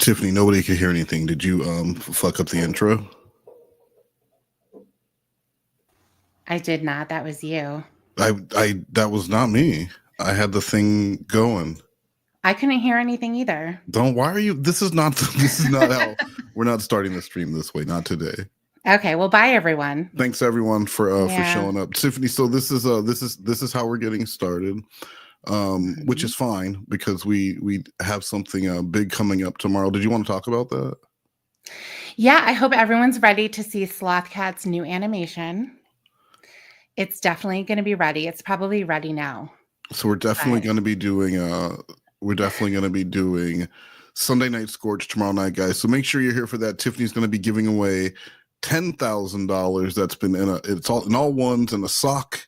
Tiffany, nobody could hear anything. Did you fuck up the intro? I did not. That was you. That was not me. I had the thing going. I couldn't hear anything either. Why are you? This is not how we're not starting the stream this way. Not today. Okay, well, bye everyone. Thanks everyone for showing up, Tiffany. So this is how we're getting started, which is fine because we have something big coming up tomorrow. Did you want to talk about that? Yeah, I hope everyone's ready to see Slothcat's new animation. It's definitely going to be ready. It's probably ready now. So we're definitely going to be doing Sunday Night Scorch tomorrow night, guys. So make sure you're here for that. Tiffany's going to be giving away $10,000. That's been it's all in all ones and a sock,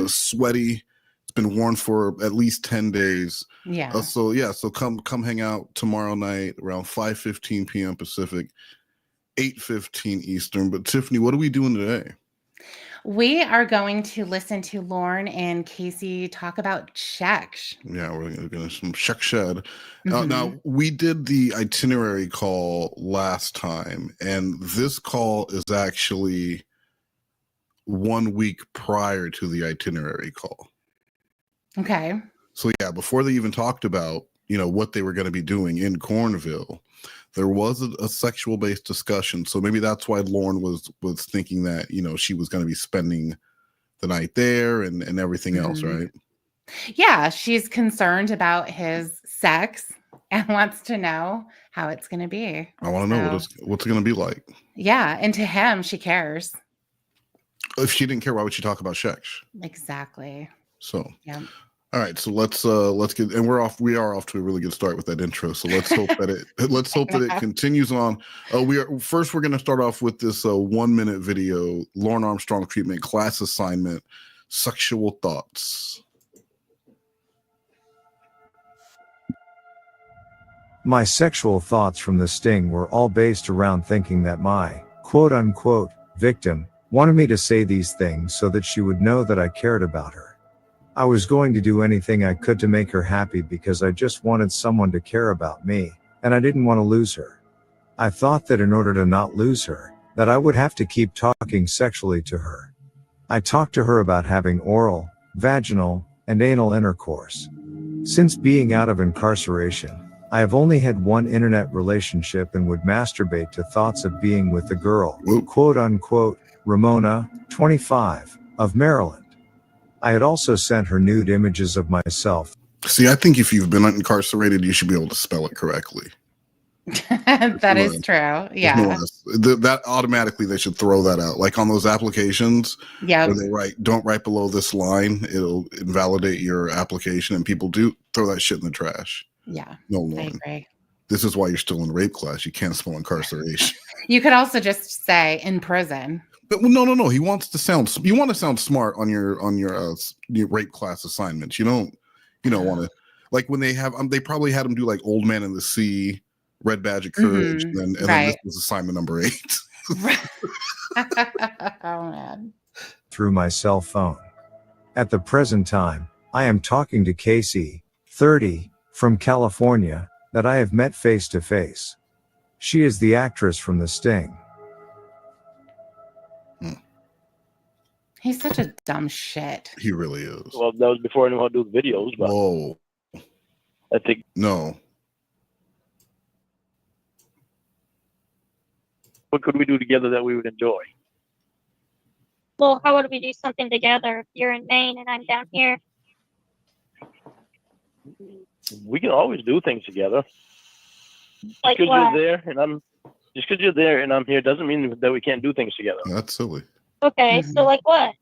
sweaty. It's been worn for at least 10 days. Yeah. So come hang out tomorrow night around 5:15 p.m. Pacific, 8:15 Eastern. But Tiffany, what are we doing today? We are going to listen to Lorne and Cas3y talk about sex. Yeah, we're going to some sex shed. Now, we did the itinerary call last time, and this call is actually 1 week prior to the itinerary call. Okay. So, yeah, before they even talked about, what they were going to be doing in Cornville, there was a sexual-based discussion. So maybe that's why Lorne was thinking that, she was going to be spending the night there and everything else, right? Yeah, she's concerned about his sex and wants to know how it's going to be. I want to know what's it going to be like. Yeah, and to him, she cares. If she didn't care, why would she talk about sex? Exactly. So, yeah. All right, so let's get, and we are off to a really good start with that intro. So let's hope that it continues on. We're going to start off with this 1 minute video, Lorne Armstrong treatment class assignment, sexual thoughts. My sexual thoughts from the sting were all based around thinking that my quote unquote victim wanted me to say these things so that she would know that I cared about her. I was going to do anything I could to make her happy because I just wanted someone to care about me, and I didn't want to lose her. I thought that in order to not lose her, that I would have to keep talking sexually to her. I talked to her about having oral, vaginal, and anal intercourse. Since being out of incarceration, I have only had one internet relationship and would masturbate to thoughts of being with the girl, quote unquote, Ramona, 25, of Maryland. I had also sent her nude images of myself. See, I think if you've been incarcerated, you should be able to spell it correctly. That is true. Yeah. That automatically they should throw that out. Like on those applications where they don't write below this line, it'll invalidate your application, and people do throw that shit in the trash. Yeah. No, Lorne. I agree. This is why you're still in rape class. You can't spell incarceration. You could also just say in prison. But no. He wants to sound. You want to sound smart on your rape class assignments. You don't want to, like when they have they probably had him do like Old Man in the Sea, Red Badge of Courage, and then this was assignment number 8. Oh man. Through my cell phone. At the present time, I am talking to Cas3y, 30, from California, that I have met face to face. She is the actress from The Sting. He's such a dumb shit. He really is. Well, that was before I knew how to do the videos. But whoa. I think no. What could we do together that we would enjoy? Well, how would we do something together if you're in Maine and I'm down here? We can always do things together. Like because what? you're there and I'm here doesn't mean that we can't do things together. That's silly. Okay, so like what?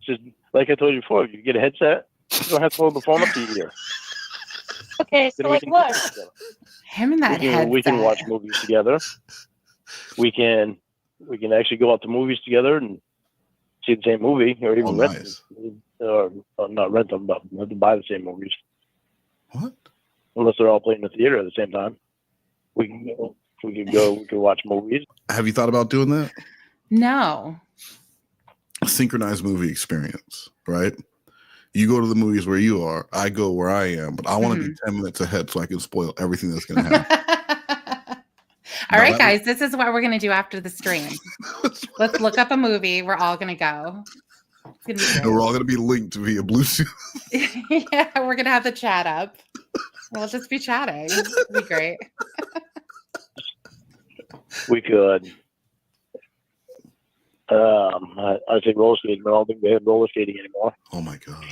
Just like I told you before, if you get a headset, you don't have to hold the phone up to your ear. Okay, so like what? Him and that headset. We can watch movies together. We can actually go out to movies together and see the same movie, or even rent them, or not rent them, but have to buy the same movies. What? Unless they're all playing in the theater at the same time. We can watch movies. Have you thought about doing that? No. A synchronized movie experience, right? You go to the movies where you are. I go where I am, but I want to be Mhm. 10 minutes ahead so I can spoil everything that's going to happen. All right, guys, this is what we're going to do after the stream. Let's look up a movie. We're all going to go. It's going to be great. And we're all going to be linked via Bluetooth. Yeah, we're going to have the chat up. We'll just be chatting. It'll be great. We could. I think roller skating, but I don't think they have roller skating anymore. Oh my God.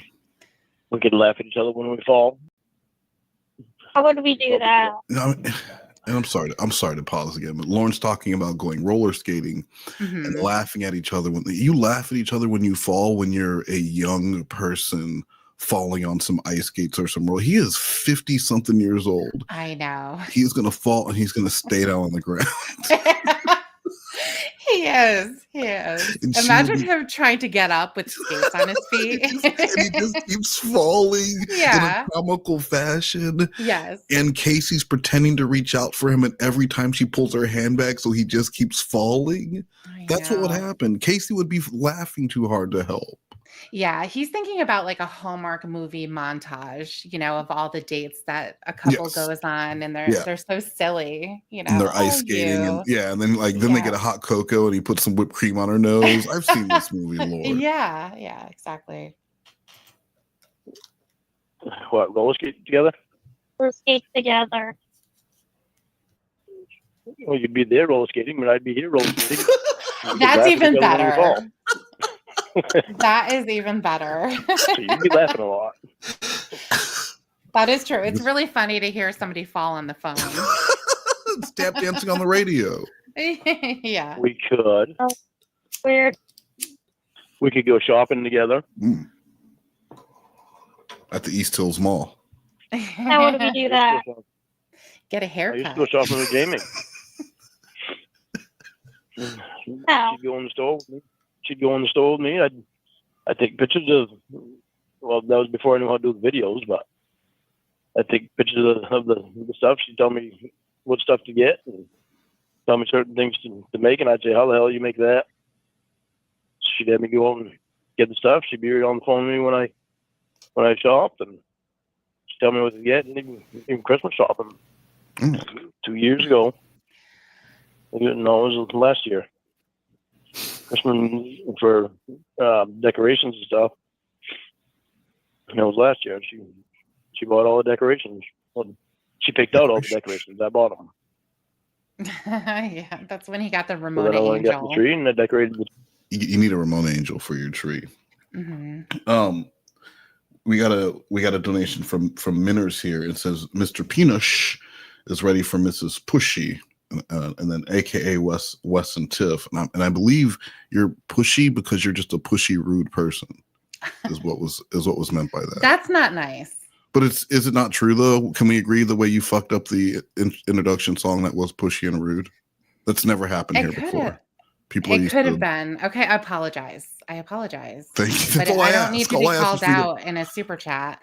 We could laugh at each other when we fall. How would we do that? No, and I'm sorry to pause again, but Lorne's talking about going roller skating and laughing at each other. When you laugh at each other when you fall, when you're a young person falling on some ice skates or some roller. He is 50 something years old. I know. He's going to fall and he's going to stay down on the ground. He is. Imagine him trying to get up with skates on his feet. and he just keeps falling in a comical fashion. Yes. And Casey's pretending to reach out for him, and every time she pulls her hand back, so he just keeps falling. That's what would happen. Casey would be laughing too hard to help. Yeah, he's thinking about like a Hallmark movie montage, of all the dates that a couple goes on, and they're so silly, And they're ice skating, and then they get a hot cocoa, and he puts some whipped cream on her nose. I've seen this movie, Lord. Yeah, exactly. What, roller skate together? Roller skate together. Well, you'd be there roller skating, but I'd be here roller skating. That's even better. That is even better. So you'd be laughing a lot. That is true. It's really funny to hear somebody fall on the phone. It's tap dancing on the radio. Yeah. We could. Oh, weird. We could go shopping together. At the East Hills Mall. How would we do that? Get a haircut. I used to go shopping with Jamie. She'd go in the store with me. I'd take pictures of, well, that was before I knew how to do the videos, but I'd take pictures of the stuff. She'd tell me what stuff to get and tell me certain things to make, and I'd say, how the hell you make that? She'd have me go out and get the stuff. She'd be on the phone with me when I shopped, and she'd tell me what to get, and even Christmas shopping 2 years ago. No, it was last year. Christmas for decorations and stuff. And it was last year. She bought all the decorations. Well, she picked out all the decorations. I bought them. Yeah, that's when he got the So Ramona then I angel. got the tree and I decorated the. You need a Ramona angel for your tree. Mm-hmm. We got a donation from Minners here. It says Mr. Peanush is ready for Mrs. Pushy. And then AKA Wes and Tiff, and I believe you're pushy because you're just a pushy, rude person. Is what was meant by that. That's not nice. But is it not true though? Can we agree the way you fucked up the introduction song that was pushy and rude? That's never happened here before. It could have been. Okay, I apologize. Thank you. But I don't need to be called out in a super chat.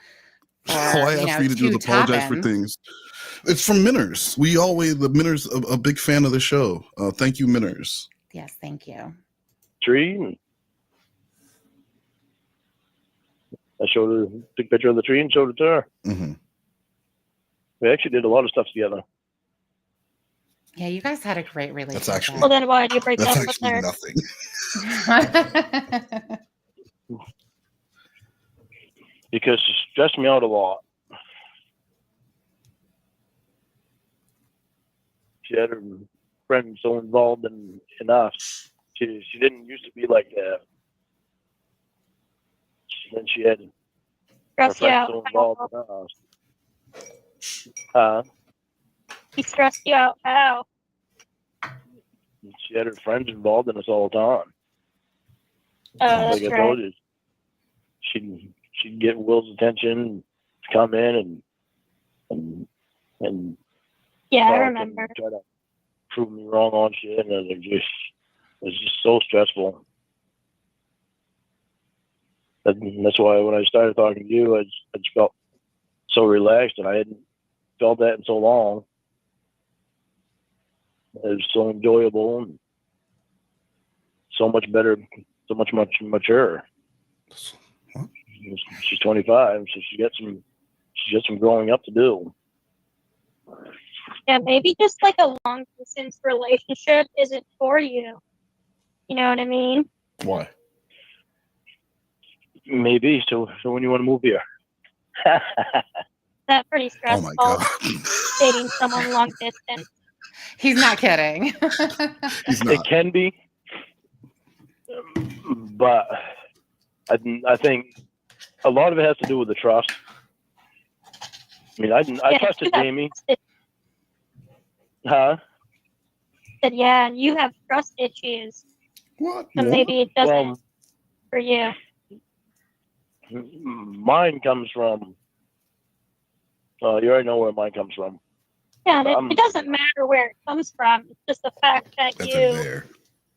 All I ask for you to do is apologize for things. It's from Minners. The Minners, a big fan of the show. Thank you, Minners. Yes, thank you. Tree. I took a picture of the tree and showed it to her. Mm-hmm. We actually did a lot of stuff together. Yeah, you guys had a great relationship. That's actually. Well, then why did you break up with her? Nothing. Because she stressed me out a lot. She had her friends so involved in us. She didn't used to be like that. Then she had her Stressed you friends out. so involved in us. He stressed you out. How? She had her friends involved in us all the time. That's like I right. told you, she'd get Will's attention, come in and yeah, I remember. Try to prove me wrong on shit, and it was just so stressful. That's why when I started talking to you, I just felt so relaxed, and I hadn't felt that in so long. It was so enjoyable and so much better, so much mature. What? She's 25, so she got some growing up to do. Yeah, maybe just like a long distance relationship isn't for you. You know what I mean? Why? Maybe. So when you want to move here? That's pretty Oh stressful. my god. Dating someone long distance. He's not kidding. He's It not. can be, but I think a lot of it has to do with the trust. I mean, I trusted Jamie. Huh? But yeah, and you have trust issues. What? So maybe it doesn't for you. Mine comes from. You already know where mine comes from. Yeah, and it doesn't matter where it comes from. It's just the fact that That's you there.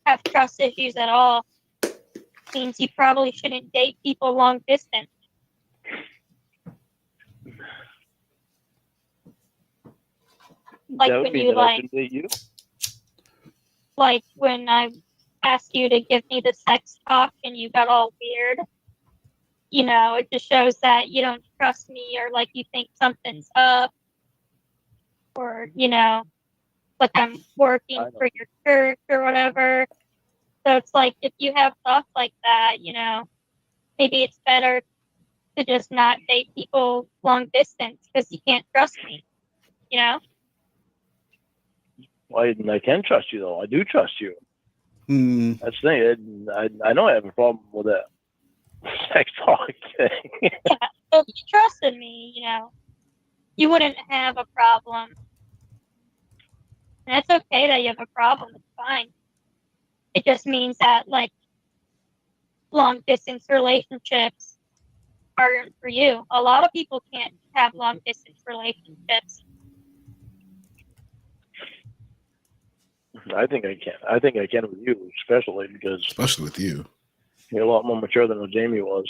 have trust issues at all means you probably shouldn't date people long distance. Like that would when mean you that I shouldn't date you. like when I asked you to give me the sex talk and you got all weird. You know, it just shows that you don't trust me, or like you think something's up, or you know, like I'm working for your church or whatever. So it's like if you have thoughts like that, you know, maybe it's better to just not date people long distance because you can't trust me. You know? Well, I can trust you though. I do trust you. Hmm. That's the thing. I know I have a problem with that sex talk thing. Yeah. So if you trusted me, you know, you wouldn't have a problem. And it's okay that you have a problem. It's fine. It just means that like long distance relationships aren't for you. A lot of people can't have long distance relationships. I think I can. I think I can with you, Especially with you. you're a lot more mature than what Jamie was.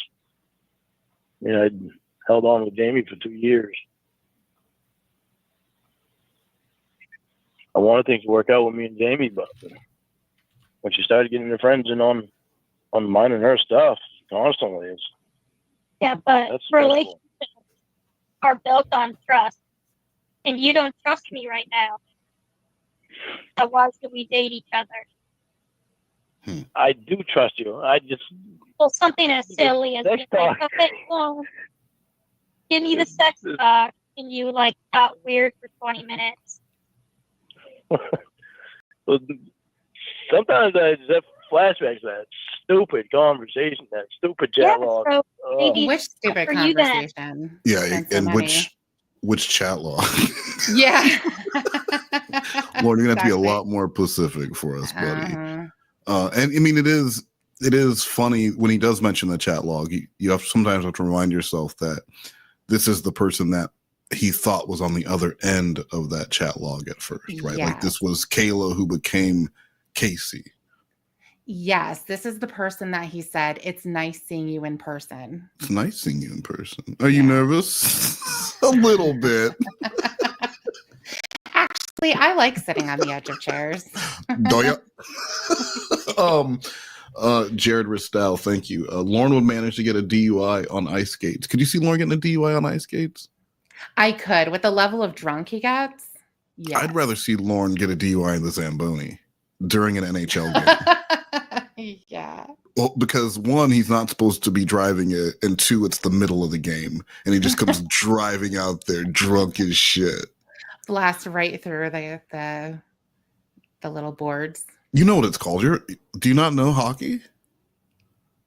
You know, I held on with Jamie for 2 years. I wanted things to work out with me and Jamie, but when she started getting her friends in on mine and her stuff constantly, Yeah, but that's stressful. relationships are built on trust. And you don't trust me right now. So why should we date each other? I do trust you. Well, something as silly as Sex being like, talk. okay, well, give me the sex talk, and you like got weird for 20 minutes. Sometimes I just have flashbacks to that stupid conversation, that stupid chat log. So maybe Which stupid for you then. conversation? Yeah, Spend some and money. which chat log? Yeah. Lorne, you're gonna have to be a Exactly. lot more specific for us, buddy. Uh-huh. And I mean, it is funny when he does mention the chat log. You sometimes have to remind yourself that this is the person that he thought was on the other end of that chat log at first, right? Like this was Kayla who became Casey. Yes, this is the person that he said, it's nice seeing you in person. It's nice seeing you in person. Are you nervous? A little bit. Actually, I like sitting on the edge of chairs. Do ya? Jared Ristel, thank you. Lorne would manage to get a DUI on ice skates. Could you see Lorne getting a DUI on ice skates? I could, with the level of drunk he gets. Yeah. I'd rather see Lorne get a DUI in the Zamboni during an NHL game. Yeah. Well, because one, he's not supposed to be driving it, and two, it's the middle of the game, and he just comes driving out there drunk as shit. Blast right through the little boards. You know what it's called? Do you not know hockey?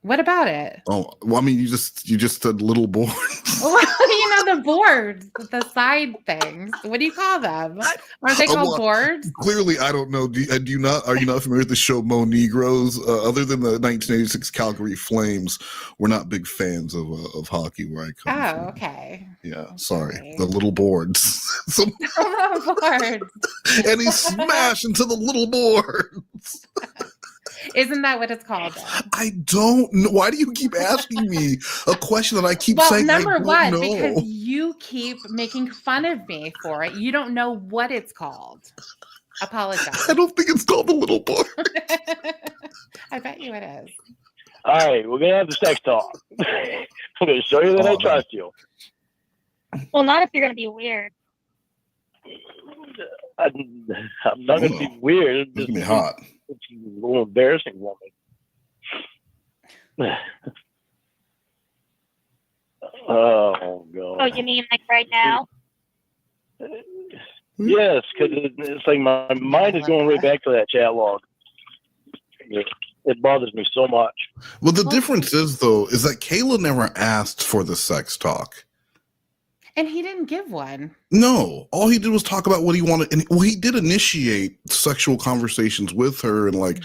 What about it? Oh, well, I mean, you just said little boards. Well, you know, the boards, the side things. What do you call them? Aren't they called boards? Clearly, I don't know. Are you not familiar with the show Mo Negroes? Other than the 1986 Calgary Flames, we're not big fans of hockey where I come from. Oh, okay. Yeah, sorry. The little boards. Little boards. And he smashed into the little boards. Isn't that what it's called? Then? I don't know. Why do you keep asking me a question that I keep saying number I don't one, know? because you keep making fun of me for it. You don't know what it's called. Apologize. I don't think it's called the little board. I bet you it is. All right, we're gonna have the sex talk. I'm going to show you that I Oh, trust you. Well, not if you're going to be weird. I'm not going to be weird. It's gonna be hot. It's a little embarrassing for me. Oh, God. Oh, you mean like right now? Yes, because it's like my mind is going right back to that chat log. It bothers me so much. Well, the difference is, though, is that Kayla never asked for the sex talk. And he didn't give one. No, all he did was talk about what he wanted, and well, he did initiate sexual conversations with her, and like,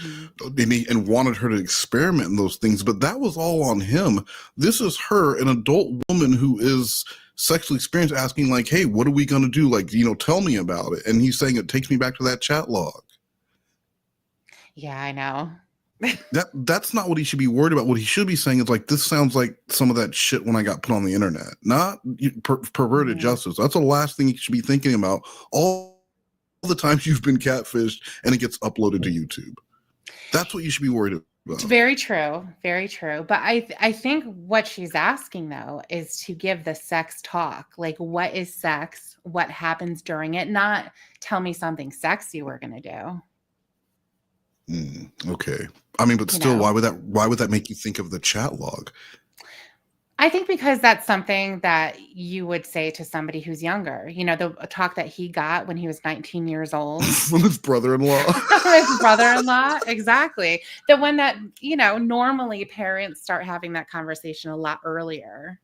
and wanted her to experiment in those things. But that was all on him. This is her, an adult woman who is sexually experienced, asking like, "Hey, what are we gonna do? Like, tell me about it." And he's saying it takes me back to that chat log. Yeah, I know. That's not what he should be worried about. What he should be saying is like, this sounds like some of that shit when I got put on the internet, not perverted justice. That's the last thing you should be thinking about. All the times you've been catfished and it gets uploaded to YouTube. That's what you should be worried about. It's very true. Very true. But I think what she's asking, though, is to give the sex talk. Like, what is sex? What happens during it? Not tell me something sexy we're going to do. Okay. I mean, but still, why would that make you think of the chat log? I think because that's something that you would say to somebody who's younger. The talk that he got when he was 19 years old. From his brother-in-law. His brother-in-law, exactly. The one that, normally parents start having that conversation a lot earlier.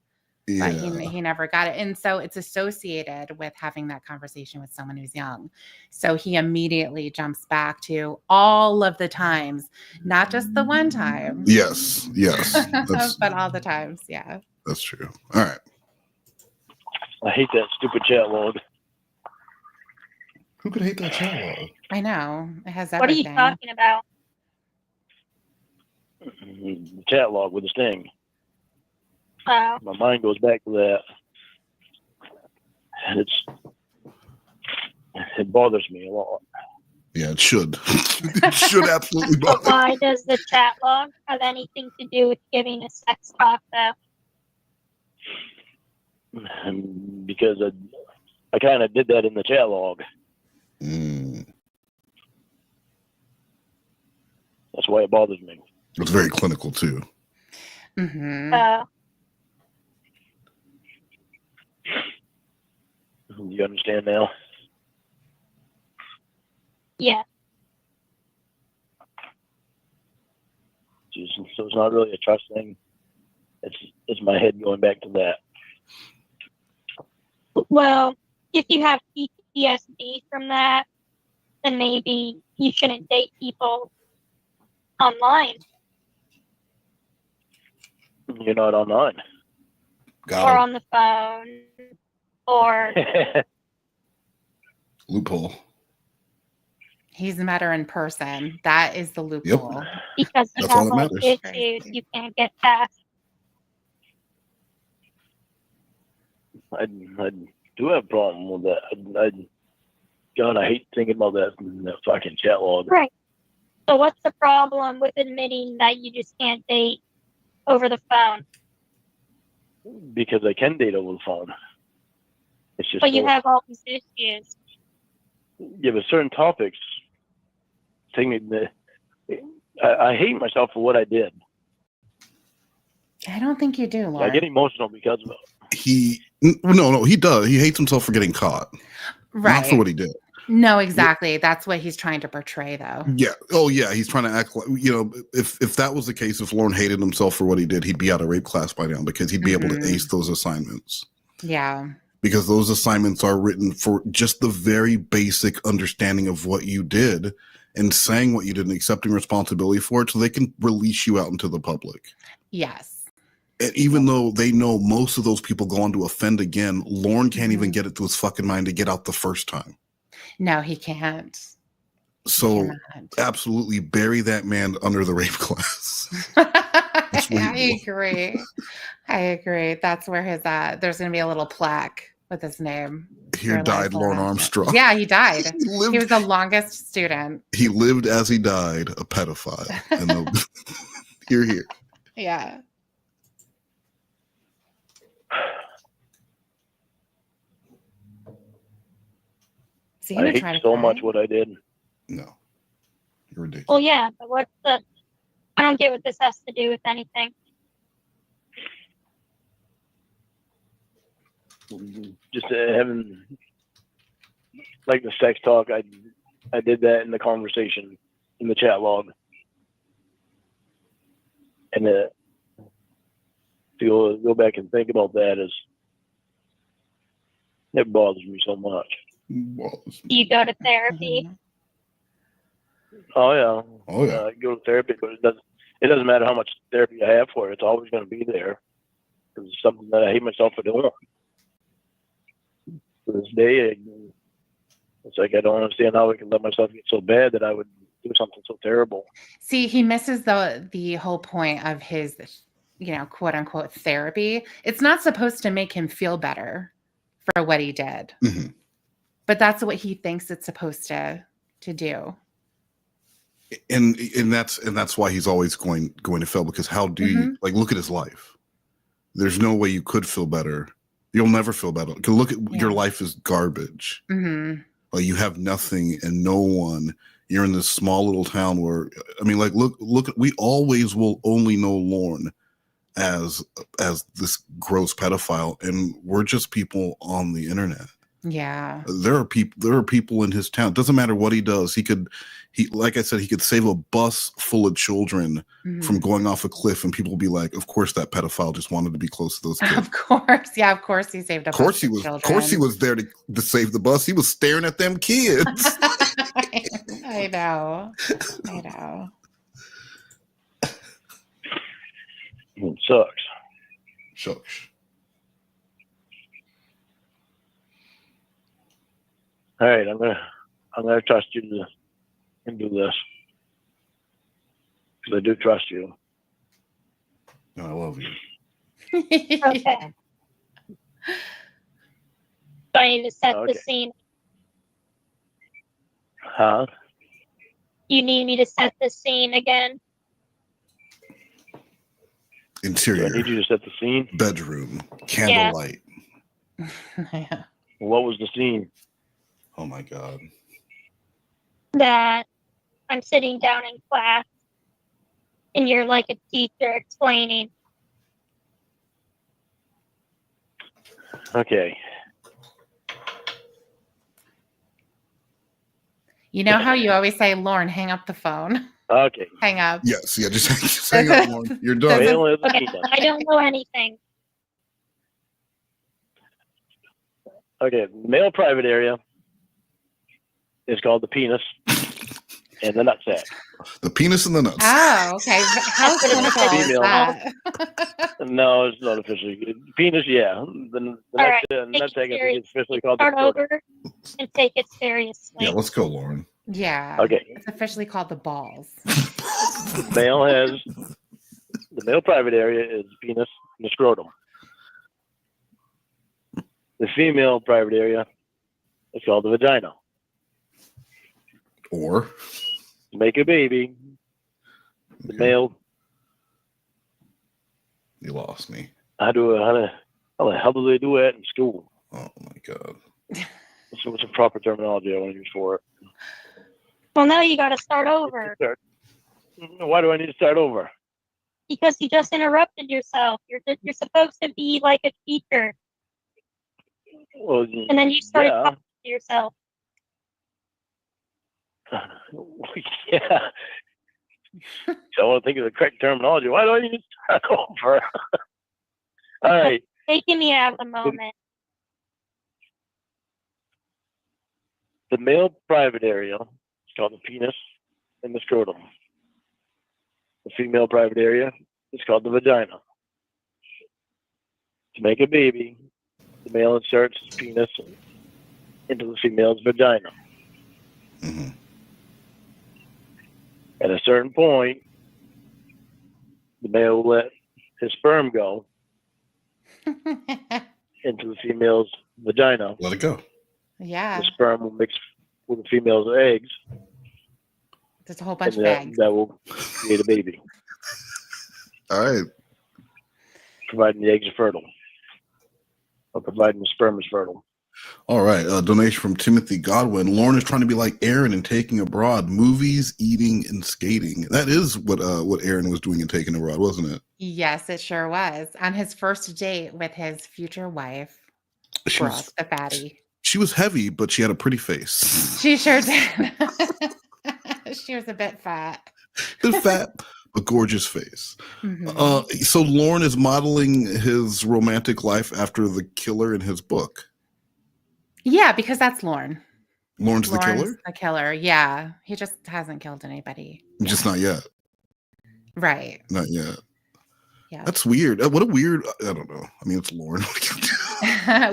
Yeah. But he never got it. And so it's associated with having that conversation with someone who's young. So he immediately jumps back to all of the times, not just the one time. Yes. But all the times. Yeah. That's true. All right. I hate that stupid chat log. Who could hate that chat log? I know. It has everything. What are you talking about? The chat log with the sting. Oh. My mind goes back to that. And it bothers me a lot. Yeah, it should. It should absolutely bother. But why does the chat log have anything to do with giving a sex talk, though? Because I kind of did that in the chat log. That's why it bothers me. It's very clinical too. Mm-hmm. Do you understand now? Yeah. So it's not really a trust thing. It's my head going back to that. Well, if you have PTSD from that, then maybe you shouldn't date people online. You're not online. Or on the phone. Or loophole. He's met her in person. That is the loophole. Yep. Because you have like issues you can't get past. I do have a problem with that. God, I hate thinking about that fucking chat log. Right. So what's the problem with admitting that you just can't date over the phone? Because I can date over the phone. It's just. But you have all these issues. Yeah, but certain topics take me. I hate myself for what I did. I don't think you do, Lorne. I get emotional because of it. He does. He hates himself for getting caught. Right. Not for what he did. No, exactly. That's what he's trying to portray, though. Yeah. Oh, yeah. He's trying to act like, if that was the case, if Lorne hated himself for what he did, he'd be out of rape class by now because he'd be able to ace those assignments. Yeah. Because those assignments are written for just the very basic understanding of what you did and saying what you did and accepting responsibility for it so they can release you out into the public. Yes. And even though they know most of those people go on to offend again, Lorne can't even get it to his fucking mind to get out the first time. No, he can't. So absolutely bury that man under the rape class. I agree. I agree. That's where his there's going to be a little plaque with his name. Here died Lorne Armstrong. Yeah, he died. He was the longest student. He lived as he died, a pedophile. And here. Yeah. So I you hate try to so cry? much what I did. No, you're ridiculous. Well, yeah, but what's the? I don't get what this has to do with anything. Just having like the sex talk. I did that in the conversation in the chat log, and to go back and think about that is it bothers me so much. Well, You go to therapy. Mhm. Oh yeah, oh yeah. I go to therapy, but it doesn't matter how much therapy I have for it. It's always going to be there because it's something that I hate myself for doing. To this day, it's like I don't understand how I can let myself get so bad that I would do something so terrible. See, he misses the whole point of his, quote unquote therapy. It's not supposed to make him feel better for what he did, Mhm. but that's what he thinks it's supposed to do. And that's why he's always going to fail, because how do you, like, look at his life? There's no way you could feel better. You'll never feel better. Because look at your life is garbage. Mm-hmm. Like, you have nothing and no one. You're in this small little town where, I mean, like, look. We always will only know Lorne as this gross pedophile, and we're just people on the internet. Yeah. There are people in his town. It doesn't matter what he does. Like I said, he could save a bus full of children from going off a cliff, and people will be like, of course that pedophile just wanted to be close to those kids. Of course. Yeah, of course he saved a Of course bunch he of children. Of course he was there to save the bus. He was staring at them kids. I know. It sucks. Shucks. All right, I'm gonna trust you to do this because I do trust you. I love you. Okay. So I need to set the Okay. scene. Huh? You need me to set the scene again. Do Interior I need you to set the scene? bedroom, candlelight. Yeah. What was the scene? Oh my god. That I'm sitting down in class and you're like a teacher explaining. Okay. You know how you always say, Lorne, hang up the phone. Okay. Hang up. Yes, yeah, just hang up, Lorne. You're done. Male has a Okay, penis. I don't know anything. Okay, male private area is called the penis and the nutsack. The penis and the nuts. Oh, okay. How simple is Female. that? No, it's not officially. Penis, yeah. The right, nutsack take is officially called the Start scrotum. over and take it seriously. Yeah, let's go, Lauren. Yeah. Okay. It's officially called the balls. The male private area is the penis and the scrotum. The female private area is called the vagina. Or To make a baby, the male. You lost me. How the hell do they do that in school? Oh my god. What's the proper terminology I want to use for it? Well, now you got to start over Why do I need to start over? because you just interrupted yourself. You're supposed to be like a teacher, Well, and then you started yeah. talking to yourself. Yeah. I want to think of the correct terminology. Why do I need to start over? All right. Taking me out of the moment. The male private area is called the penis and the scrotum. The female private area is called the vagina. To make a baby, the male inserts his penis into the female's vagina. Mm-hmm. At a certain point, the male will let his sperm go into the female's vagina. Let it go. Yeah. The sperm will mix with the female's eggs, There's a whole bunch and of eggs. that will create a baby, All right. providing the eggs are fertile, or providing the sperm is fertile. All right, donation from Timothy Godwin. Lorne is trying to be like Aaron and taking abroad, movies, eating, and skating. That is what Aaron was doing in Taking Abroad, wasn't it? Yes, it sure was. On his first date with his future wife, Brooke, the fatty. She was heavy, but she had a pretty face. She sure did. She was a bit fat. Bit fat, but gorgeous face. Mhm. So Lorne is modeling his romantic life after the killer in his book. Yeah, because that's Lorne. Lorne's the killer? The killer, yeah. He just hasn't killed anybody. Just not yet. Right. Not yet. Yeah. That's weird. What a weird, I don't know. I mean, it's Lorne.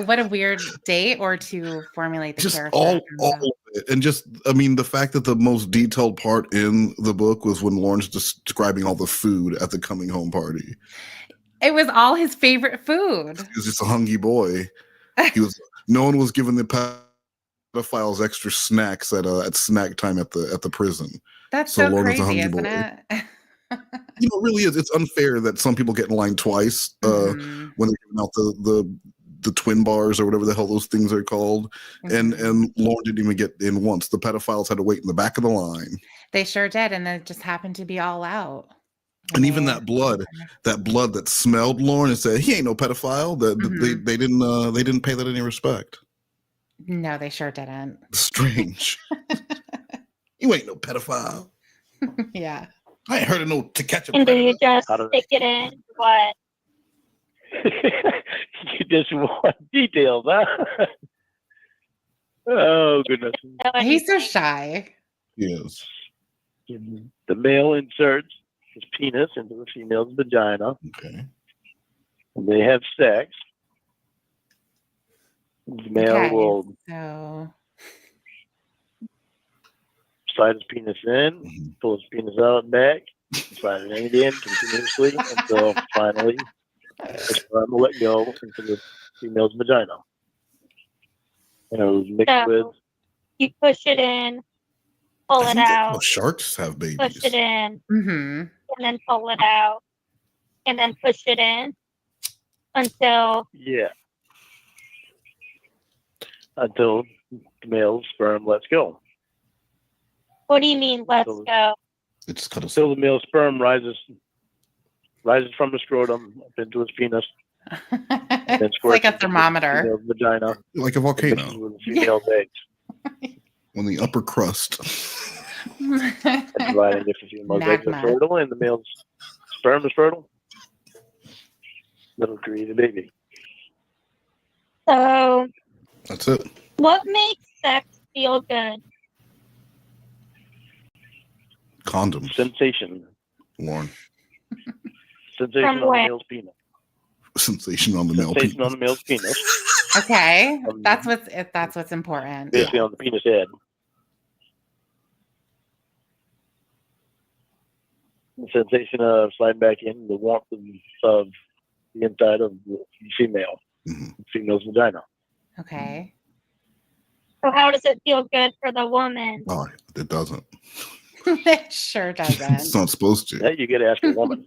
What a weird date, or to formulate the Just character. all of it. And just, I mean, the fact that the most detailed part in the book was when Lorne's describing all the food at the coming home party. It was all his favorite food. He was just a hungry boy. No one was giving the pedophiles extra snacks at snack time at the prison. That's so Lorne crazy, isn't it? It really is. It's unfair that some people get in line twice when they're giving out the twin bars or whatever the hell those things are called. And Lorne didn't even get in once. The pedophiles had to wait in the back of the line. They sure did, and it just happened to be all out. And even that blood that smelled Lorne and said he ain't no pedophile. They didn't pay that any respect. No, they sure didn't. Strange. You ain't no pedophile. Yeah. I ain't heard of no To Catch a And Predator. then you just stick it in what? You just want details, huh? Oh, goodness. He's so shy. Yes. The male inserts his penis into the female's vagina. Okay. And they have sex. The male will slide his penis in, pull his penis out and back, slide it in again continuously until finally the sperm will let go into the female's vagina. And it was mixed with. You push it in, pull it out. Oh, sharks have babies. Push it in, and then pull it out, and then push it in until. Yeah. Until the male's sperm lets go. What do you mean, let's go? It's kind of until the male sperm rises from the scrotum up into his penis. And then it's like a thermometer. The vagina. Like a volcano. With the female's eggs. On the upper crust. And providing if the female's eggs are fertile and the male's sperm is fertile, that'll create a baby. So. That's it. What makes sex feel good? Condoms. Sensation. Lorne. Sensation on the male's penis. Sensation on the male penis. Sensation on the male's penis. Okay, that's what's important. Basically on the penis head. The sensation of sliding back in, the warmth of the inside of the female. Female's vagina. Okay. So how does it feel good for the woman? Oh, it doesn't. It sure doesn't. It's not supposed to. Yeah, you get to ask a woman.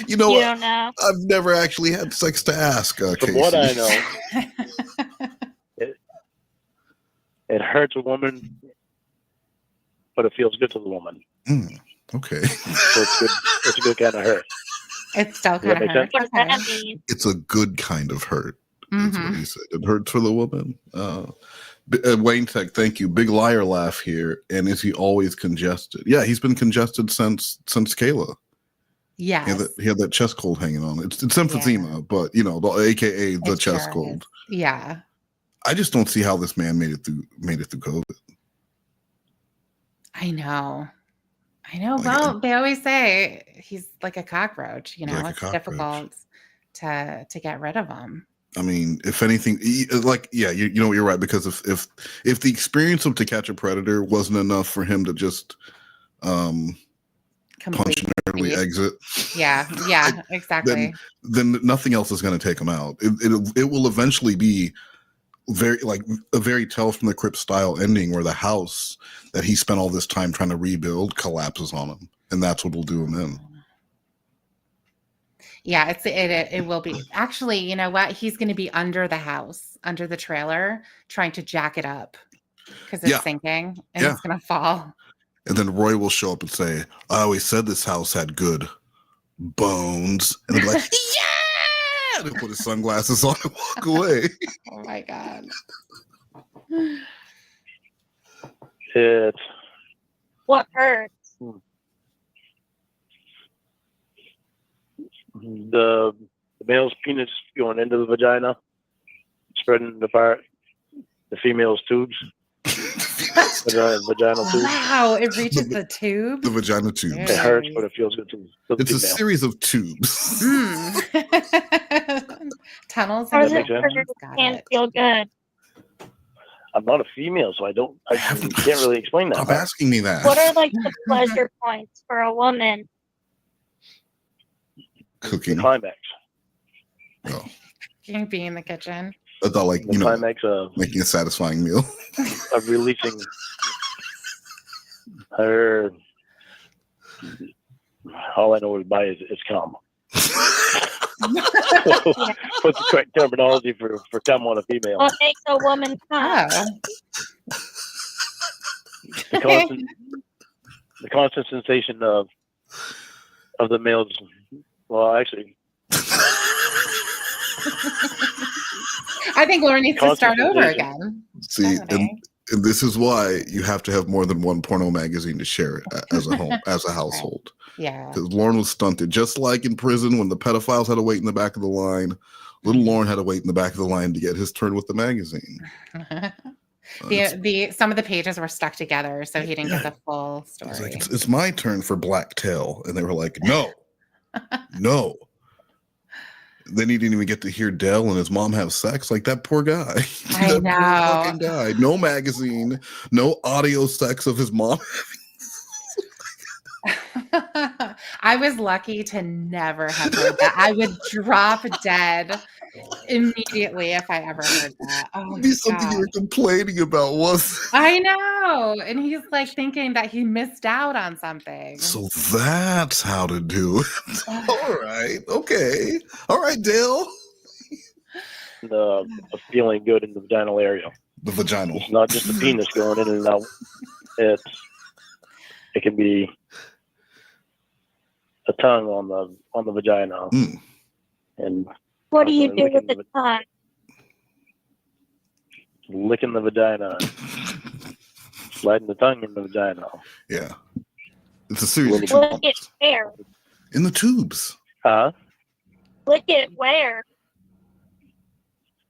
You know, you don't know. I've never actually had sex to ask. From Casey. what I know, it hurts a woman, but it feels good to the woman. Okay. So it's good. It's a good kind of hurt. It's still kind of hurt. What does that mean? It's a good kind of hurt. That's what he said. It hurts for the woman. Wayne Tech, thank you. Big liar laugh here. And is he always congested? Yeah, he's been congested since Kayla. Yeah. He had that chest cold hanging on. It's emphysema, but AKA the chest cold. Yeah. I just don't see how this man made it through COVID. I know. Well, they always say he's like a cockroach. It's difficult to get rid of him. I mean, if anything, you're right, because if the experience of To Catch a Predator wasn't enough for him to just punch and early exit, yeah, exactly. Then nothing else is going to take him out. It will eventually be a very Tales from the Crypt style ending where the house that he spent all this time trying to rebuild collapses on him, and that's what will do him in. Yeah, it will be. Actually, you know what? He's going to be under the house, under the trailer, trying to jack it up because it's sinking and Yeah. it's going to fall. And then Roy will show up and say, "I always said this house had good bones." And they'll be like, "Yeah!" And he'll put his sunglasses on and walk away. Oh my God. It's What hurts? the male's penis going into the vagina, spreading apart the female's tubes. Vaginal tubes. Wow, it reaches the tube. The vagina tubes. It hurts, but it feels good to the It's a female. series of tubes. Tunnels. How does makes it sense. hurt and feel good? I'm not a female, so I can't really explain that. Stop asking me that. What are like the pleasure points for a woman? Cooking. The climax. Oh, Being in the kitchen. I thought like, The climax of making a satisfying meal. releasing her. All I know is by is cum. What's the correct terminology for cum on a female? What makes a woman come? Oh. The constant sensation of the male's. Well, actually, I think Lorne needs to start over again. See, and this is why you have to have more than one porno magazine to share it as a household. Yeah. Because Lorne was stunted. Just like in prison when the pedophiles had to wait in the back of the line, little Lorne had to wait in the back of the line to get his turn with the magazine. Some of the pages were stuck together, so he didn't get the full story. He's like, it's my turn for Blacktail. And they were like, no. No. Then he didn't even get to hear Dell and his mom have sex. Like that poor guy. I know. Poor fucking guy. No magazine, no audio sex of his mom. I was lucky to never have heard that. I would drop dead immediately if I ever heard that. Oh, It'd be something you were complaining about, was I know. And he's like thinking that he missed out on something. So that's how to do it. All right. Okay. All right, Dale. The feeling good in the vaginal area. The vaginal. It's not just the penis going in and out. It can be a tongue on the vagina. And what do you do with the tongue? Licking the vagina. Sliding the tongue in the vagina. Yeah. It's a series of Lick tubes. it where? In the tubes. Lick it where?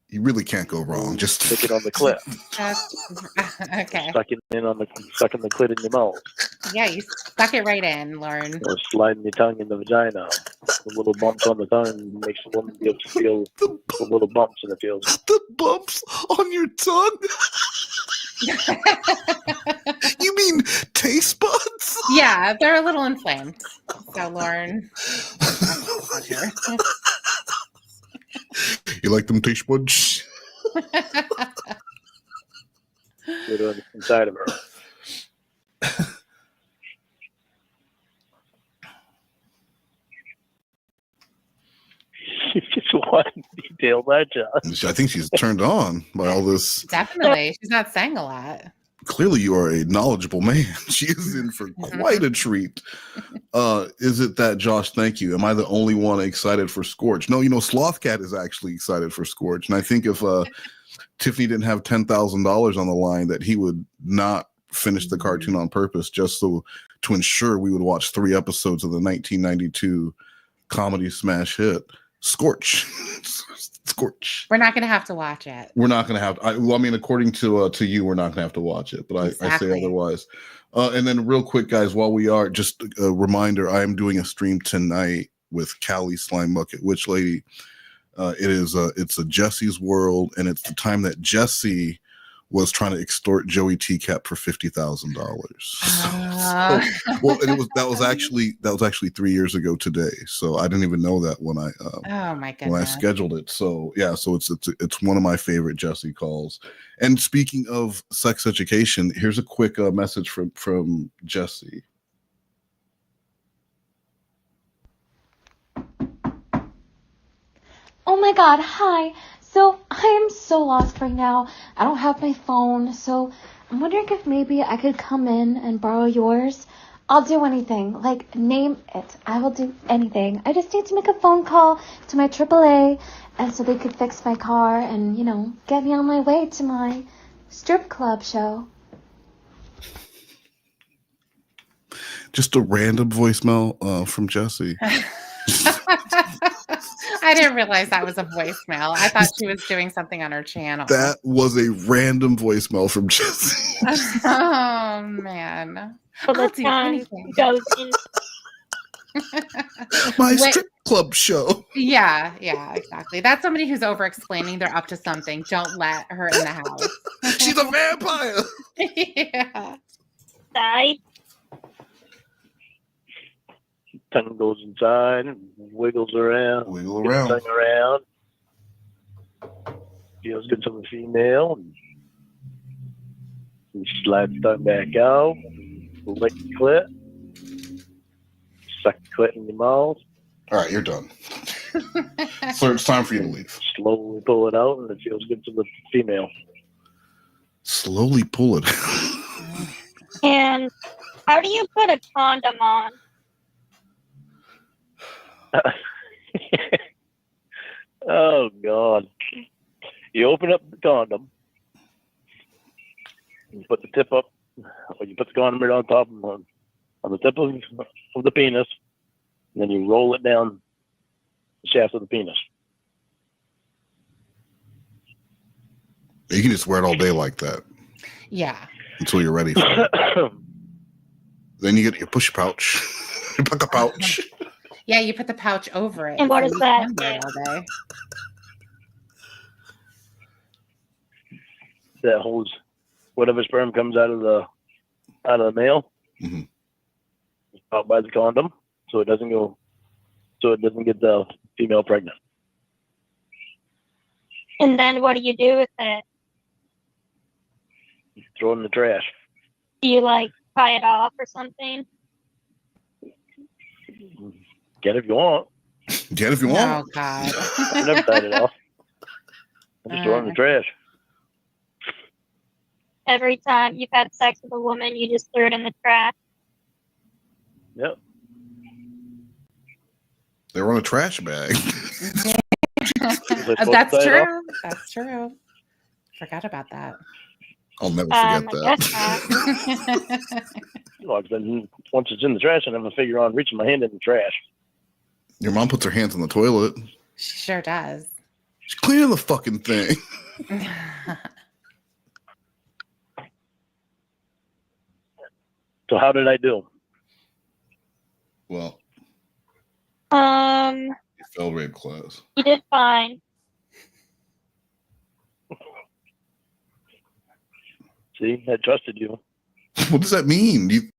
You really can't go wrong. Just stick it on the clit. Okay. Sucking the clit in your mouth. Yeah, you stuck it right in, Lorne. Or sliding your tongue in the vagina. The little bumps on the tongue makes the woman be able to feel the little bumps in the feels. The bumps on your tongue? You mean taste buds? Yeah, they're a little inflamed. So, Lorne. You like them taste buds? Put it inside of her. Just one detail that, John. I think she's turned on by all this. Definitely. She's not saying a lot. Clearly, you are a knowledgeable man. She is in for quite a treat. Is it that, Josh, thank you. Am I the only one excited for Scorch? No, Slothcat is actually excited for Scorch. And I think if Tiffany didn't have $10,000 on the line, that he would not finish the cartoon on purpose just to ensure we would watch 3 episodes of the 1992 comedy smash hit, Scorch. Scorch. We're not going to have to watch it. We're not going to have. I mean, according to you, we're not going to have to watch it. But exactly. I say otherwise. And then, real quick, guys, while we are, just a reminder: I am doing a stream tonight with Callie Slime Bucket Witch Lady. It's a Jesse's World, and it's the time that Jesse was trying to extort Joey Teacup for $50,000. Well, and that was actually 3 years ago today. So I didn't even know that when I oh my goodness, when I scheduled it. So yeah, so it's one of my favorite Jesse calls. And speaking of sex education, here's a quick message from Jesse. my god, hi. So, I am so lost right now. I don't have my phone, so I'm wondering if maybe I could come in and borrow yours. I'll do anything. Like, name it. I will do anything. I just need to make a phone call to my AAA, and so they could fix my car and, get me on my way to my strip club show. Just a random voicemail from Jesse. I didn't realize that was a voicemail. I thought she was doing something on her channel. That was a random voicemail from Jesse. Oh man. Well, I'll the do time anything. goes in. My strip club show. Yeah, exactly. That's somebody who's over explaining they're up to something. Don't let her in the house. She's a vampire. Yeah. Side. Tongue goes inside and wiggles around. Wiggle Gets around. Tongue around. Feels good to the female. And slides the tongue back out. Lick the clit. Suck the clit in your mouth. All right, you're done. So it's time for you to leave. Slowly pull it out, and it feels good to the female. Slowly pull it. And how do you put a condom on? Oh God! You open up the condom. You put the tip up, or you put the condom right on top on the tip of the penis, and then you roll it down the shaft of the penis. You can just wear it all day like that Yeah. until you're ready for it. Then you get your push pouch, your pucker pouch. Yeah, you put the pouch over it. And what so is you that? can wear it all day. That holds whatever sperm comes out of the male Mhm. out by the condom, so it doesn't get the female pregnant. And then what do you do with it? Throw it in the trash. Do you tie it off or something? Get it if you want. Get it if you Oh want. God. I never tied it off. I just throw it in the trash. Every time you've had sex with a woman, you just threw it in the trash. Yep. They were on a trash bag. That's true. That's true. Forgot about that. I'll never forget I that. guess not. Well, then once it's in the trash, I never figure on reaching my hand in the trash. Your mom puts her hands in the toilet. She sure does. She's cleaning the fucking thing. So how did I do? Well, Um, you failed rape class. you did fine. See, I trusted you. What does that mean?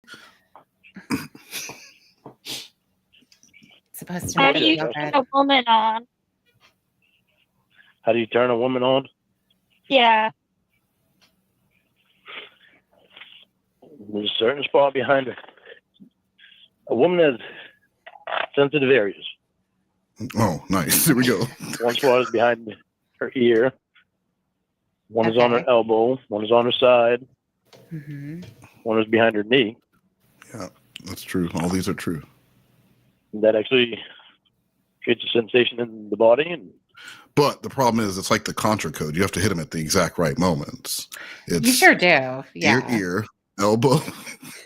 Supposed to How make do you feel turn good. a woman on? How do you turn a woman on? Yeah. There's a certain spot behind her. A woman has sensitive areas. Oh, nice. Here we go. One spot is behind her ear. One is on her Okay. elbow. One is on her side. Mm-hmm. One is behind her knee. Yeah, that's true. All these are true. And that actually creates a sensation in the body. And But the problem is, it's like the Contra code. You have to hit them at the exact right moments. It's You sure do. Yeah. ear, elbow,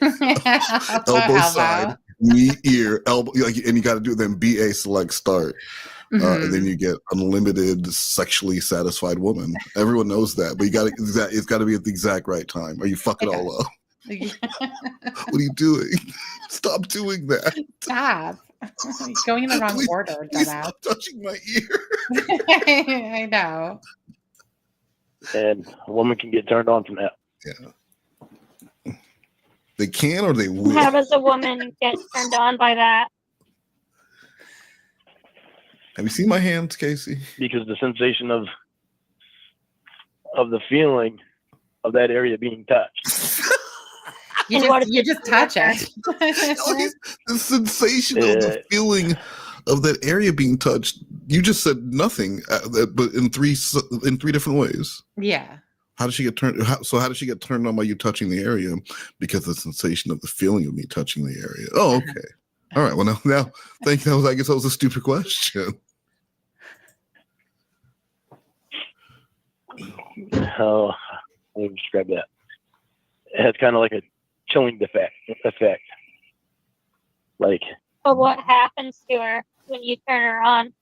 elbow, elbow side, knee, ear, elbow. And you got to do then BA select start. Mhm. And then you get unlimited sexually satisfied woman. Everyone knows that, but it's got to be at the exact right time, or you fuck it Okay. all up. What are you doing? Stop doing that. Stop. Going in the wrong order, Please dumbass. stop touching my ear. I know. and a woman can get turned on from that. Yeah. They can or they will. How does a woman get turned on by that? Have you seen my hands, Casey? Because the sensation of the feeling of that area being touched. You just touch it. The sensation of the feeling of that area being touched. You just said nothing, but in three different ways. Yeah. How did she get turned? How did she get turned on by you touching the area? Because the sensation of the feeling of me touching the area. Oh, okay. All right. Well, now, I guess that was a stupid question. How do you describe that? It has kind of like a chilling effect. Like, But what happens to her when you turn her on?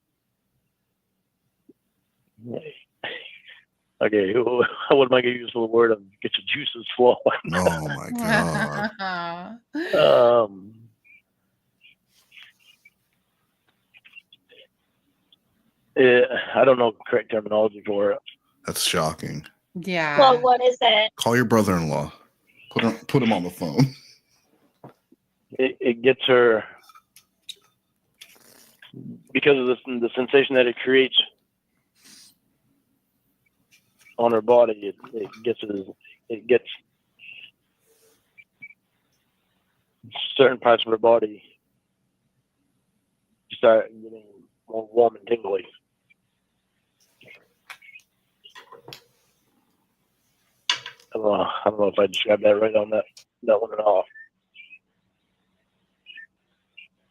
okay, what am I going to use for the word of get your juices flowing? Oh my god. I don't know the correct terminology for it. That's shocking. Yeah. Well, what is it? Call your brother-in-law. Put him on the phone. It gets her because of the sensation that it creates on her body. It gets certain parts of her body start getting more warm and tingly. I don't know if I described that right on that one at all.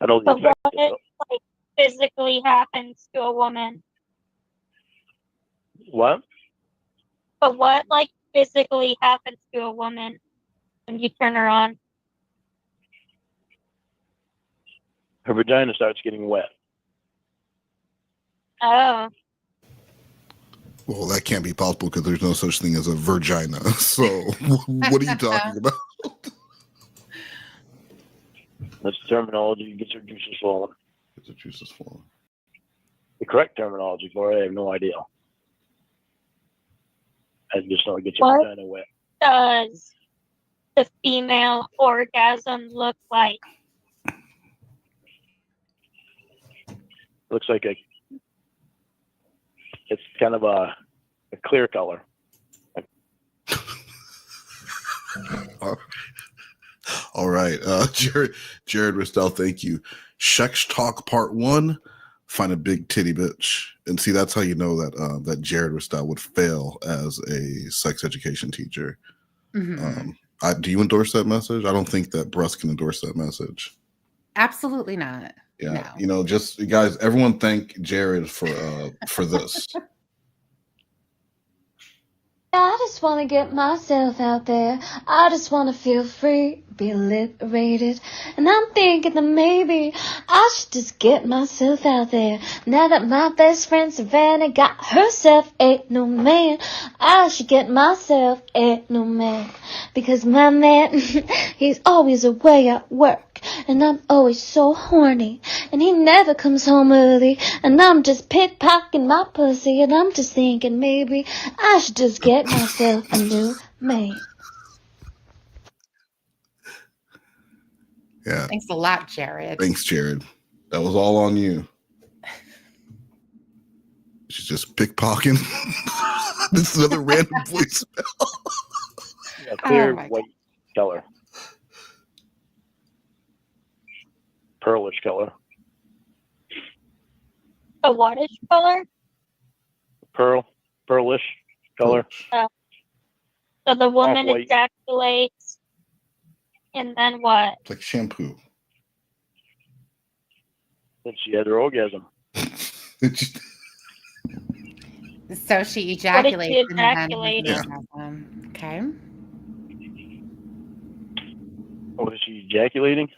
I know the But effect. what like physically happens to a woman? What? But what like physically happens to a woman when you turn her on? Her vagina starts getting wet. Oh. Well, that can't be possible because there's no such thing as a vagina. So, what are you talking about? That's the terminology. Gets her juices flowing. Gets her juices flowing. The correct terminology for it, I have no idea. I just know it gets your vagina wet. Does the female orgasm look like? Looks like it's kind of a clear color. All right. Jared Ristel, thank you. Sex Talk Part 1, find a big titty bitch. And see, that's how you know that Jared Ristel would fail as a sex education teacher. Mm-hmm. Do you endorse that message? I don't think that Bruss can endorse that message. Absolutely not. Yeah. No. Just guys, everyone thank Jared for this. I just want to get myself out there. I just want to feel free, be liberated. And I'm thinking that maybe I should just get myself out there. Now that my best friend Savannah got herself a new man, I should get myself a new man. Because my man, he's always away at work. And I'm always so horny. And he never comes home early. And I'm just pickpocketing my pussy. And I'm just thinking maybe I should just get myself a new man. Yeah. Thanks a lot, Jared. Thanks, Jared. That was all on you. She's just pickpocketing. This is another random voicemail. A clear white color. Pearlish color. A whitish color? Pearlish color. So the woman Off-white. ejaculates, and then what? It's like shampoo. Then she had her orgasm. So she What did ejaculates. she and then ejaculate? has an orgasm. Okay. Oh, is she ejaculating?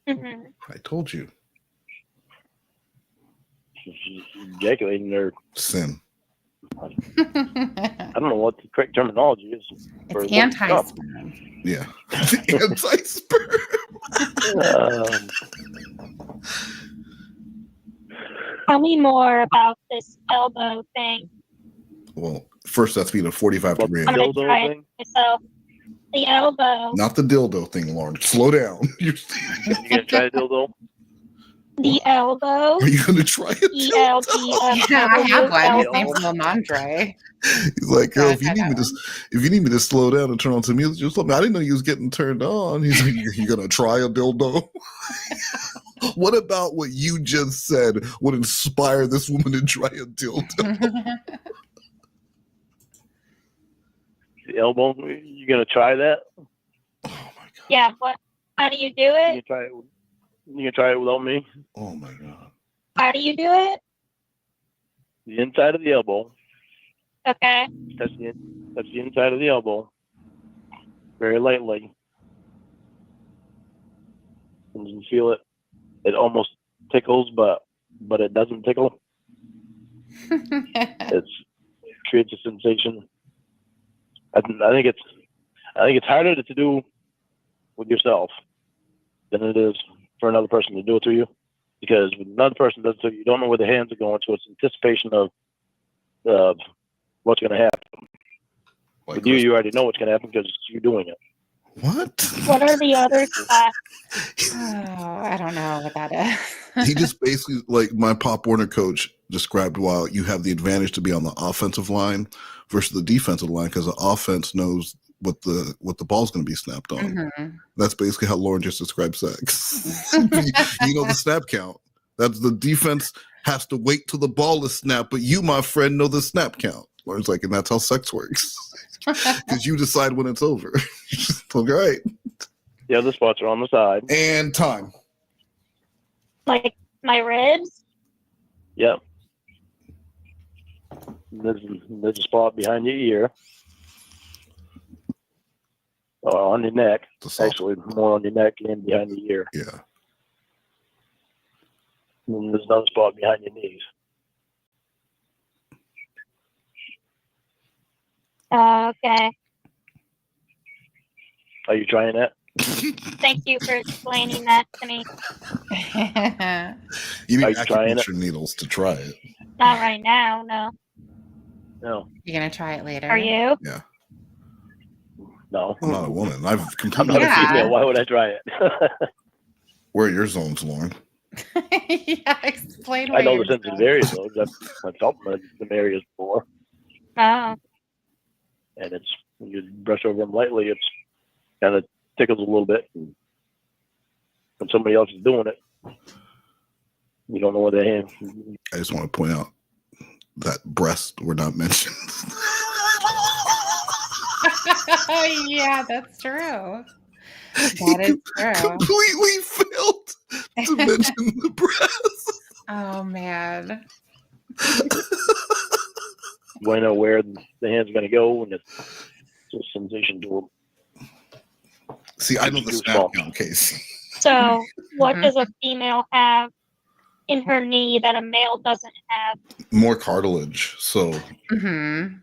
Mm-hmm. I told you. She's ejaculating her. Sin. I don't know what the correct terminology is. For It's anti-sperm. Yeah. Anti-sperm. Tell me more about this elbow thing. Well, first that's being a 45-degree I'm angle. gonna try it myself. The elbow. Not the dildo thing, Lorne. Slow down. You gonna try a dildo? The elbow. Are you gonna try it? ELB. Yeah, I have one. His elbow. name's Lamondre. He's like, girl, if you need me to slow down and turn on some music, just let me. I didn't know you was getting turned on. He's like, you gonna try a dildo? What about what you just said would inspire this woman to try a dildo? The elbow. You gonna try that? Oh my god. Yeah, what? How do you do You it? can try it. You can try it without me. Oh my god. How do you do it? The inside of the elbow. Okay. Touch the inside of the elbow. Very lightly. And you feel it. It almost tickles, but it doesn't tickle. It creates a sensation. I think it's harder to do with yourself than it is for another person to do it to you, because when another person does it to you, you don't know where the hands are going, so it's anticipation of what's going to happen. Like With you already know what's going to happen because you're doing it. What? What are the other spots? Oh, I don't know what that is. He just basically, like my Pop Warner coach described, while you have the advantage to be on the offensive line versus the defensive line, because the offense knows what the ball's going to be snapped on. Mm-hmm. That's basically how Lorne just described sex. You know the snap count. That's the defense has to wait till the ball is snapped, but you, my friend, know the snap count. Lorne's like, and that's how sex works. Because you decide when it's over. All right. The other spots are on the side. And time. Like my ribs? Yep. There's a spot behind your ear. Or on your neck. Actually, more on your neck and behind your ear. Yeah. And there's another spot behind your knees. Okay. Are you trying that? Thank you for explaining that to me. You Are need you trying acupuncture needles to try it. Not right now, no. No. You're gonna try it later. Are you? Yeah. No. I'm not a woman. I've I'm completely. not a female. Why would I try it? Where are your zones, Lorne? Yeah, explain. I know the sensitive areas though. I've felt them areas before. Oh. And it's when you brush over them lightly, it's kind of tickles a little bit. And when somebody else is doing it, you don't know where they hand. I just want to point out that breasts were not mentioned. Yeah, that's true. That is true. Completely failed to mention the breasts. Oh man. You want to know where the hand's going to go, and it's just a sensation to them. See, I know the snap count, Casey. So, what does a female have in her knee that a male doesn't have? More cartilage. So. Mm-hmm.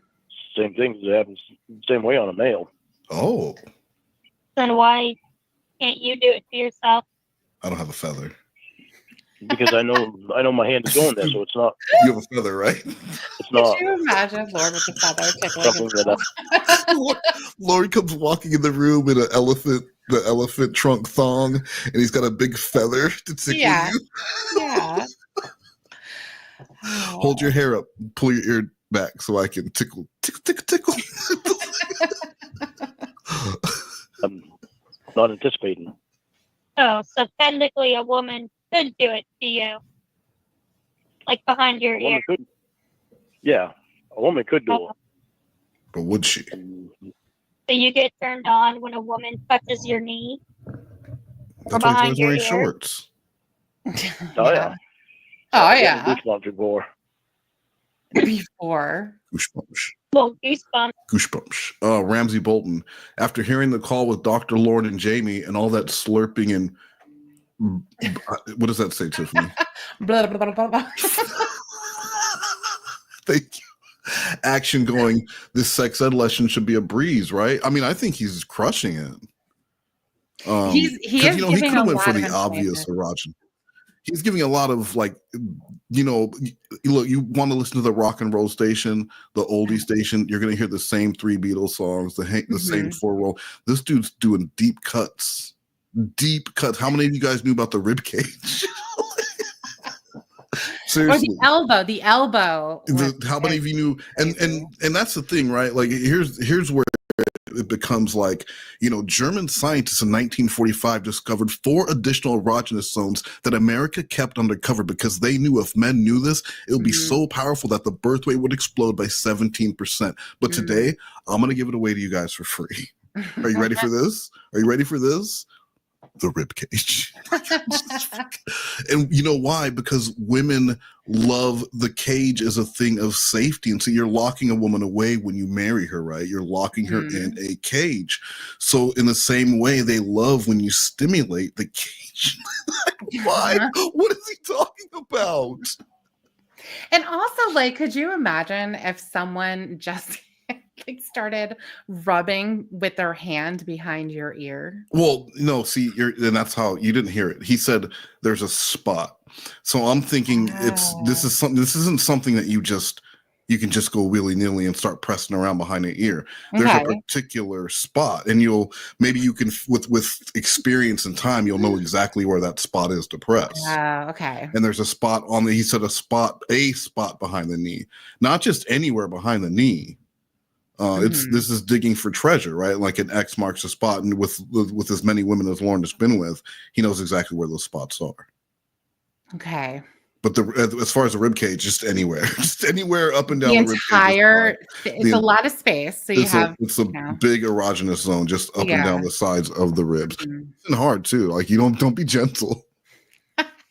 Same thing. It happens the same way on a male. Oh. Then why can't you do it to yourself? I don't have a feather. Because I know my hand is going there, so it's not. You have a feather, right? It's not. Could you imagine Lord with the feather tickling Something that Lord comes walking in the room in the elephant trunk thong, and he's got a big feather to tickle you. Yeah. Hold your hair up, pull your ear back so I can tickle. I'm not anticipating. Oh, so technically a woman could do it to you. Like behind your A woman ear. could. Yeah, a woman could do it. But would she? So you get turned on when a woman touches your knee? That's why behind he's wearing your ear? shorts. Oh yeah. Oh yeah. Goosebumps before. Before. Goosebumps. Well, goosebumps. Goosebumps. Ramsey Bolton, after hearing the call with Dr. Lorne and Jamie and all that slurping and what does that say, Tiffany? Blah, blah, blah, blah, blah. Thank you. Action going, this sex ed lesson should be a breeze, right? I mean, I think he's crushing it. He is he giving could have a went lot for of the obvious information. erogen. He's giving a lot of look, you want to listen to the rock and roll station, the oldie station, you're going to hear the same 3 Beatles songs, the same 4 roll. This dude's doing deep cuts. How many of you guys knew about the rib cage? Seriously. Or the elbow. How many of you knew? And that's the thing, right? Like here's where it becomes like, German scientists in 1945 discovered 4 additional erogenous zones that America kept undercover because they knew if men knew this, it would be so powerful that the birth rate would explode by 17%. But today, I'm going to give it away to you guys for free. Are you ready for this? Are you ready for this? The rib cage. And you know why? Because women love the cage as a thing of safety. And so you're locking a woman away when you marry her, right? You're locking her in a cage. So in the same way, they love when you stimulate the cage. Why? What is he talking about? And also, like, could you imagine if someone just started rubbing with their hand behind your ear? Well, no, see, and that's how you didn't hear it. He said there's a spot. So I'm thinking this isn't something that you can just go willy-nilly and start pressing around behind the ear. There's a particular spot, and maybe you can with experience and time, you'll know exactly where that spot is to press. Okay. And there's a spot he said a spot behind the knee, not just anywhere behind the knee. This is digging for treasure, right? Like an X marks a spot, and with as many women as Lorne has been with, he knows exactly where those spots are. Okay. But as far as the rib cage, just anywhere up and down the the entire rib cage. It's a lot of space, so it's a big erogenous zone just up and down the sides of the ribs. It's hard too. Like don't be gentle.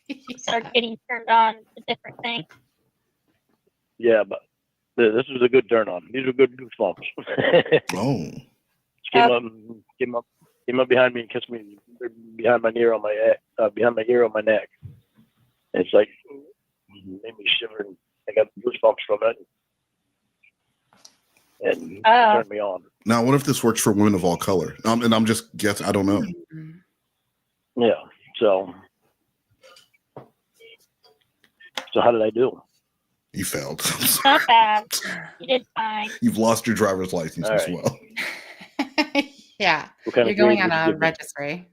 You start getting turned on to different things. Yeah, but this was a good turn on. These were good goosebumps. Oh. Came up behind me and kissed me behind my ear on my neck. It's like made me shiver, and I got goosebumps from it, and turned me on. Now, what if this works for women of all color? And I'm just guessing. I don't know. Yeah. So how did I do? You failed. Not bad. You did fine. You've lost your driver's license as well. Yeah. You're going on a registry.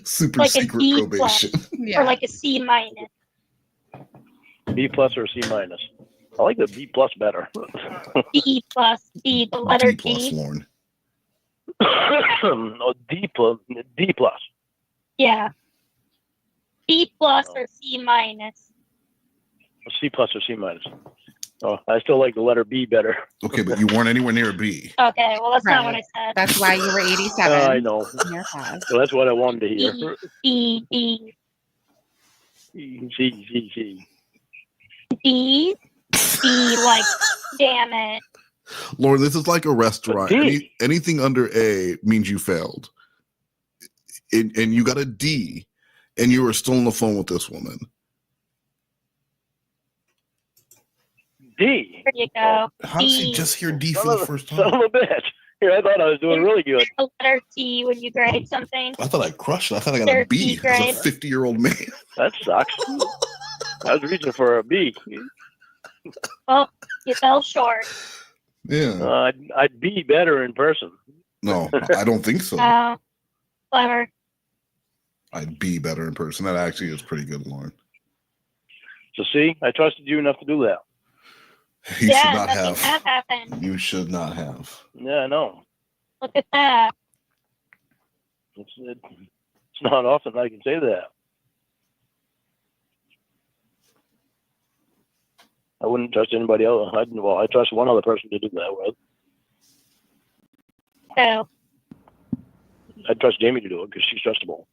Super like secret probation. Or like a C minus. B plus or C minus? I like the B plus better. D plus, D, the letter D plus, D. Lorne. No, D plus. Yeah. B plus or C minus. C plus or C minus. Oh, I still like the letter B better. Okay, but you weren't anywhere near a B. Okay, well that's not what I said. That's why you were 87. I know. So that's what I wanted to hear. D. C. D, like, damn it. Lorne, this is like a restaurant. Anything under A means you failed. And you got a D, and you were still on the phone with this woman. D. There you go. How does he just hear D for the first time? Son of a bitch. Here, I thought I was doing really good. The letter T when you grade something. I thought I crushed it. I thought I got a B as a 50-year-old man. That sucks. I was reaching for a B. Well, you fell short. Yeah. I'd be better in person. No, I don't think so. Oh, clever. I'd be better in person. That actually is pretty good, Lorne. So see, I trusted you enough to do that. You should not have. That happened. You should not have. Yeah, I know. Look at that. It's not often I can say that. I wouldn't trust anybody else. I trust one other person to do that with. So. I'd trust Jamie to do it because she's trustable.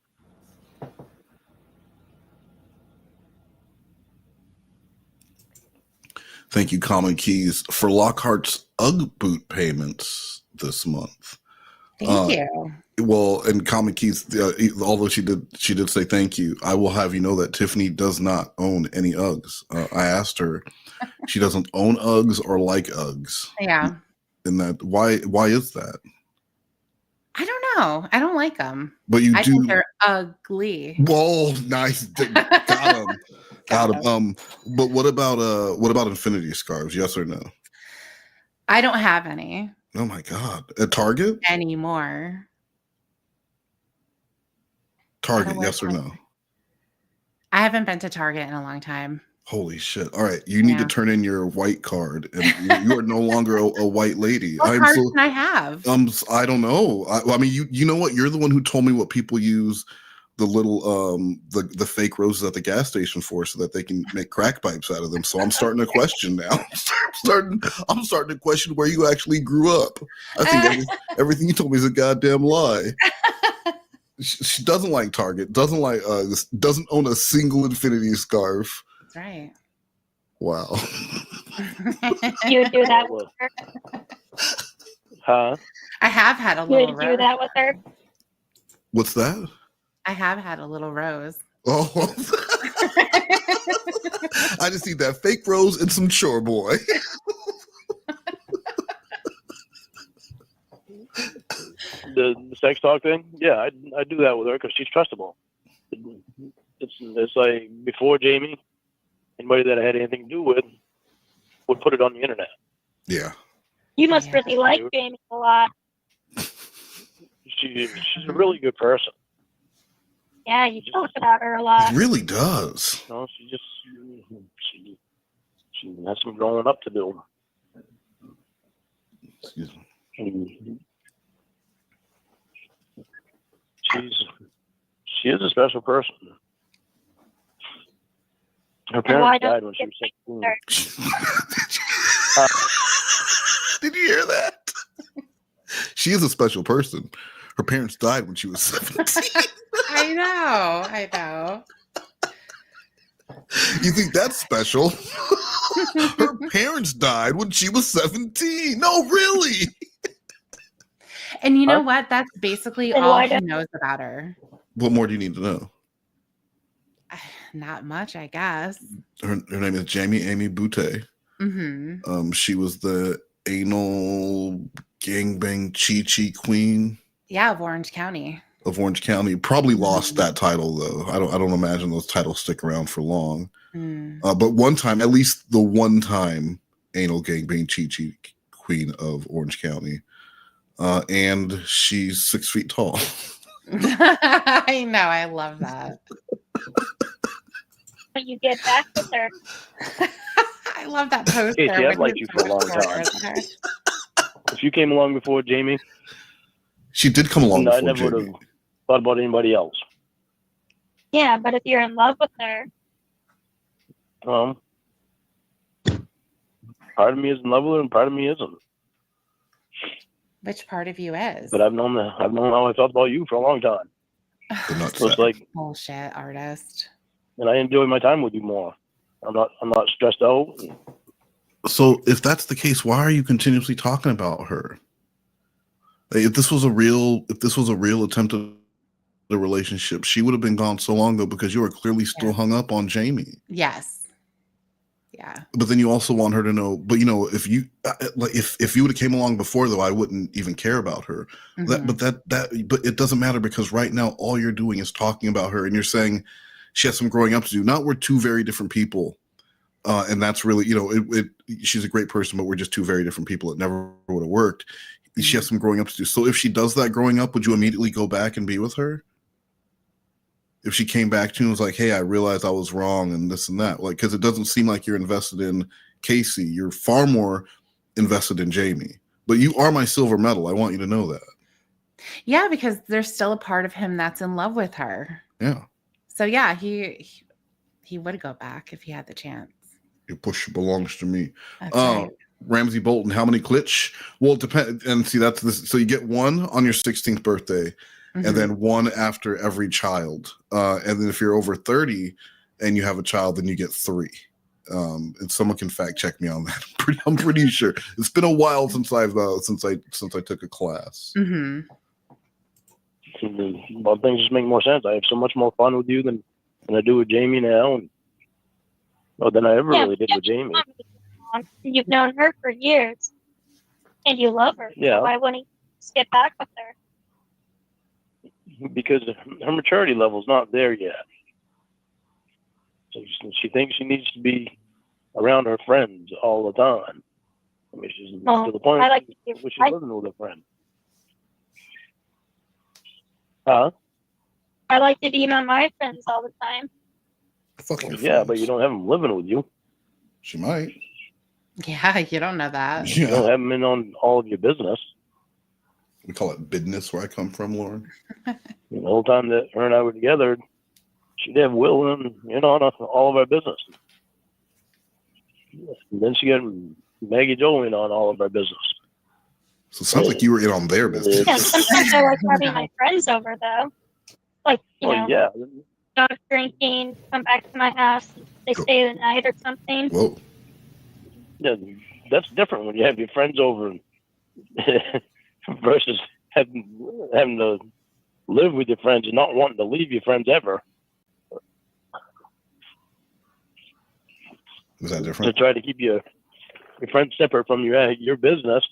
Thank you, Common Keys, for Lockhart's UGG boot payments this month. Thank you. Well, and Common Keys, although she did say thank you, I will have you know that Tiffany does not own any Uggs. I asked her, she doesn't own Uggs or like Uggs. Yeah. And that why is that? I don't know. I don't like them. But I think they're ugly. Whoa, nice. Got him. Got him. But what about infinity scarves? Yes or no? I don't have any. Oh my God. At Target? Anymore. Target, yes or no? I haven't been to Target in a long time. Holy shit! All right, you need to Yeah. turn in your white card, and you are no longer a white lady. What I'm card so can I have? I don't know. I mean, you know what? You're the one who told me what people use the little the fake roses at the gas station for, so that they can make crack pipes out of them. So I'm starting to question now. I'm starting to question where you actually grew up. I think everything you told me is a goddamn lie. She doesn't like Target. Doesn't like doesn't own a single Infinity scarf. That's right. Wow. You would do that with her? Huh? I have had a You little would do rose. that with her? What's that? I have had a little rose. Oh. I just need that fake rose and some chore boy. The sex talk thing? Yeah, I do that with her because she's trustable. It's like before Jamie, anybody that I had anything to do with would put it on the internet. Yeah. You must Yeah. really like Jamie a lot. She's a really good person. Yeah, you talk about her a lot. It really does. You know, she has some growing up to do. Excuse me. And she is a special person. Her why parents don't died when you she was get 16. Did you hear that? She is a special person. Her parents died when she was 17. I know. You think that's special? Her parents died when she was 17. No, really. And you know what? That's basically And all why he don't- knows about her. What more do you need to know? Not much, I guess. Her name is Jamie Amy Bout. Mm-hmm. She was the anal gangbang chi queen. Yeah, of Orange County. Probably lost that title though. I don't imagine those titles stick around for long. Mm. But one time, at least the one time, anal gangbang chi queen of Orange County, and she's 6 feet tall. I know. I love that. When you get back with her. I love that poster. Casey, I've when liked he's you for a long shorter time. than her. If you came along before Jamie, She did come along I before never would Jamie. have thought about anybody else. Yeah, but if you're in love with her, Part of me is in love with her, and part of me isn't. Which part of you is? But I've known how I felt about you for a long time. So it's like, Bullshit artist. and I enjoy my time with you more. I'm not stressed out. So if that's the case, why are you continuously talking about her? If this was a real attempt at a relationship, she would have been gone so long ago because you are clearly still hung up on Jamie. Yes. Yeah. But then you also want her to know. But you know, if you if you would have came along before, though, I wouldn't even care about her. Mm-hmm. But it doesn't matter because right now all you're doing is talking about her, and you're saying she has some growing up to do. Not we're two very different people, and that's really she's a great person, but we're just two very different people. It never would have worked. Mm-hmm. She has some growing up to do. So if she does that growing up, would you immediately go back and be with her? If she came back to you and was like, hey, I realized I was wrong and this and that, like, because it doesn't seem like you're invested in Cas3y. You're far more invested in Jamie, but you are my silver medal. I want you to know that. Yeah, because there's still a part of him that's in love with her. Yeah. So yeah, he would go back if he had the chance. Your push belongs to me. That's right. Ramsey Bolton, how many klitsch? Well, it depends. And see, that's this. So you get one on your 16th birthday. Mm-hmm. And then one after every child. And then if you're over 30 and you have a child, then you get 3. And someone can fact check me on that. I'm pretty sure. It's been a while since I took a class. Mm-hmm. Well, things just make more sense. I have so much more fun with you than I do with Jamie now, and than I ever really did with Jamie. You've known her for years, and you love her. Yeah. So why wouldn't you just get back with her? Because her maturity level's not there yet. So she thinks she needs to be around her friends all the time. I mean, she's to the point where she's living with a friend. Huh? I like to be around my friends all the time. Fuck your Yeah, but friends. you don't have them living with you. She might. Yeah, you don't know that. You don't Yeah. have them in on all of your business. We call it business where I come from, Lauren. The whole time that her and I were together, she'd have Will in on all of our business. And then she got Maggie Jo in on all of our business. So it sounds like you were in on their business. Yeah, sometimes I like having my friends over though. Like, you know, Yeah. go out drinking, come back to my house, they stay the night or something. Whoa. Yeah, that's different when you have your friends over versus having to live with your friends and not wanting to leave your friends ever. Is that To different? try to keep your friends separate from your business.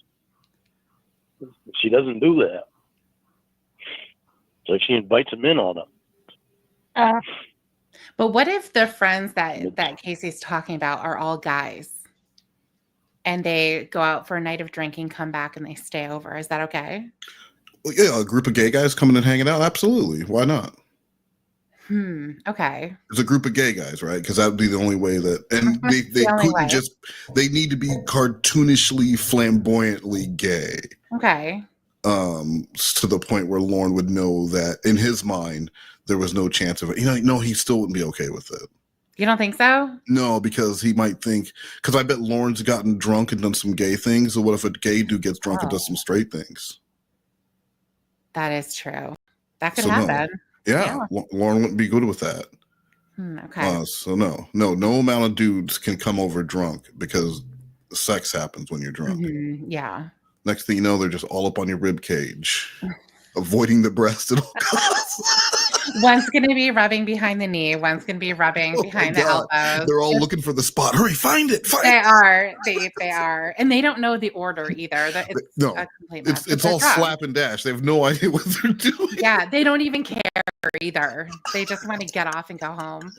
She doesn't do that. So she invites them in on it. But what if the friends that Casey's talking about are all guys and they go out for a night of drinking, come back, and they stay over? Is that okay? Well, yeah, a group of gay guys coming and hanging out. Absolutely. Why not? Okay. It's a group of gay guys, right? Because that would be the only way that, and they The only couldn't way. just, they need to be cartoonishly, flamboyantly gay. Okay. To the point where Lorne would know that in his mind, there was no chance of it. No, he still wouldn't be okay with it. You don't think so? No, because he might think, because I bet Lorne's gotten drunk and done some gay things. So what if a gay dude gets drunk and does some straight things? That is true. That could So no. happen. Yeah, Lorne wouldn't be good with that. Okay. So no amount of dudes can come over drunk because sex happens when you're drunk. Yeah. Next thing you know, they're just all up on your rib cage, avoiding the breast at all costs. One's going to be rubbing behind the knee. One's going to be rubbing behind the elbows. They're all looking for the spot. Hurry, find it. They are. They are. And they don't know the order either. It's no, a complete mess. it's all drunk. slap and dash. They have no idea what they're doing. Yeah, they don't even care either. They just want to get off and go home.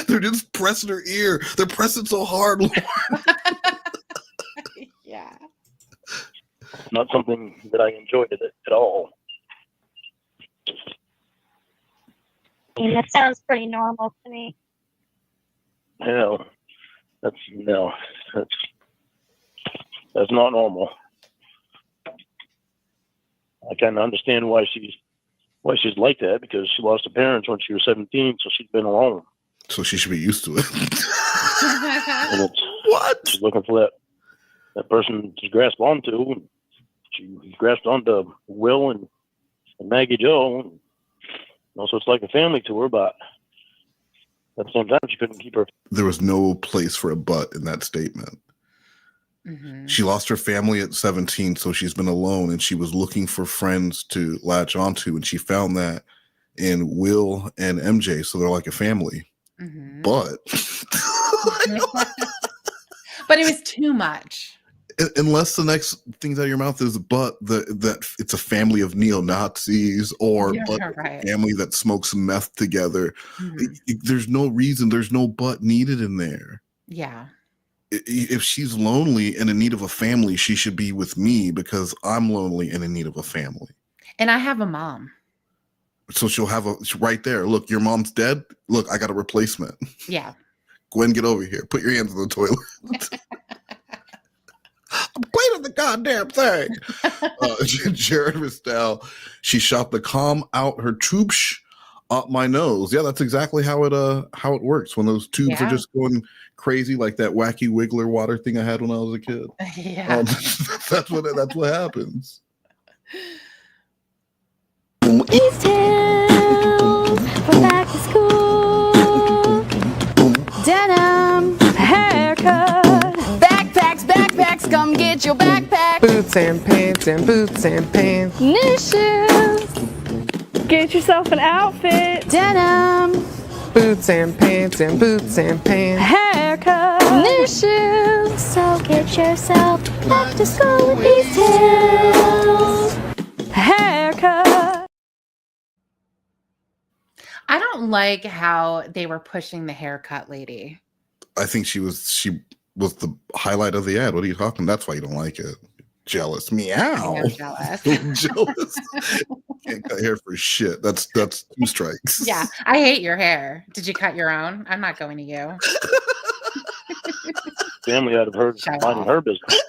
They're just pressing her ear. They're pressing so hard. Yeah. Not something that I enjoyed at all. I mean, that sounds pretty normal to me. That's not normal. I kind of understand why she's like that, because she lost her parents when she was 17, so she's been alone. So she should be used to it. And she's looking for that person to grasp onto. And she grasped onto Will and Maggie Jo. And also, it's like a family to her, but at the same time, she couldn't keep her. There was no place for a but in that statement. She lost her family at 17, so she's been alone, and she was looking for friends to latch onto, and she found that in Will and MJ, so they're like a family. But but it was too much. Unless the next things out of your mouth is that it's a family of neo-Nazis or a family that smokes meth together. There's no reason, there's no but needed in there. Yeah. If she's lonely and in need of a family, she should be with me because I'm lonely and in need of a family. And I have a mom. So she'll have right there. Look, your mom's dead. Look, I got a replacement. Yeah. Gwen, get over here. Put your hands in the toilet. I'm cleaning the goddamn thing. Jared Ristel, she shot the calm out her tubes up my nose. Yeah, that's exactly how it works when those tubes are just going crazy, like that wacky wiggler water thing I had when I was a kid. Yeah, that's what happens. These tales from back to school. Denim, haircut, backpacks, come get your backpack. Boots and pants. New shoes, Get yourself an outfit. denim, Boots and pants. Haircut. new shoes. So get yourself back to school with these tales. Haircut. I don't like how they were pushing the haircut lady. I think she was the highlight of the ad. What are you talking? That's why you don't like it. Jealous. Meow. I'm jealous. Jealous. Can't cut hair for shit. That's 2 strikes. Yeah, I hate your hair. Did you cut your own? I'm not going to you. Family out of her Shout minding off. her business.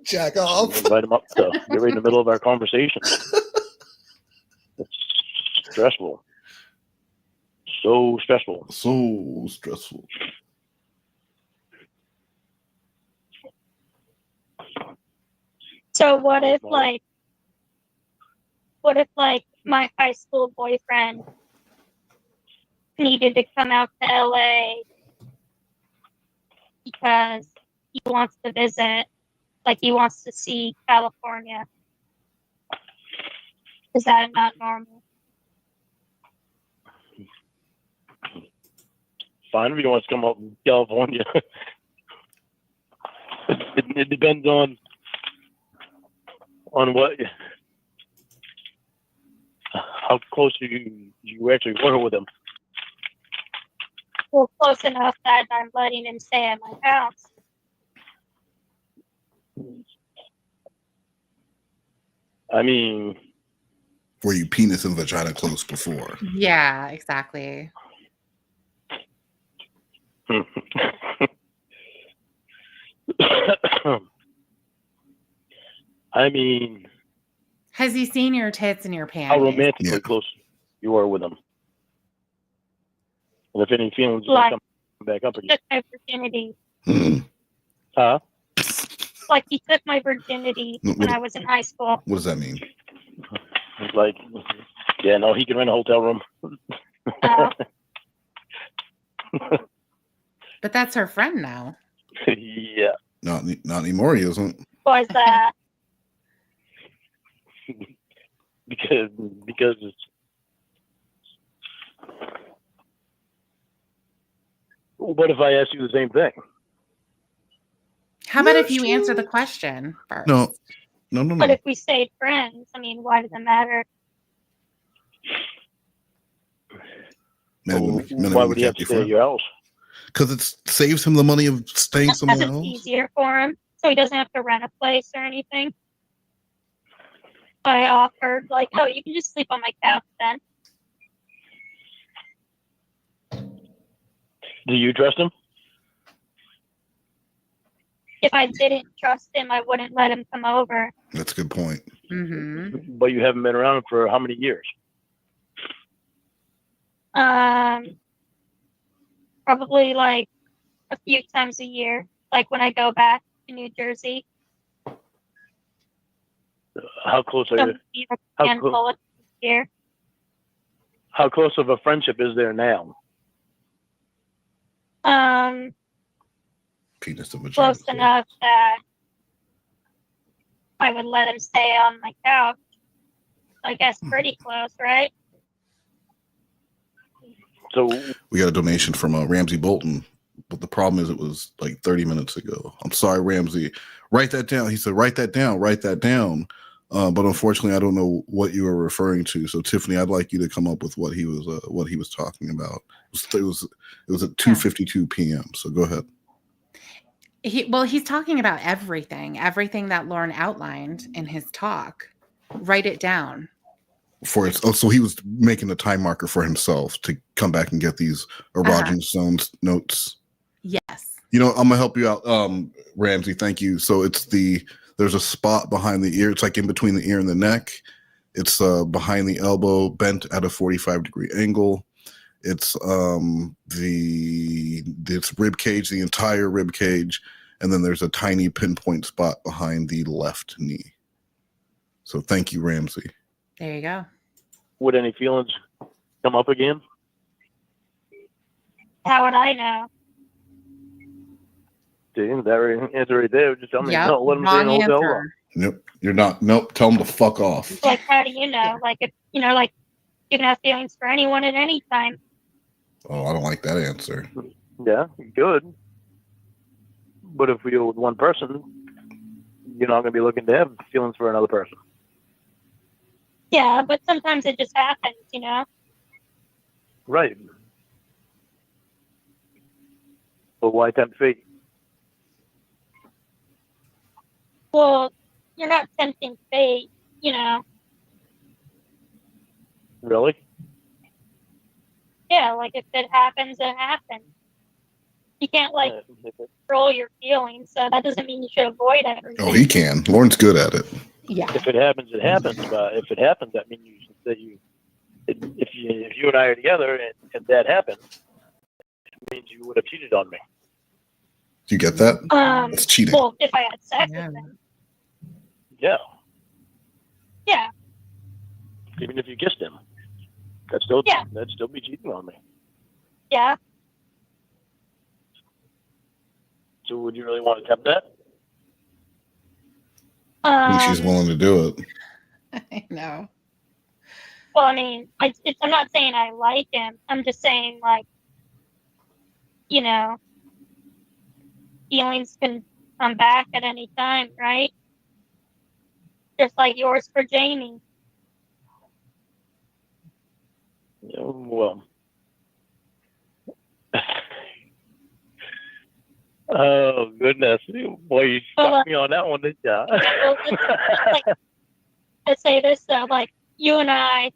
Jack off. Invite them up to get right in the middle of our conversation. It's stressful. So stressful. So stressful. So what if my high school boyfriend needed to come out to LA because he wants to visit, like he wants to see California? Is that not normal? Fine if he wants to come up in California. It depends on what, how close you actually were with him. Well, close enough that I'm letting him stay at my house. I mean, Were you penis and vagina close before? Yeah, exactly. I mean, Has he seen your tits and your how panties? romantically Yeah. close you are with him. And if any feelings Like- come back up again. Took my virginity. Huh? Like he took my virginity when I was in high school. What does that mean? It's like, yeah, no, he can rent a hotel room. But that's her friend now. Yeah. Not anymore. He isn't. Why is that? Because it's, what if I ask you the same thing? How about if you answer the question first? No. But if we stayed friends, I mean, why does it matter? Why would he have to stay at your house? Because it saves him the money of staying somewhere That's else. easier for him, so he doesn't have to rent a place or anything. I offered, like, oh, you can just sleep on my couch then. Do you trust him? If I didn't trust him, I wouldn't let him come over. That's a good point. Mm-hmm. But you haven't been around him for how many years? Probably like a few times a year, like when I go back to New Jersey. How close are Some you? handful of year. How close of a friendship is there now? Penis and vagina. Close enough that I would let him stay on my couch. I guess pretty close, right? So we got a donation from Ramsey Bolton, but the problem is it was like 30 minutes ago. I'm sorry, Ramsey. Write that down. He said, write that down. But unfortunately, I don't know what you were referring to. So Tiffany, I'd like you to come up with what he was talking about. It was at 2:52 p.m. So go ahead. He's talking about everything that Lorne outlined in his talk. Write it down. So he was making a time marker for himself to come back and get these erogenous zones notes. Yes. You know, I'm gonna help you out, Ramsey. Thank you. So there's a spot behind the ear. It's like in between the ear and the neck. It's behind the elbow, bent at a 45-degree angle. It's it's rib cage, the entire rib cage, and then there's a tiny pinpoint spot behind the left knee. So thank you, Ramsey. There you go. would any feelings come up again? How would I know? See, that answer right there. Just tell me, Yep. no, let them stay in the Wrong hotel answer. room. Nope, you're not. Nope, tell them to fuck off. Like, how do you know? Like, if you know, like, you can have feelings for anyone at any time. Oh, I don't like that answer. Yeah, good. But if you're with one person, you're not going to be looking to have feelings for another person. Yeah, but sometimes it just happens, you know? Right. But why tempt fate? Well, you're not tempting fate, you know? Really? Yeah, like if it happens, it happens. You can't like control your feelings, so that doesn't mean you should avoid everything. Oh, he can. Lorne's good at it. Yeah. If it happens, it happens. But if it happens, that means if you and I are together and that happens, it means you would have cheated on me. Do you get that? It's cheating. Well, if I had sex with him. Yeah. Yeah. Even if you kissed him, that'd still be cheating on me. Yeah. So would you really want to attempt that? I think she's willing to do it. I know. Well, I mean, I'm not saying I like him. I'm just saying, like, you know, feelings can come back at any time, right? Just like yours for Jamie. Yeah, well. Oh, goodness. Boy, you got me on that one, didn't you? Let's say this, though. Like, you and I,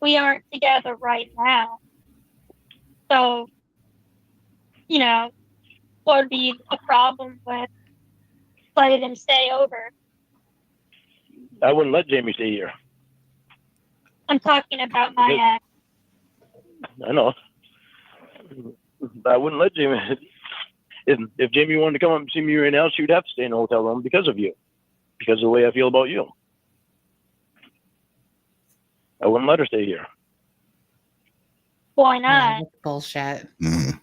we aren't together right now. So, you know, what would be a problem with letting him stay over? I wouldn't let Jamie stay here. I'm talking about my ex. I know. I wouldn't let Jamie. If Jamie wanted to come up and see me right now, she would have to stay in a hotel room because of you. Because of the way I feel about you. I wouldn't let her stay here. Why not? Bullshit. Mm-hmm.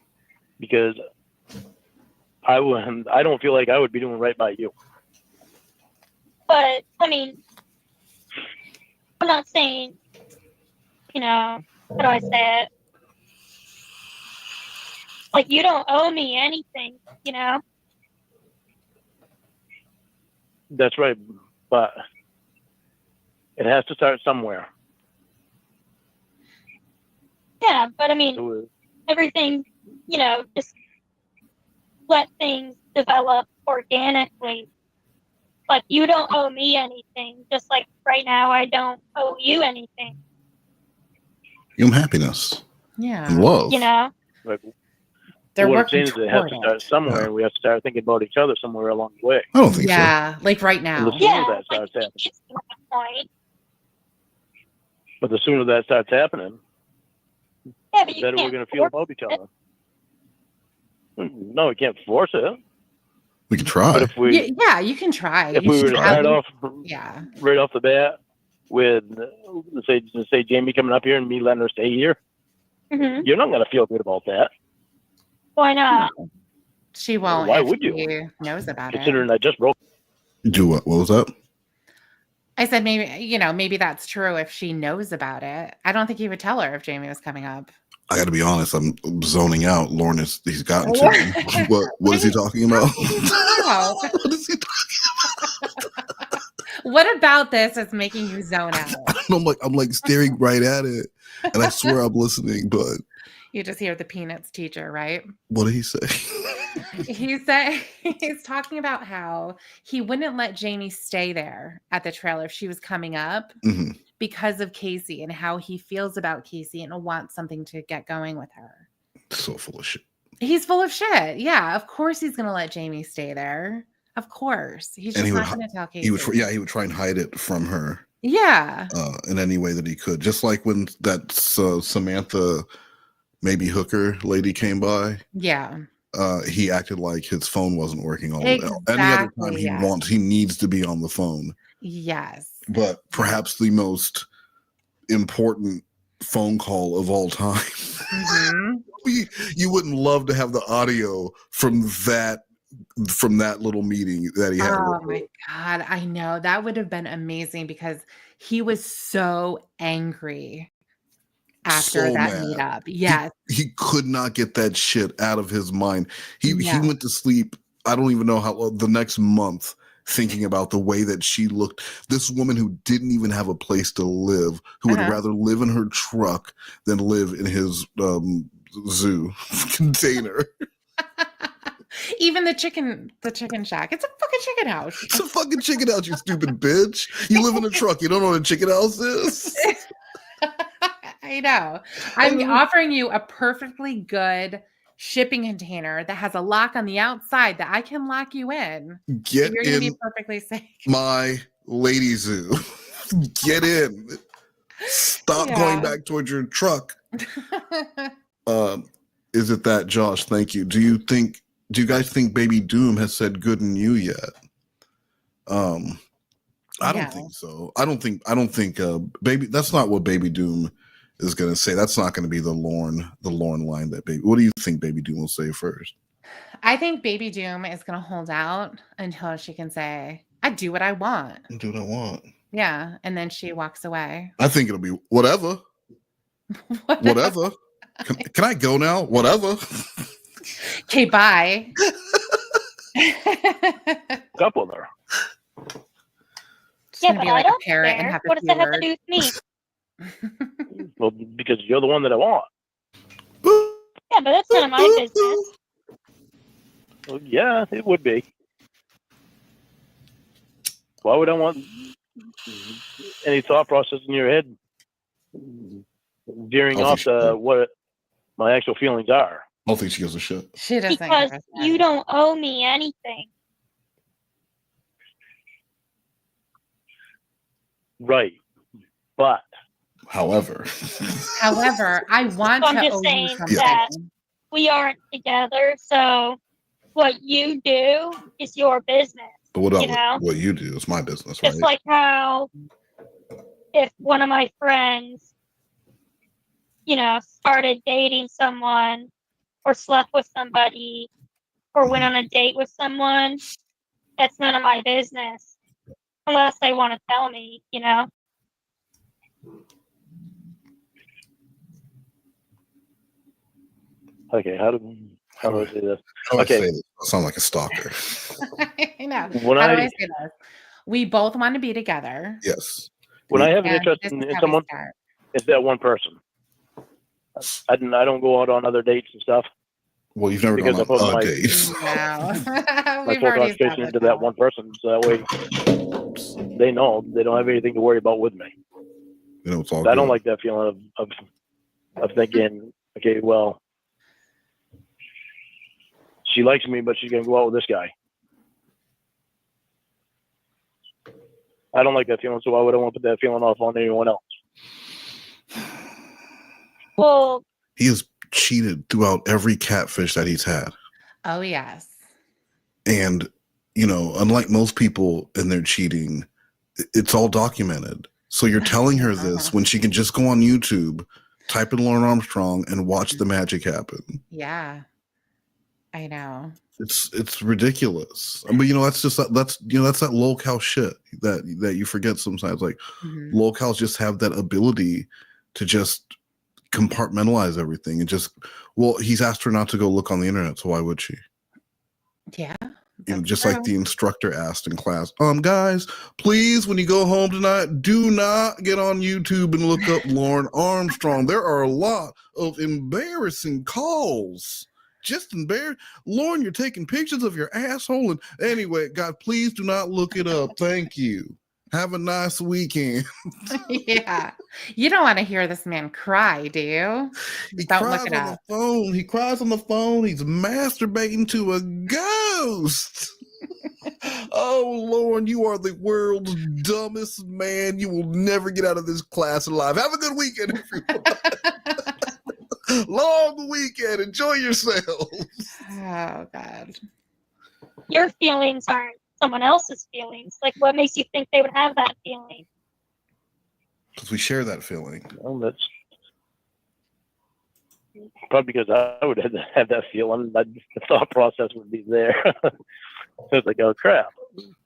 Because I don't feel like I would be doing right by you. But, I mean, I'm not saying, you know, how do I say it? Like, you don't owe me anything, you know? That's right. But it has to start somewhere. Yeah, but I mean, everything, you know, just let things develop organically. Like, you don't owe me anything, just like right now I don't owe you anything. Give him happiness. Yeah. And love. You know? Like, They're what I'm working saying is it has to start somewhere, and we have to start thinking about each other somewhere along the way. I don't think so. Yeah, like right And now. the sooner that starts happening. Point. But the sooner that starts happening, Yeah, but the you better we're can't going to feel about each other. No, we can't force it. We can try. But if we, Yeah, you can try. if You we were should to have- start off Yeah. right off the bat with, say Jamie coming up here and me letting her stay here, Mhm. you're not going to feel good about that. Why not? She won't. Why if would you? she knows about it. Considering I just broke. Do what? What was that? I said maybe that's true if she knows about it. I don't think he would tell her if Jamie was coming up. I got to be honest. I'm zoning out. Lorne he's gotten to me. What is he talking about? What is he What about this is making you zone out? I'm like staring right at it, and I swear I'm listening, but You just hear the Peanuts teacher, right? what did he say? He said he's talking about how he wouldn't let Jamie stay there at the trailer if she was coming up Mhm. because of Casey and how he feels about Casey and wants something to get going with her. So full of shit. He's full of shit. Yeah, of course he's gonna let Jamie stay there. Of course, he's And just he not would gonna tell Casey. he would try and hide it from her. Yeah. In any way that he could. Just like when that Samantha, maybe hooker lady came by. Yeah. He acted like his phone wasn't working all any other time he needs to be on the phone. Yes. But perhaps the most important phone call of all time. Mm-hmm. You wouldn't love to have the audio from that little meeting that he had. Oh my God. I know. That would have been amazing because he was so angry after So that mad. meetup. Yes. He could not get that shit out of his mind. He went to sleep, I don't even know how long, the next month, thinking about the way that she looked. This woman who didn't even have a place to live, who would rather live in her truck than live in his zoo container. Even the chicken shack. It's a fucking chicken house. It's a fucking chicken house, you stupid bitch. You live in a truck. You don't know what a chicken house is? I know. I'm offering you a perfectly good shipping container that has a lock on the outside that I can lock you in. Get So you're going to in be perfectly safe. my lady zoo. Get in. Stop going back towards your truck. Is it that, Josh? Thank you. Do you guys think Baby Doom has said good in you yet? I don't think so. I don't think baby, that's not what Baby Doom is going to say. That's not going to be the Lorne line that baby. What do you think Baby Doom will say first? I think Baby Doom is going to hold out until she can say, I do what I want. Do what I want. Yeah. And then she walks away. I think it'll be whatever. Whatever. Can I go now? Whatever. Okay, bye. Couple there. Yeah, but I don't care. And what does that have to do with me? Well, because you're the one that I want. Yeah, but that's none of my business. Well, yeah, it would be. Why would I want any thought process in your head veering off to what my actual feelings are? I don't think she gives a shit. She doesn't. Because you don't owe me anything. Right. But. However, I want I'm to just owe saying you something. that we aren't together, so what you do is your business. But what about what you do is my business, right? Just like how if one of my friends, started dating someone or slept with somebody or went on a date with someone, that's none of my business. Unless they want to tell me, Okay, how do I say this? How do I say this? I sound like a stalker. I know. How do I say this? We both want to be together. Yes. When I have an interest in someone, it's that one person. I don't go out on other dates and stuff. Well, you've never gone on other dates. No. My full concentration into that one person, so that way they know they don't have anything to worry about with me. It's all I don't like that feeling of thinking, okay, well, she likes me, but she's gonna go out with this guy. I don't like that feeling, so why would I want to put that feeling off on anyone else? Well, he has cheated throughout every catfish that he's had. Oh, yes. And, unlike most people in their cheating, it's all documented. So you're telling her this when she can just go on YouTube, type in Lorne Armstrong, and watch the magic happen. Yeah. I know. It's ridiculous. But that's that locale shit that you forget sometimes. Like locales just have that ability to just compartmentalize everything and just he's asked her not to go look on the internet, so why would she? Yeah. Just true. Like the instructor asked in class, guys, please, when you go home tonight, do not get on YouTube and look up Lorne Armstrong. There are a lot of embarrassing calls. Just embarrassed. Lorne, you're taking pictures of your asshole. And anyway, God, please do not look it up. Thank you. Have a nice weekend. Yeah. You don't want to hear this man cry, do you? He cries on the phone. He cries on the phone. He's masturbating to a ghost. Oh, Lorne, you are the world's dumbest man. You will never get out of this class alive. Have a good weekend, everyone. Long weekend. Enjoy yourselves. Oh, God. Your feelings aren't someone else's feelings. Like, what makes you think they would have that feeling? Because we share that feeling. Well, that's probably because I would have that feeling. The thought process would be there. So it's like, oh crap.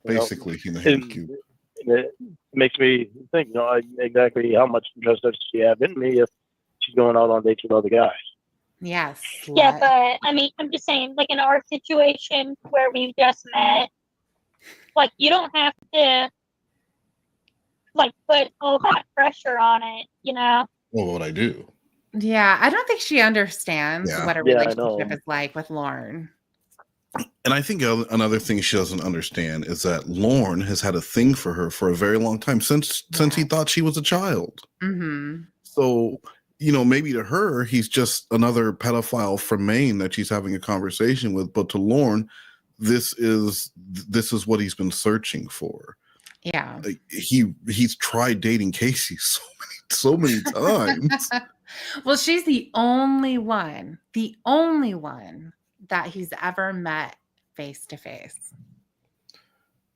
Basically, it makes me think, exactly how much interest does she have in me if she's going out on dates with other guys. Yes. Yeah, but I'm just saying, like in our situation where we just met, like you don't have to put all that pressure on it, Well, what I do. Yeah, I don't think she understands what a relationship is like with Lorne. And I think another thing she doesn't understand is that Lorne has had a thing for her for a very long time since he thought she was a child. Mm-hmm. So, maybe to her, he's just another pedophile from Maine that she's having a conversation with. But to Lorne, this is what he's been searching for. Yeah. He's tried dating Casey so many times. Well, she's the only one that he's ever met face to face.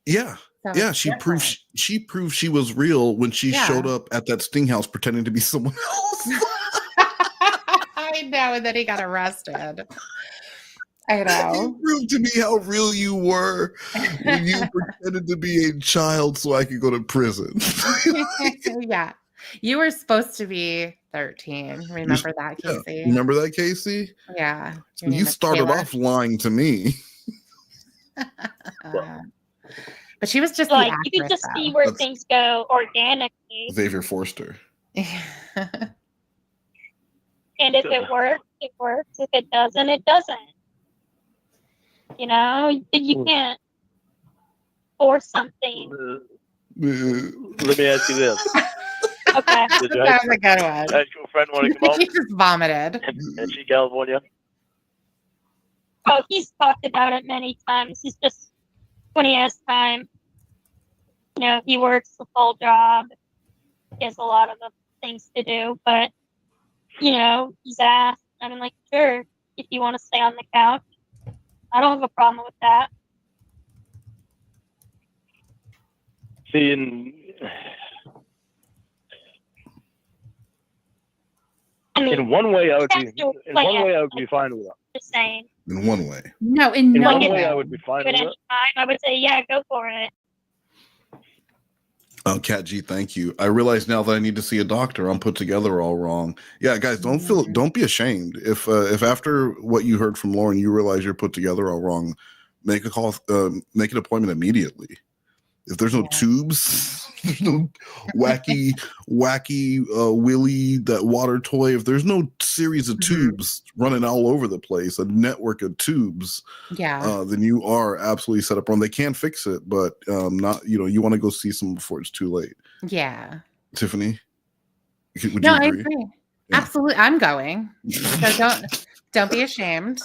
Yeah. So Yeah, she proved she was real when she showed up at that sting house pretending to be someone else. I know, and then he got arrested. I know. You proved to me how real you were when you pretended to be a child so I could go to prison. Yeah. You were supposed to be 13. Remember that, Casey? Remember that, Casey? Yeah. So you started off lying to me. But she was just like you can just see where things go organically. Xavier Forster. And if it works, it works. If it doesn't, it doesn't. You can't force something. Let me ask you this. Okay. Did your that was a good one. high school friend want to come out? He just vomited. And she California? Oh, he's talked about it many times. He's just, when he has time, he works a full job. He has a lot of things to do, but, he's asked. I'm like, sure, if you want to stay on the couch, I don't have a problem with that. See, in one way, I would be fine with that. Just saying. In one way. No, in one way, I would be fine with it. I would say, yeah, go for it. Oh, Cat G, thank you. I realize now that I need to see a doctor. I'm put together all wrong. Yeah, guys, don't be ashamed. If after what you heard from Lorne, you realize you're put together all wrong, make a call, make an appointment immediately. If there's no tubes, there's no wacky Willy, that water toy. If there's no series of tubes running all over the place, a network of tubes, then you are absolutely set up wrong. They can fix it, but not. You want to go see someone before it's too late. Yeah. Tiffany, would no, you agree? I agree. Yeah. Absolutely, I'm going. So don't be ashamed.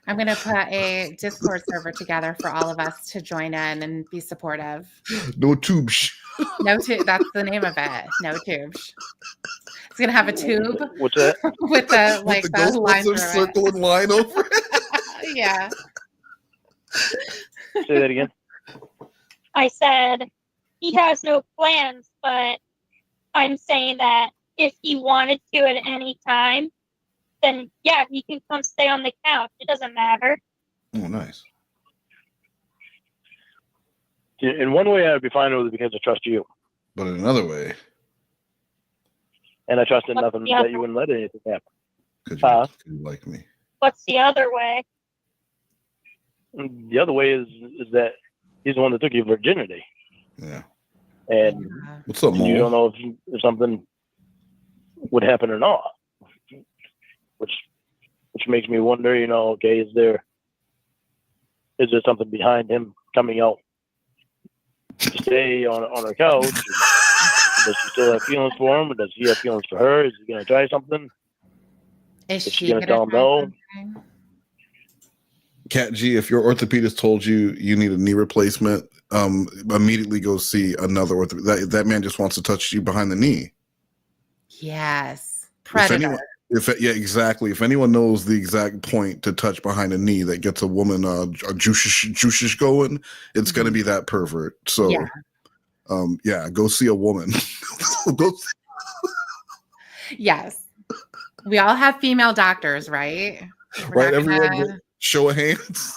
I'm going to put a Discord server together for all of us to join in and be supportive. No tubes. No tube. That's the name of it. No tubes. It's going to have a tube. What's that? with the line through circle and line over it. Yeah. Say that again. I said he has no plans, but I'm saying that if he wanted to at any time, then yeah, he can come stay on the couch. It doesn't matter. Oh, nice. In one way, I would be fine with it because I trust you. But in another way, and I trust in nothing that you wouldn't let anything happen. Because you like me. What's the other way? The other way is that he's the one that took your virginity. Yeah. And what's up, Mo? You don't know if something would happen or not. Which makes me wonder, okay, is there something behind him coming out to stay on our couch? Does she still have feelings for him, or does he have feelings for her? Is he going to try something? Is she going to tell him no? Something? Cat G, if your orthopedist told you need a knee replacement, immediately go see another orthopedist. That man just wants to touch you behind the knee. Yes, predator. Exactly. If anyone knows the exact point to touch behind a knee that gets a woman juices going, it's going to be that pervert. So, go see a woman. Yes, we all have female doctors, right? Right. Everyone, show of hands.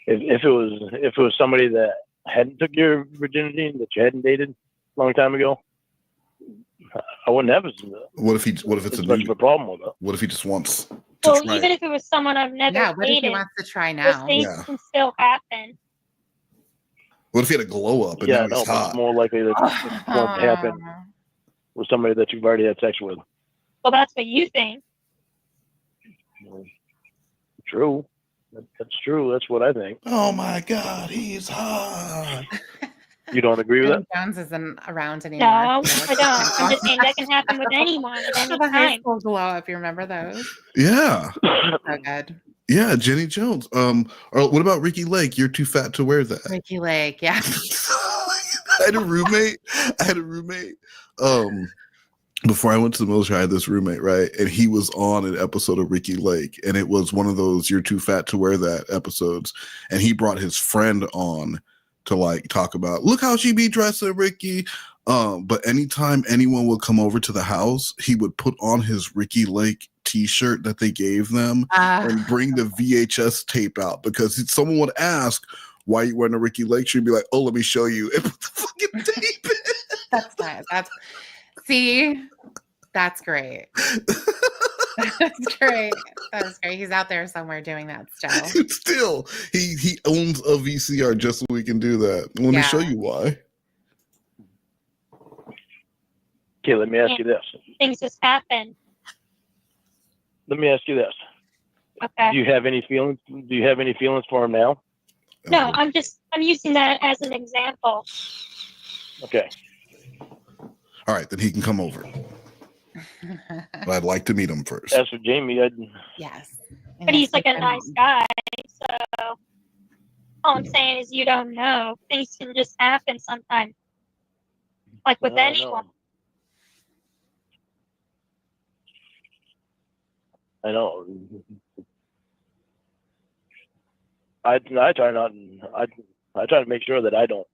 If it was somebody that hadn't took your virginity that you hadn't dated a long time ago, I wouldn't have what if it's much of a problem with it. What if he just wants to try even if it was someone I've never dated, what if he wants to try now? Things can still happen. What if he had a glow up and now he's hot? It's more likely that it's going to happen with somebody that you've already had sex with. Well, that's what you think. True. That's true. That's what I think. Oh my God, he's hot. You don't agree with Jenny that? Jones isn't around anymore. No, I don't. I'm just saying that can happen with anyone at any The high time. school glow up. You remember those? Yeah. So good. Yeah, Jenny Jones. Or what about Ricky Lake? You're too fat to wear that. Ricky Lake, yeah. I had a roommate. Before I went to the military, I had this roommate, right? And he was on an episode of Ricky Lake, and it was one of those "You're too fat to wear that" episodes. And he brought his friend on to like talk about, look how she be dressing, Ricky. But anytime anyone would come over to the house, he would put on his Ricky Lake T-shirt that they gave them and bring the VHS tape out, because someone would ask, "Why are you wearing a Ricky Lake shirt?" He'd be like, "Oh, let me show you," and put the fucking tape in. That's nice. That's great. That's great. That's great. He's out there somewhere doing that still. Still, he owns a VCR just so we can do that. Let me show you why. Okay, let me ask you this. Things just happen. Let me ask you this. Okay. Do you have any feelings? Do you have any feelings for him now? No, I'm using that as an example. Okay. All right, then he can come over. But I'd like to meet him first. As for Jamie, yes. But he's like a nice guy, so all I'm saying is you don't know. Things can just happen sometimes. Like with anyone. I know. I try to make sure that I don't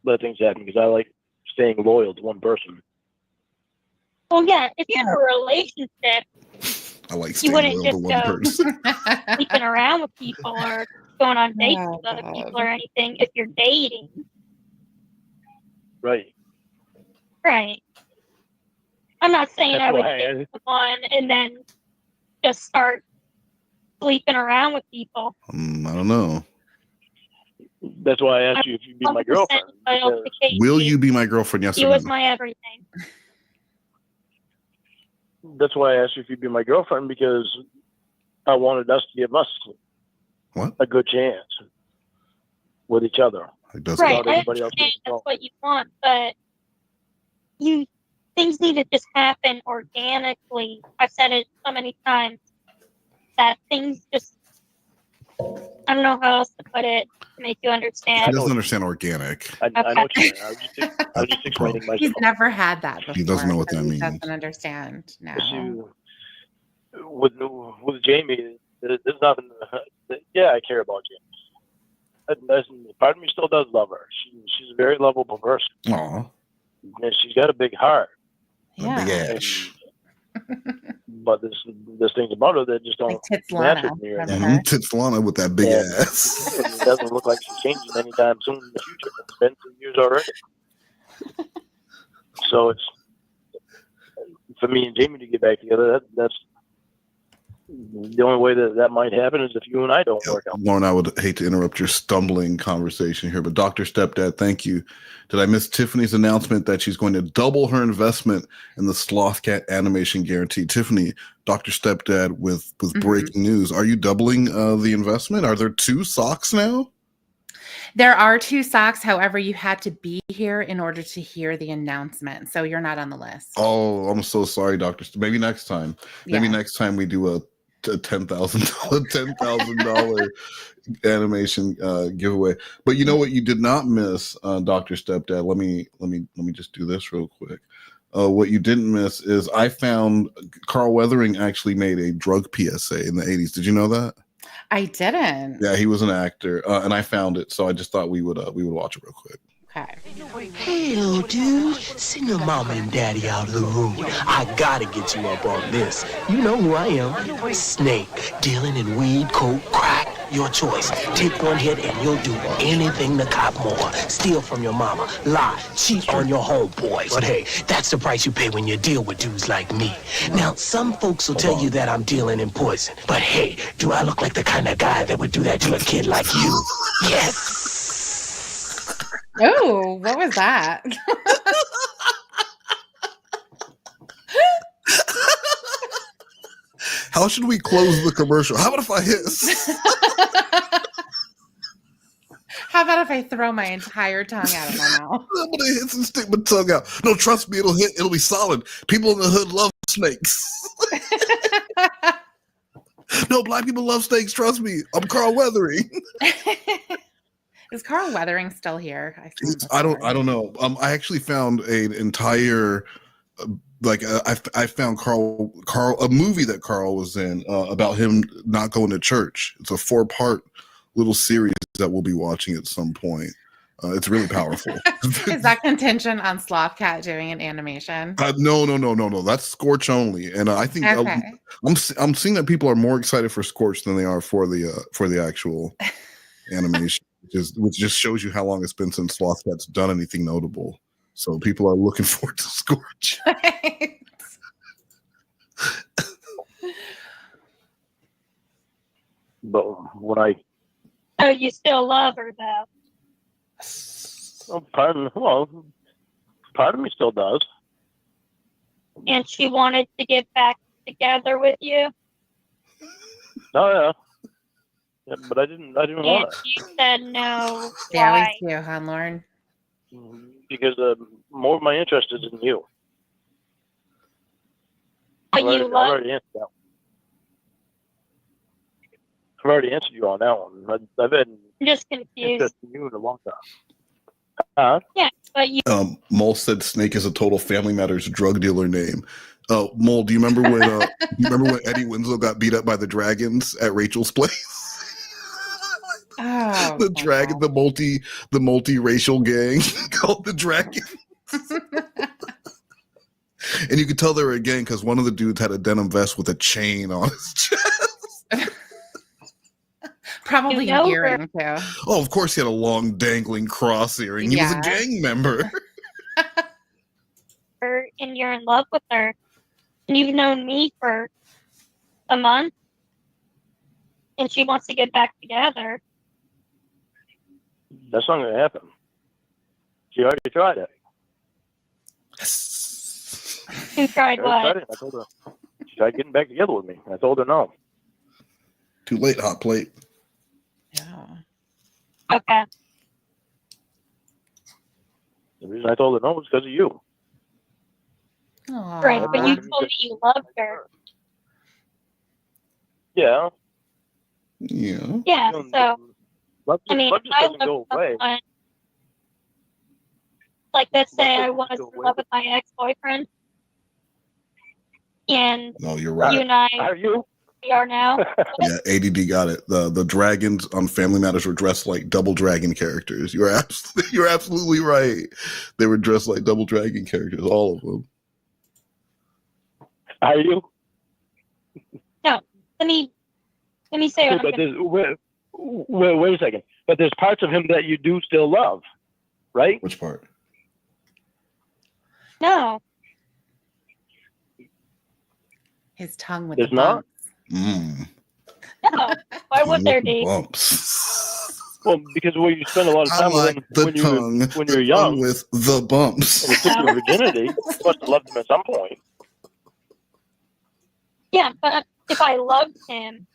let things happen, because I like staying loyal to one person. Well, yeah, if you're in a relationship, I like you staying wouldn't loyal just to one go person. sleeping around with people or going on dates Oh, with other God. people or anything. If you're dating, Right. right? I'm not saying That's I would why date someone and then just start sleeping around with people. I don't know. That's why I asked you if you'd be my 100% girlfriend. entitled to Casey. Will you be my girlfriend? Yes He or was no? my everything. That's why I asked you if you'd be my girlfriend, because I wanted us to give us a good chance with each other. Right, I Everybody else understand that's what you want, but things need to just happen organically. I've said it so many times that things just, I don't know how else to put it to make you understand. He doesn't understand organic. I know what you're saying. I was just explaining myself. He's never had that before. He doesn't know what that He means. doesn't understand now. With Jamie, there's nothing. Yeah, I care about Jamie. Part of me still does love her. She's a very lovable person. Aw. And she's got a big heart. Yeah. Big ass. But there's things about her that just don't Like match Titslana, with me right remember now. her? Titslana with that big And ass. it doesn't look like she's changing anytime soon in the future. It's been 2 years already. So it's, for me and Jamie to get back together, that's the only way that might happen is if you and I don't work out. Lorne, I would hate to interrupt your stumbling conversation here, but Dr. Stepdad, thank you. Did I miss Tiffany's announcement that she's going to double her investment in the Slothcat animation guarantee? Tiffany, Dr. Stepdad with breaking news. Are you doubling the investment? Are there 2 socks now? There are 2 socks. However, you had to be here in order to hear the announcement. So you're not on the list. Oh, I'm so sorry, Doctor. Maybe next time. Maybe next time we do a $10,000 animation giveaway. But you know what you did not miss, Dr. Stepdad. Let me just do this real quick. What you didn't miss is I found Carl Weathering actually made a drug PSA in the 80s. Did you know that? I didn't. Yeah, he was an actor, and I found it, so I just thought we would watch it real quick. Okay. Hey, little dude, send your mama and daddy out of the room. I gotta get you up on this. You know who I am. Snake, dealing in weed, coke, crack, your choice. Take one hit and you'll do anything to cop more. Steal from your mama, lie, cheat on your homeboys. But hey, that's the price you pay when you deal with dudes like me. Now, some folks will tell you that I'm dealing in poison. But hey, do I look like the kind of guy that would do that to a kid like you? Yes! Oh, what was that? How should we close the commercial? How about if I hiss? How about if I throw my entire tongue out of my mouth? I'm gonna hit and stick my tongue out. No, trust me, it'll be solid. People in the hood love snakes. No, black people love snakes. Trust me. I'm Carl Weathering. Is Carl Weathering still here? I don't know. I actually found an entire I found Carl a movie that Carl was in about him not going to church. It's a 4-part little series that we'll be watching at some point. It's really powerful. Is that contingent on Slothcat doing an animation? No. That's Scorch only, and I think Okay. I'm seeing that people are more excited for Scorch than they are for the actual animation, which just shows you how long it's been since Slothcat's done anything notable. So people are looking forward to Scorch. But when I Oh, you still love her though. part of me still does. And she wanted to get back together with you. Oh yeah, but I didn't And want it you said no. They always Why? do, huh, Lorne? because more of my interest is in you. But you I've love already answered that one. I've already answered you on that one. I've had I'm just confused. interest in you in a long time. Yeah, but you Mole said Snake is a total Family Matters drug dealer name. Mole, do you remember when Eddie Winslow got beat up by the dragons at Rachel's place? Oh, The dragon, the multi-racial gang called the Dragon. And you could tell they were a gang because one of the dudes had a denim vest with a chain on his chest. Probably You know an her. earring too. Oh, of course he had a long dangling cross earring. He was a gang member. her and you're in love with her. And you've known me for a month. And she wants to get back together. That's not going to happen. She already tried it. Who tried She already what? tried it. I told her. She tried getting back together with me. I told her no. Too late, hot plate. Yeah. Okay. The reason I told her no was because of you. Right, but you told me you loved her. Yeah. Yeah, so Love I mean, love just I doesn't love go away. someone. Like, let's say I doesn't was go in away. love with my ex-boyfriend, and No, you're you right. and I Are you? we are now. Yeah, ADD got it. The dragons on Family Matters were dressed like double dragon characters. You're absolutely right. They were dressed like double dragon characters, all of them. Are you? No, let me say what I'm But gonna, wait a second. But there's parts of him that you do still love, right? Which part? no. His tongue with There's the not? bumps. No. Why would there be? Bumps. Well, because when you spend a lot of I time like with the him tongue. when the you're tongue young with the bumps. and it took your virginity, you must have loved him at some point. Yeah, but if I loved him,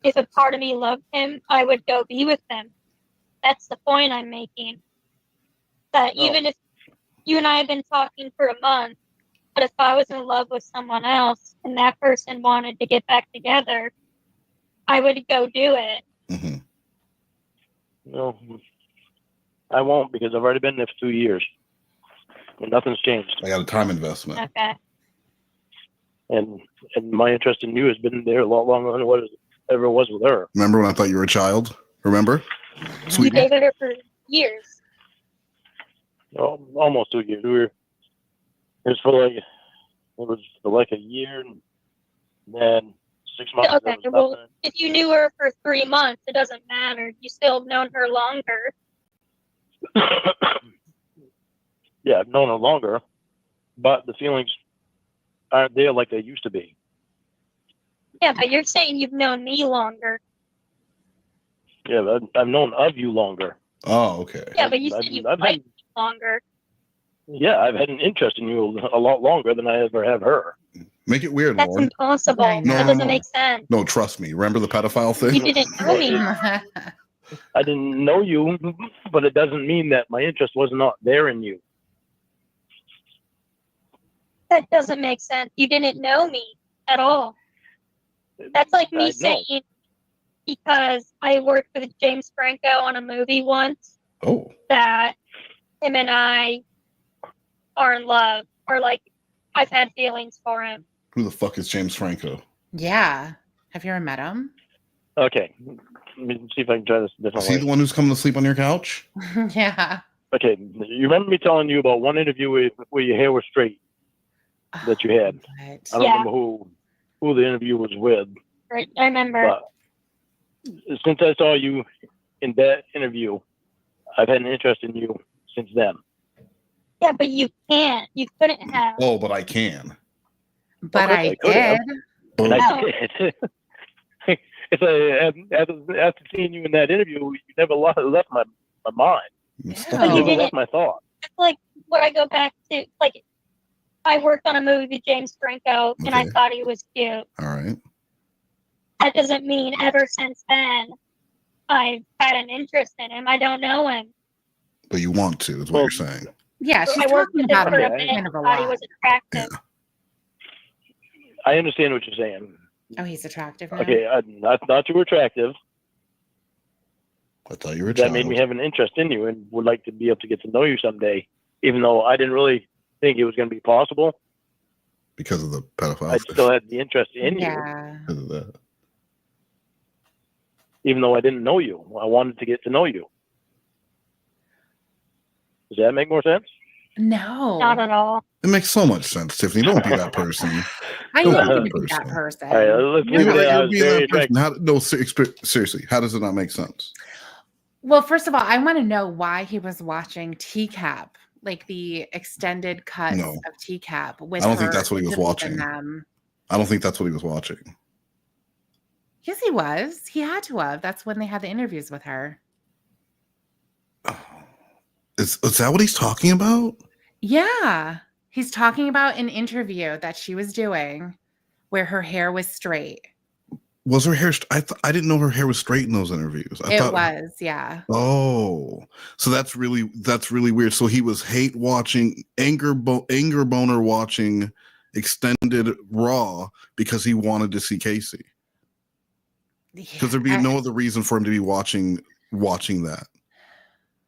if a part of me loved him, I would go be with him. That's the point I'm making. That Oh. even if you and I have been talking for a month, but if I was in love with someone else and that person wanted to get back together, I would go do it. Mm-hmm. No, I won't because I've already been there for 2 years and nothing's changed. I got a time investment. Okay. And my interest in you has been there a lot longer than what it ever was with her. Remember when I thought you were a child? Remember? You Sweetie? dated her for years. Almost 2 years. It was for like a year, and then 6 months. Okay, there was well, nothing. if you knew her for 3 months, it doesn't matter. You still have known her longer. Yeah, I've known her longer, but the feelings aren't there like they used to be. Yeah, but you're saying you've known me longer. Yeah, but I've known of you longer. Oh, okay. Yeah, but you I've- said you've I've liked had- me longer. Yeah, I've had an interest in you a lot longer than I ever have her. Make it weird, That's Lorne. impossible. I know. That doesn't make sense. No, trust me. Remember the pedophile You thing? didn't know me. I didn't know you, but it doesn't mean that my interest was not there in you. That doesn't make sense. You didn't know me at all. That's like me I know. saying, because I worked with James Franco on a movie once, that him and I are in love, or like I've had feelings for him. Who the fuck is James Franco? Yeah. Have you ever met him? Okay. Let me see if I can try this a different Is he way. the one who's coming to sleep on your couch? Yeah. Okay. You remember me telling you about one interview where your hair was straight that you had? I don't remember who the interview was with. Right. I remember. But since I saw you in that interview, I've had an interest in you since then. Yeah, but you can't. You couldn't have. Oh, but I can. But I could have. did. And I did. After seeing you in that interview, you never left my mind. But you You never didn't. left my thought. It's like what I go back to. Like I worked on a movie with James Franco, and I thought he was cute. All right. That doesn't mean ever since then I've had an interest in him. I don't know him. But you want to, is what you're saying. Yeah, she's I worked talking with him about for him a bit. kind of a Thought he lot. was attractive. I understand what you're saying. Oh, he's attractive now? Okay, I thought you were attractive. I thought you were a That child. made me have an interest in you and would like to be able to get to know you someday, even though I didn't really think it was going to be possible. Because of the pedophile. I still had the interest in you. Because of that. Even though I didn't know you. I wanted to get to know you. Does that make more sense? No. Not at all. It makes so much sense, Tiffany. Don't be that person. I Don't need be you to be that person. All right, let's You're leave it at I you're was being very that person. attractive. Seriously, how does it not make sense? Well, first of all, I want to know why he was watching TCAP, like the extended cuts No. of TCAP. With I don't think her that's what he was interviews watching. in them. I don't think that's what he was watching. Yes, he was. He had to have. That's when they had the interviews with her. Is that what he's talking about? Yeah. He's talking about an interview that she was doing where her hair was straight. Was her hair? I didn't know her hair was straight in those interviews. I It thought, was, yeah. Oh, so that's really weird. So he was hate watching, anger boner watching extended Raw because he wanted to see Casey. Because there'd be no other reason for him to be watching that.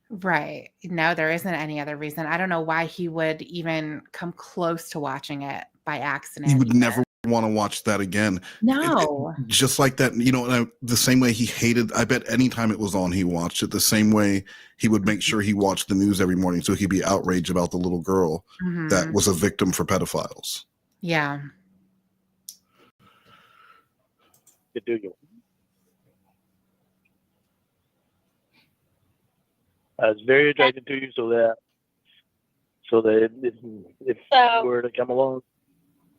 Right. No, there isn't any other reason. I don't know why he would even come close to watching it by accident. He would never want to watch that again. No. Just like that, the same way he hated, I bet anytime it was on, he watched it. The same way he would make sure he watched the news every morning so he'd be outraged about the little girl that was a victim for pedophiles. Yeah. Good do you. I was very attracted to you, so that if you were to come along,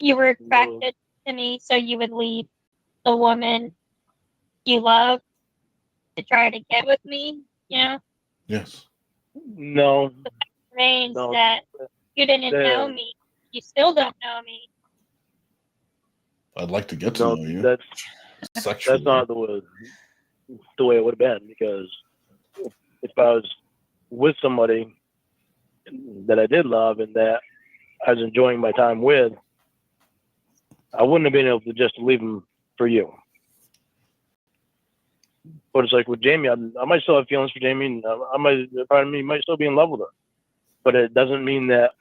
You were attracted to me, so you would leave the woman you love to try to get with me, Yes. No. Remains No. that you didn't know me. You still don't know me. I'd like to get to know you. That's not the way it would have been, because if I was with somebody that I did love and that I was enjoying my time with, I wouldn't have been able to just leave him for you. But it's like with Jamie, I might still have feelings for Jamie, and part of me might still be in love with her. But it doesn't mean that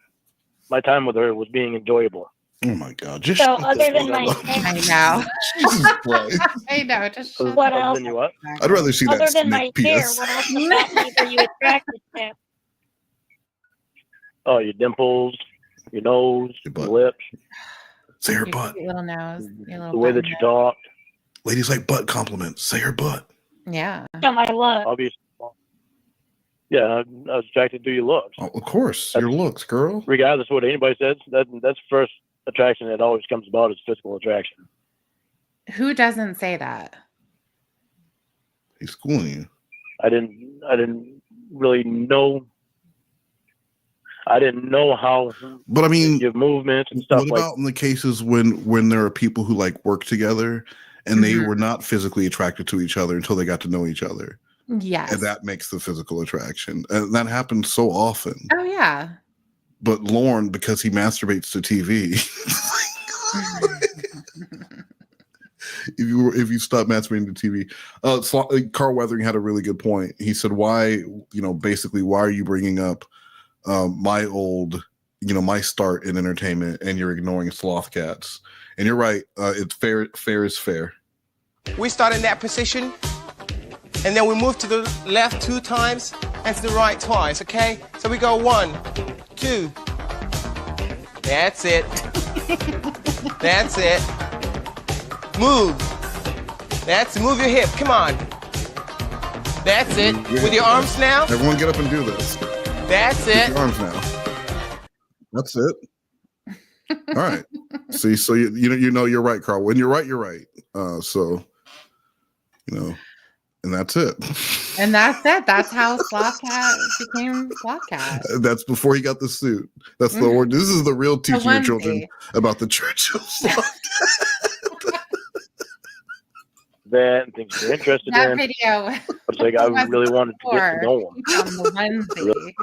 my time with her was being enjoyable. Oh my God! So other than my hair, I know. Jesus Christ! I know. Just what else? I'd rather see Other that than my snake hair, PS. what else about me were you attracted to? Oh, your dimples, your nose, your lips. Say her Your butt. cute little nose. Your little The way that button you nose. talk. Ladies like butt compliments. Say her butt. Yeah. So my look. Obviously. Yeah, I was attracted to your looks. Oh, of course, your looks, girl. Regardless of what anybody says, that's the first attraction that always comes about is physical attraction. Who doesn't say that? He's schooling you. I didn't really know. I didn't know how. But I mean, your movements and stuff what like. about in the cases when there are people who like work together and they were not physically attracted to each other until they got to know each other? Yes. And that makes the physical attraction. And that happens so often. Oh, yeah. But Lorne, because he masturbates to TV, if you stop masturbating to TV, Carl Weathering had a really good point. He said, why are you bringing up my old, my start in entertainment, and you're ignoring Slothcats? And you're right. It's fair. Fair is fair. We start in that position, and then we move to the left 2 times and to the right twice, okay? So we go 1, 2. That's it. That's it. Move. Move your hip. Come on. That's it. With your arms now. Everyone get up and do this. That's it. With your arms now. That's it. All right. See, so you're right, Carl. When you're right, you're right. And that's it. And that's it. That's how Slothcat became Slothcat. That's before he got the suit. That's the word. This is the real teaching your children about the Church of Slothcat. That and things you're interested that in. video. It's like I really wanted to get to know him. On the onesie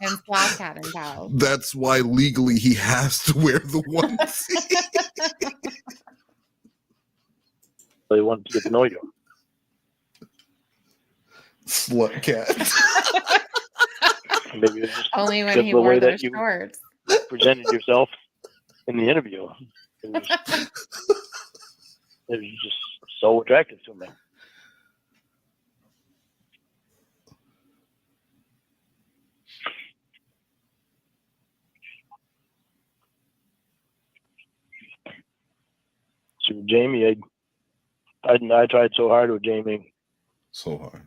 and Slothcat and Pals. That's why legally he has to wear the onesie. Really wanted to get to know you. Slutcat. Maybe it's just only when he wore those shorts. Presented yourself in the interview. It was just so attractive to me. So Jamie, I tried so hard with Jamie. So hard.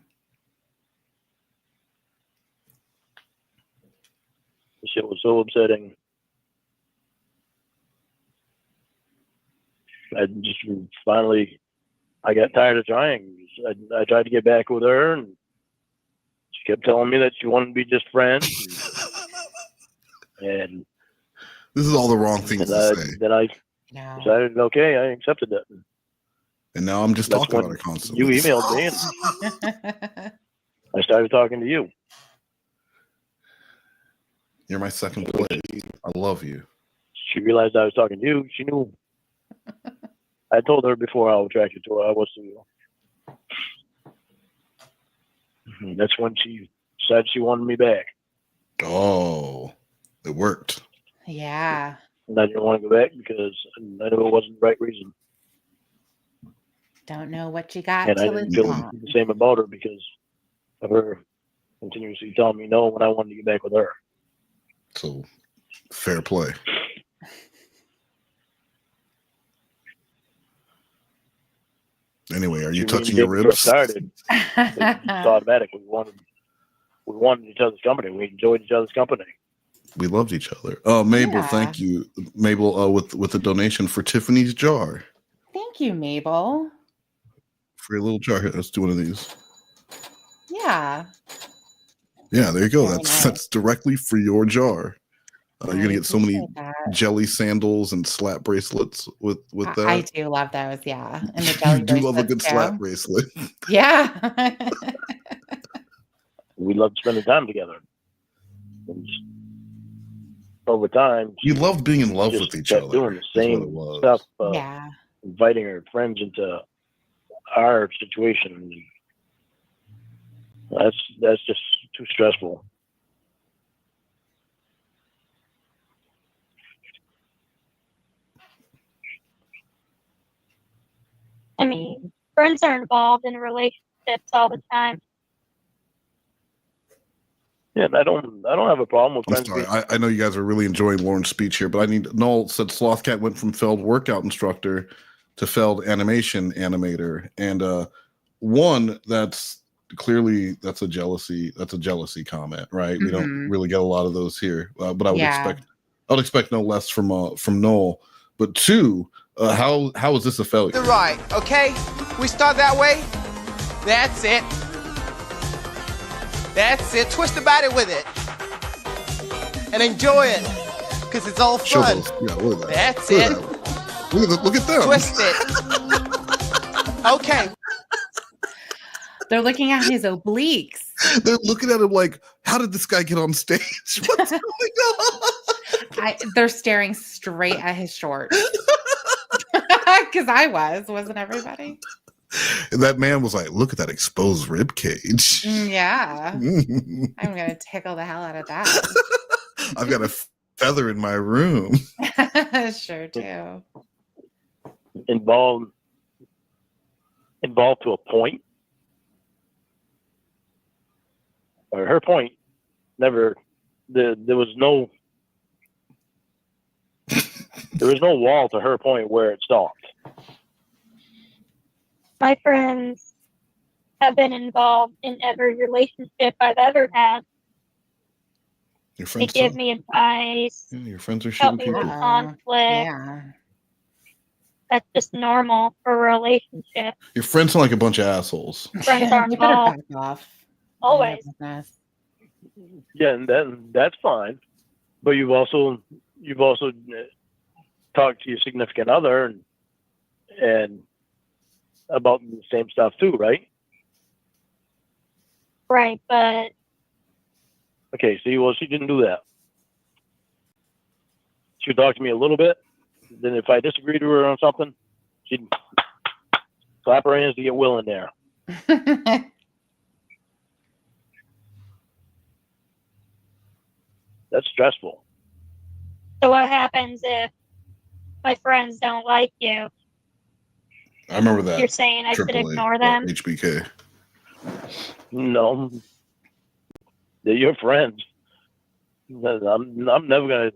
The shit was so upsetting. I just finally, I got tired of trying. I tried to get back with her, and she kept telling me that she wanted to be just friends. And this is all the wrong things to say. Then I decided, okay, I accepted that. And now I'm just talking about it constantly. You emailed me, and I started talking to you. You're my second place. I love you. She realized I was talking to you. She knew. I told her before how attracted to her I was to you. And that's when she decided she wanted me back. Oh, it worked. Yeah. And I didn't want to go back because I knew it wasn't the right reason. Don't know what you got. And I didn't feel the same about her because of her continuously telling me no when I wanted to get back with her. So, fair play. Anyway, are you touching your ribs? Started, it's automatic. We wanted each other's company. We enjoyed each other's company. We loved each other. Mabel, thank you, Mabel, with the donation for Tiffany's jar. Thank you, Mabel. For a little jar. Here, let's do one of these. Yeah. Yeah, there you go. Very That's nice. directly for your jar. You're gonna get so many that. jelly sandals and slap bracelets with that. I do love those, yeah. And the jelly you do love a good too. slap bracelet. Yeah. We loved spending time together. And just over time, you loved being in love just with each kept other. doing the same stuff. Yeah. Inviting her friends into our situation. That's just too stressful. I mean, friends are involved in relationships all the time. Yeah, I don't have a problem with I'm friends. sorry. I know you guys are really enjoying Lorne's speech here, but Noel said Slothcat went from failed workout instructor to failed animation animator. And one, that's clearly that's a jealousy comment, right? We don't really get a lot of those here. But I would expect no less from Noel. But two, how is this a failure? The right, okay? We start that way. That's it. That's it. Twist the body with it. And enjoy it. Because it's all fun. Yeah, look at that. That's it. Look at them. Twist it. Okay. They're looking at his obliques. They're looking at him like, how did this guy get on stage? What's going on? They're staring straight at his shorts. Because wasn't everybody? And that man was like, look at that exposed rib cage. Yeah. I'm going to tickle the hell out of that. I've got a feather in my room. Sure do. Involved to a point. Or her point never. There was no wall to her point where it stopped. My friends have been involved in every relationship I've ever had. Your They friends give me advice, Yeah, your friends are help shitty me with people. conflict. Yeah. That's just normal for a relationship. Your friends sound like a bunch of assholes. Friends are You better involved back off. always. Yeah, and then that's fine. But you've also talked to your significant other and about the same stuff too, right? Right, but Okay, see, well, she didn't do that. She would talk to me a little bit. Then if I disagreed with her on something, she'd clap her hands to get Will in there. That's stressful. so what happens if my friends don't like you? I remember that. You're saying I should AAA, ignore them? HBK. No, they're your friends. I'm never gonna.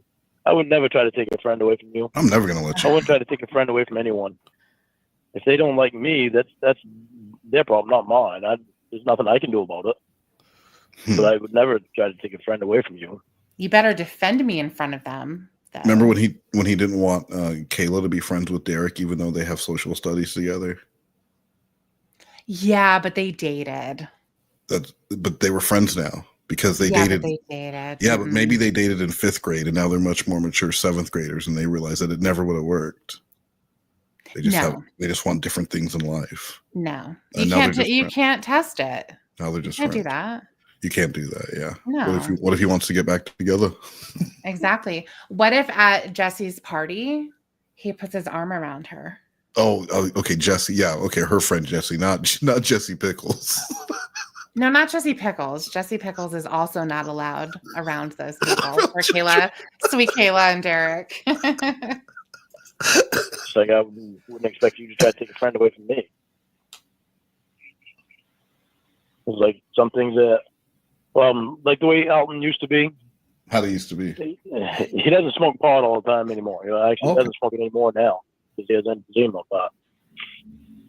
I would never try to take a friend away from you. I'm never gonna let I you. wouldn't try to take a friend away from anyone. If they don't like me, that's their problem, not mine. There's nothing I can do about it. But I would never try to take a friend away from you. You better defend me in front of them. Though. Remember when he didn't want Kayla to be friends with Derek, even though they have social studies together? Yeah, but they dated. But they were friends now because they Yeah, dated. but they dated. Yeah, but maybe they dated in 5th grade, and now they're much more mature 7th graders, and they realize that it never would have worked. They just want different things in life. No, And you can't test it. Now they're just You can't do friends. that. You can't do that. Yeah. No. What if he wants to get back together? Exactly. What if at Jesse's party he puts his arm around her? Oh, okay, Jesse. Yeah, okay, her friend Jesse, not Jesse Pickles. No, not Jesse Pickles. Jesse Pickles is also not allowed around those people. Or Kayla, sweet Kayla and Derek. It's like I wouldn't expect you to try to take a friend away from me. It's like some things that, like the way Alton used to be. How they used to be. He doesn't smoke pot all the time anymore. Actually, doesn't smoke it anymore now because he has emphysema. But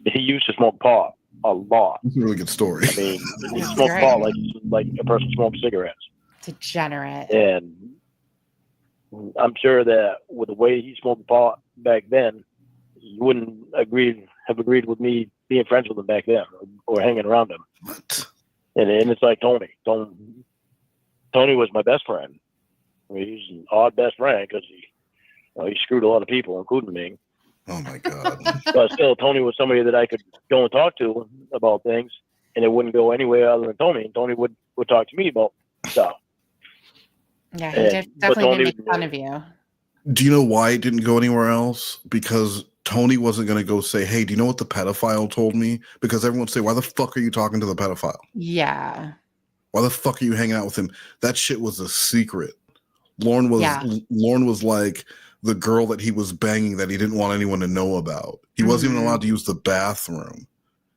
he used to smoke pot a lot. That's a really good story. I mean, he smoked pot like a person smokes cigarettes. Degenerate. And I'm sure that with the way he smoked pot back then, you wouldn't have agreed with me being friends with him back then or hanging around him. What? And it's like Tony. Tony was my best friend. I mean, he's an odd best friend because he screwed a lot of people, including me. Oh my God. But still, Tony was somebody that I could go and talk to about things, and it wouldn't go anywhere other than Tony. And Tony would talk to me about stuff. Yeah, he definitely didn't make fun of you. Do you know why it didn't go anywhere else? Because Tony wasn't going to go say, hey, do you know what the pedophile told me? Because everyone would say, why the fuck are you talking to the pedophile? Yeah. Why the fuck are you hanging out with him? That shit was a secret. Lorne was like the girl that he was banging that he didn't want anyone to know about. He wasn't even allowed to use the bathroom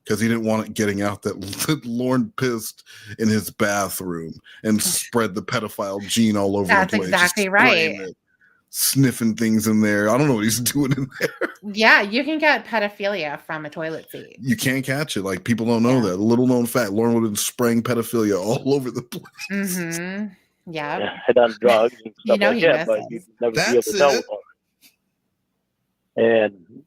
because he didn't want it getting out that Lorne pissed in his bathroom and spread the pedophile gene all over the place. That's exactly right. Sniffing things in there. I don't know what he's doing in there. Yeah, you can get pedophilia from a toilet seat. You can't catch it. Like, people don't know that. Little known fact, Lorne would have been spraying pedophilia all over the place. Mm-hmm. Yeah. Had done drugs and stuff like that, but you'd never be able to tell with him. And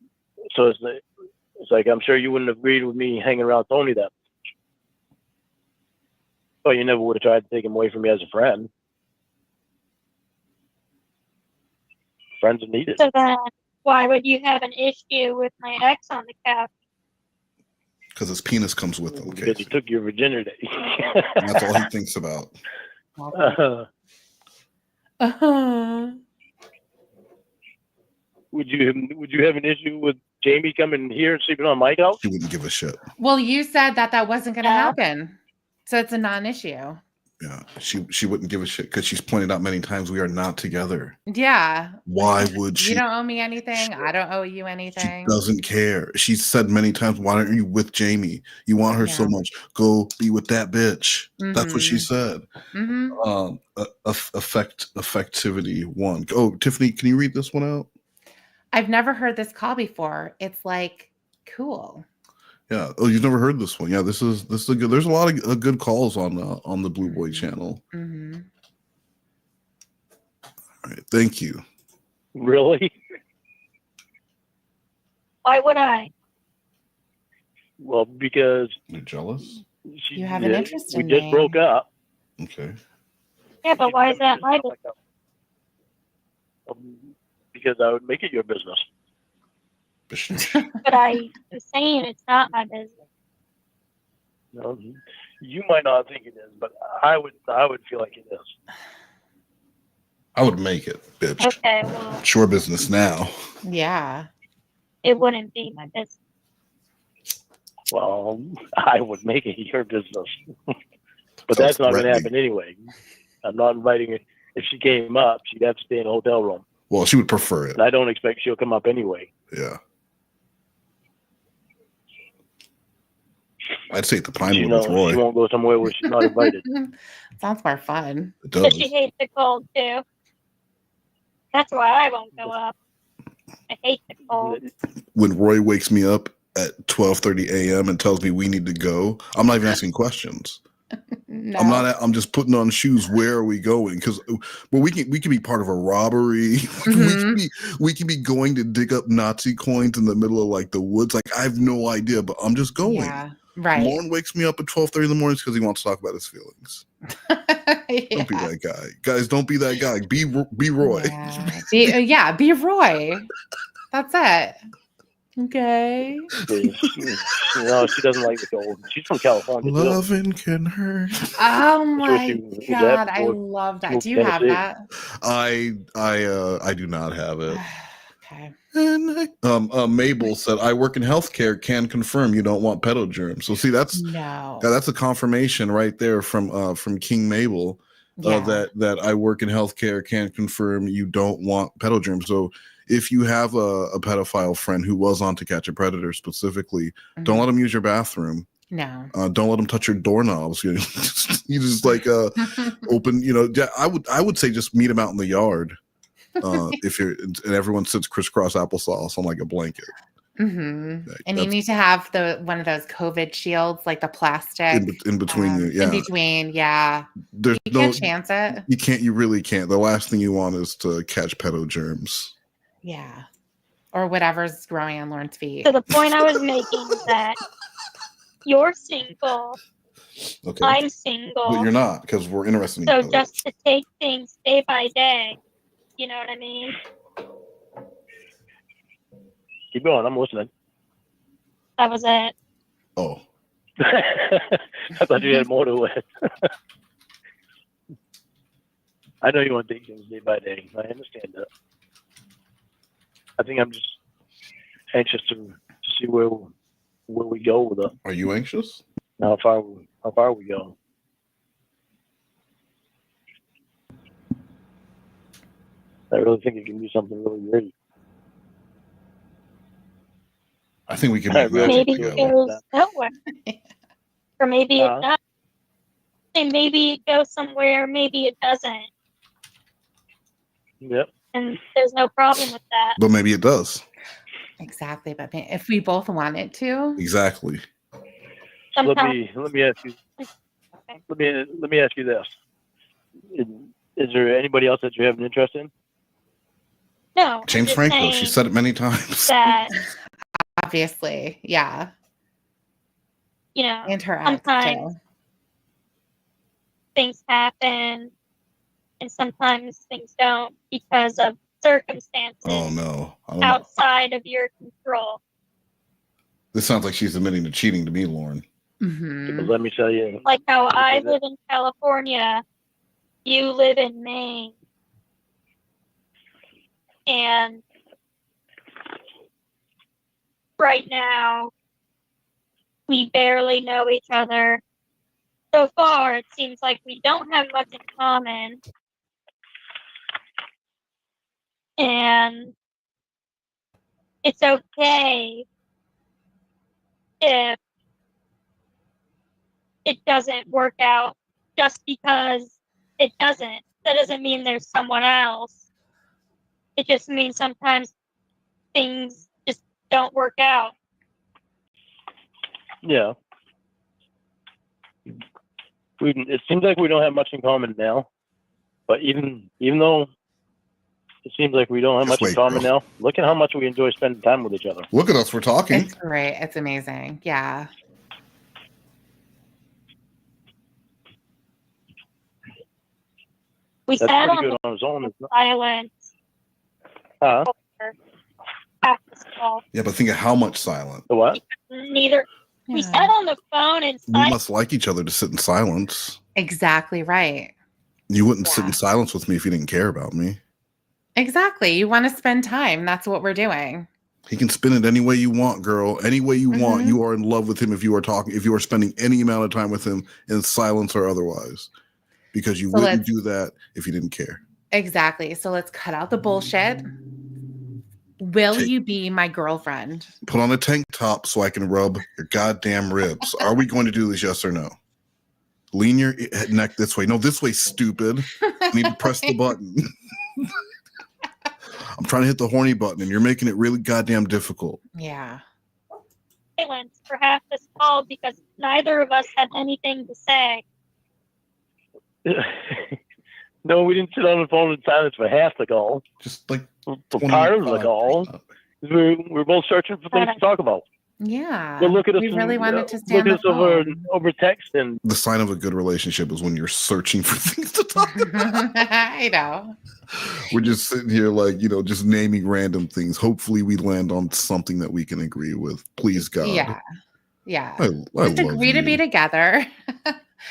so it's like, I'm sure you wouldn't have agreed with me hanging around Tony that much. But you never would have tried to take him away from me as a friend. Friends are needed. So then, why would you have an issue with my ex on the couch? Because his penis comes with him. Because he took your virginity. That's all he thinks about. Would you have an issue with Jamie coming here and sleeping on my couch? She wouldn't give a shit. Well, you said that wasn't going to happen, so it's a non-issue. Yeah, she wouldn't give a shit because she's pointed out many times we are not together. Yeah. Why would she? You don't owe me anything. I don't owe you anything. She doesn't care. She's said many times, why aren't you with Jamie? You want her so much. Go be with that bitch. That's what she said. Effectivity 1. Oh, Tiffany, can you read this one out? I've never heard this call before. It's like cool. Yeah. Oh, you've never heard this one? Yeah. This is a good. There's a lot of good calls on the Blue Boy channel. All right. Thank you. Really? Why would I? Well, because you're jealous. You have an interest in me. We just broke up. Okay. Yeah, but why is that my business? Because I would make it your business. But I'm saying it's not my business. No, you might not think it is, but I would feel like it is. I would make it, bitch. Okay, well. It's your business now. Yeah. It wouldn't be my business. Well, I would make it your business. But that's not going to happen anyway. I'm not inviting her. If she came up, she'd have to stay in a hotel room. Well, she would prefer it. And I don't expect she'll come up anyway. Yeah. I'd say at the Pinewood with Roy. She won't go somewhere where she's not invited. Sounds more fun. It does. But she hates the cold too. That's why I won't go up. I hate the cold. When Roy wakes me up at 12:30 a.m. and tells me we need to go, I'm not even asking questions. No. I'm just putting on shoes. Where are we going? Because we can be part of a robbery. We can be going to dig up Nazi coins in the middle of like the woods. Like I have no idea, but I'm just going. Yeah, right. Lorne wakes me up at 12:30 in the morning because he wants to talk about his feelings. Don't be that guy, guys. Don't be that guy. Be Roy. Yeah, be Roy. That's it. Okay. She doesn't like the cold. She's from California. Loving can hurt. Oh my god, I love that. Do you have that? I do not have it. Okay. Mabel said, "I work in healthcare. Can confirm you don't want pedo germs." So see, that's a confirmation right there from King Mabel that I work in healthcare. Can confirm you don't want pedo germs. So if you have a pedophile friend who was on To Catch a Predator specifically, don't let him use your bathroom. No. Don't let him touch your doorknobs. You just like open. I would say just meet him out in the yard. If you're and everyone sits crisscross applesauce on like a blanket. And you need to have one of those COVID shields, like the plastic in between you. Yeah. In between, yeah. You can't chance it. You can't. You really can't. The last thing you want is to catch pedo germs. Yeah. Or whatever's growing on Lorne's feet. So the point I was making is that you're single. Okay. I'm single. But you're not, because we're interested in So each other. just to take things day by day. You know what I mean? Keep going. I'm listening. That was it. Oh. I thought you had more to it. I know you want to take things day by day. I understand that. I think I'm just anxious to see where we go with it. Are you anxious? How far we go? I really think it can be something really great. I think we can make magic maybe together. it goes nowhere. Or maybe it does. And maybe it goes somewhere, maybe it doesn't. Yep. And there's no problem with that. But maybe it does. Exactly. But if we both want it to. Exactly. Let me ask you. Okay. Let me ask you this: Is there anybody else that you have an interest in? No. James Franco. She said it many times. That obviously, yeah. You know, and her sometimes things happen, and sometimes things don't because of circumstances. Oh no! Outside of your control. This sounds like she's admitting to cheating to me, Lorne. Mm-hmm. Let me tell you. Like how I live in California, you live in Maine. And right now, we barely know each other. So far, it seems like we don't have much in common. And it's okay if it doesn't work out just because it doesn't. That doesn't mean there's someone else. It just means sometimes things just don't work out. Yeah. It seems like we don't have much in common now. But even though it seems like we don't have much in common now, look at how much we enjoy spending time with each other. Look at us, we're talking. It's great. It's amazing. Yeah. We That's sat pretty on good the on its own. silence. Huh? After school. Yeah, but think of how much silent. The what? Neither. We sat on the phone and We must like each other to sit in silence. Exactly right. You wouldn't sit in silence with me if you didn't care about me. Exactly. You want to spend time. That's what we're doing. He can spin it any way you want, girl. Any way you want. You are in love with him if you are spending any amount of time with him in silence or otherwise. Because you wouldn't do that if you didn't care. Exactly. So let's cut out the bullshit. Will you be my girlfriend? Put on a tank top so I can rub your goddamn ribs. Are we going to do this, yes or no? Lean your neck this way. No, this way, stupid. I need to press the button. I'm trying to hit the horny button, and you're making it really goddamn difficult. Yeah. silence for half this call because neither of us had anything to say. No, we didn't sit on the phone in silence for half the call. Just like for part of the call. We're both searching for things to talk about. Yeah. But look at us. We really wanted to stay on look the at us phone. over text, and the sign of a good relationship is when you're searching for things to talk about. I know. We're just sitting here like, just naming random things. Hopefully we land on something that we can agree with. Please, God. Yeah. Yeah. I Just agree to be together.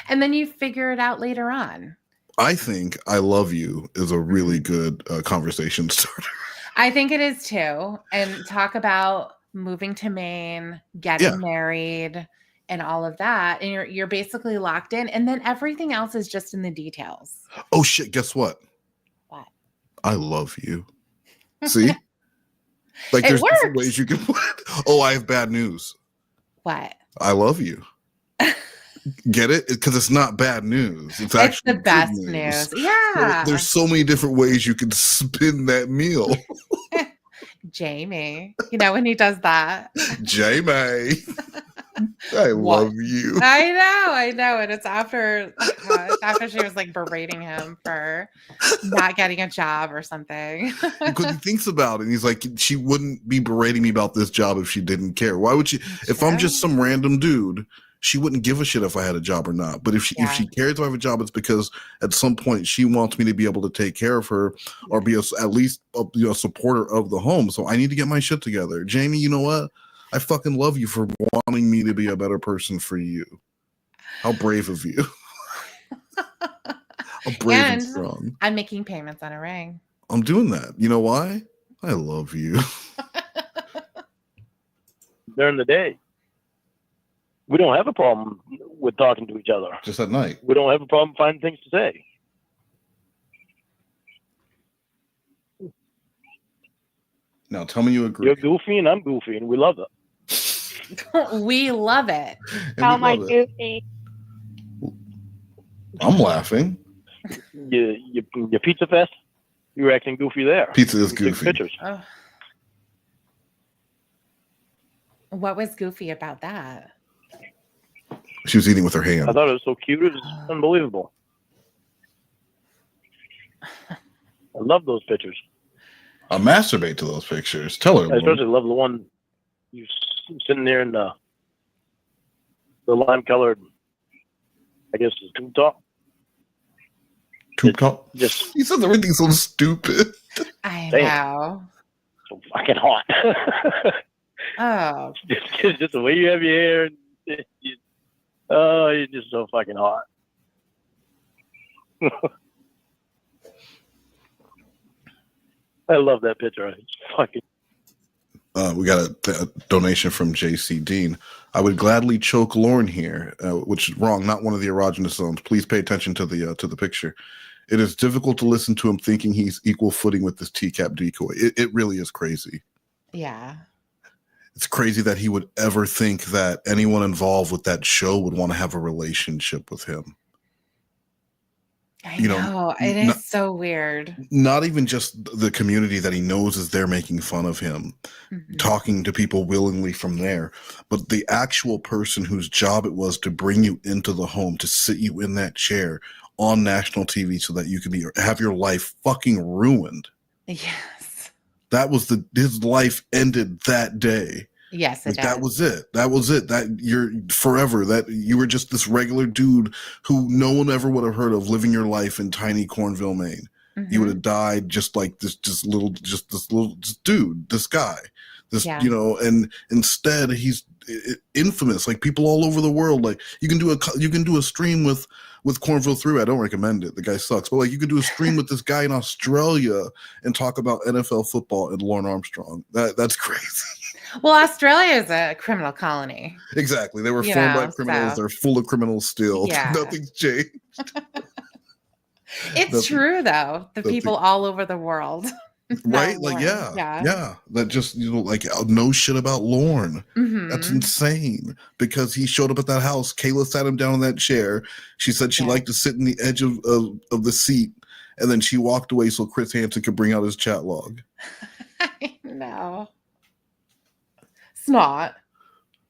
And then you figure it out later on. I think I love you is a really good conversation starter. I think it is too. And talk about moving to Maine, getting married, and all of that. And you're basically locked in. And then everything else is just in the details. Oh shit, guess what? What? I love you. See? Like It there's different works. ways you can put it. Oh, I have bad news. What? I love you. Get it? Because it's not bad news. It's actually the best good news. Yeah. There's so many different ways you can spin that meal. Jamie, when he does that. Jamie. I love you. I know. And it's after she was like berating him for not getting a job or something. Because he thinks about it and he's like, she wouldn't be berating me about this job if she didn't care. Why would she? If I'm just some random dude, she wouldn't give a shit if I had a job or not. But if she cares if I have a job, it's because at some point she wants me to be able to take care of her or be at least a supporter of the home. So I need to get my shit together. Jamie, you know what? I fucking love you for wanting me to be a better person for you. How brave of you. How brave and strong. I'm making payments on a ring. I'm doing that. You know why? I love you. during the day, we don't have a problem with talking to each other. Just at night. We don't have a problem finding things to say. Now tell me you agree. You're goofy and I'm goofy and we love it. We love it. How am I goofy? I'm laughing. Your pizza fest, you were acting goofy there. Pizza is goofy. Pictures. Oh. What was goofy about that? She was eating with her hand. I thought it was so cute. It was unbelievable. I love those pictures. I masturbate to those pictures. Tell her. I especially love the one you sitting there in the lime colored, I guess it's tube top. Tube top? Just he says everything so stupid. I Damn. know. So fucking hot. Oh. Just the way you have your hair. You're just so fucking hot. I love that picture. It's fucking. We got a donation from JC Dean. I would gladly choke Lorne here, which is wrong. Not one of the erogenous zones. Please pay attention to the picture. It is difficult to listen to him thinking he's equal footing with this teacup decoy. It really is crazy. Yeah. It's crazy that he would ever think that anyone involved with that show would want to have a relationship with him. I know. It is so weird. Not even just the community that he knows is there making fun of him, talking to people willingly from there, but the actual person whose job it was to bring you into the home, to sit you in that chair on national TV so that you could have your life fucking ruined. Yes. That was his life ended that day. Yes, it does. That was it. That you're forever. That you were just this regular dude who no one ever would have heard of, living your life in tiny Cornville, Maine. You would have died just like this dude, this guy, and instead he's infamous. Like, people all over the world, like, you can do a stream with Cornville 3. I don't recommend it. The guy sucks. But like, you could do a stream with this guy in Australia and talk about NFL football and Lorne Armstrong. That's crazy. Well, Australia is a criminal colony. Exactly. They were formed by criminals. So. They're full of criminals still. Yeah. Nothing's changed. It's true, though. The people all over the world. Right? Like, yeah. That just, like, no shit about Lorne. That's insane. Because he showed up at that house. Kayla sat him down in that chair. She said she liked to sit in the edge of the seat. And then she walked away so Chris Hansen could bring out his chat log. I know. It's not.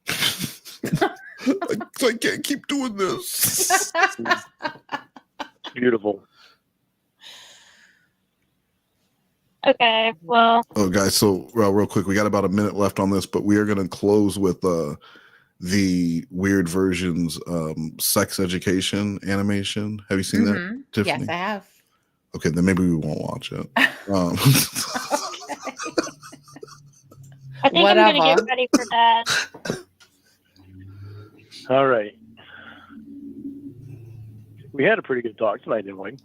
I can't keep doing this. Beautiful. Okay, well. Oh, guys, so real quick, we got about a minute left on this, but we are going to close with the Weird Versions sex education animation. Have you seen that, Tiffany? Yes, I have. Okay, then maybe we won't watch it. I think I'm going to get ready for that. All right. We had a pretty good talk tonight, didn't we?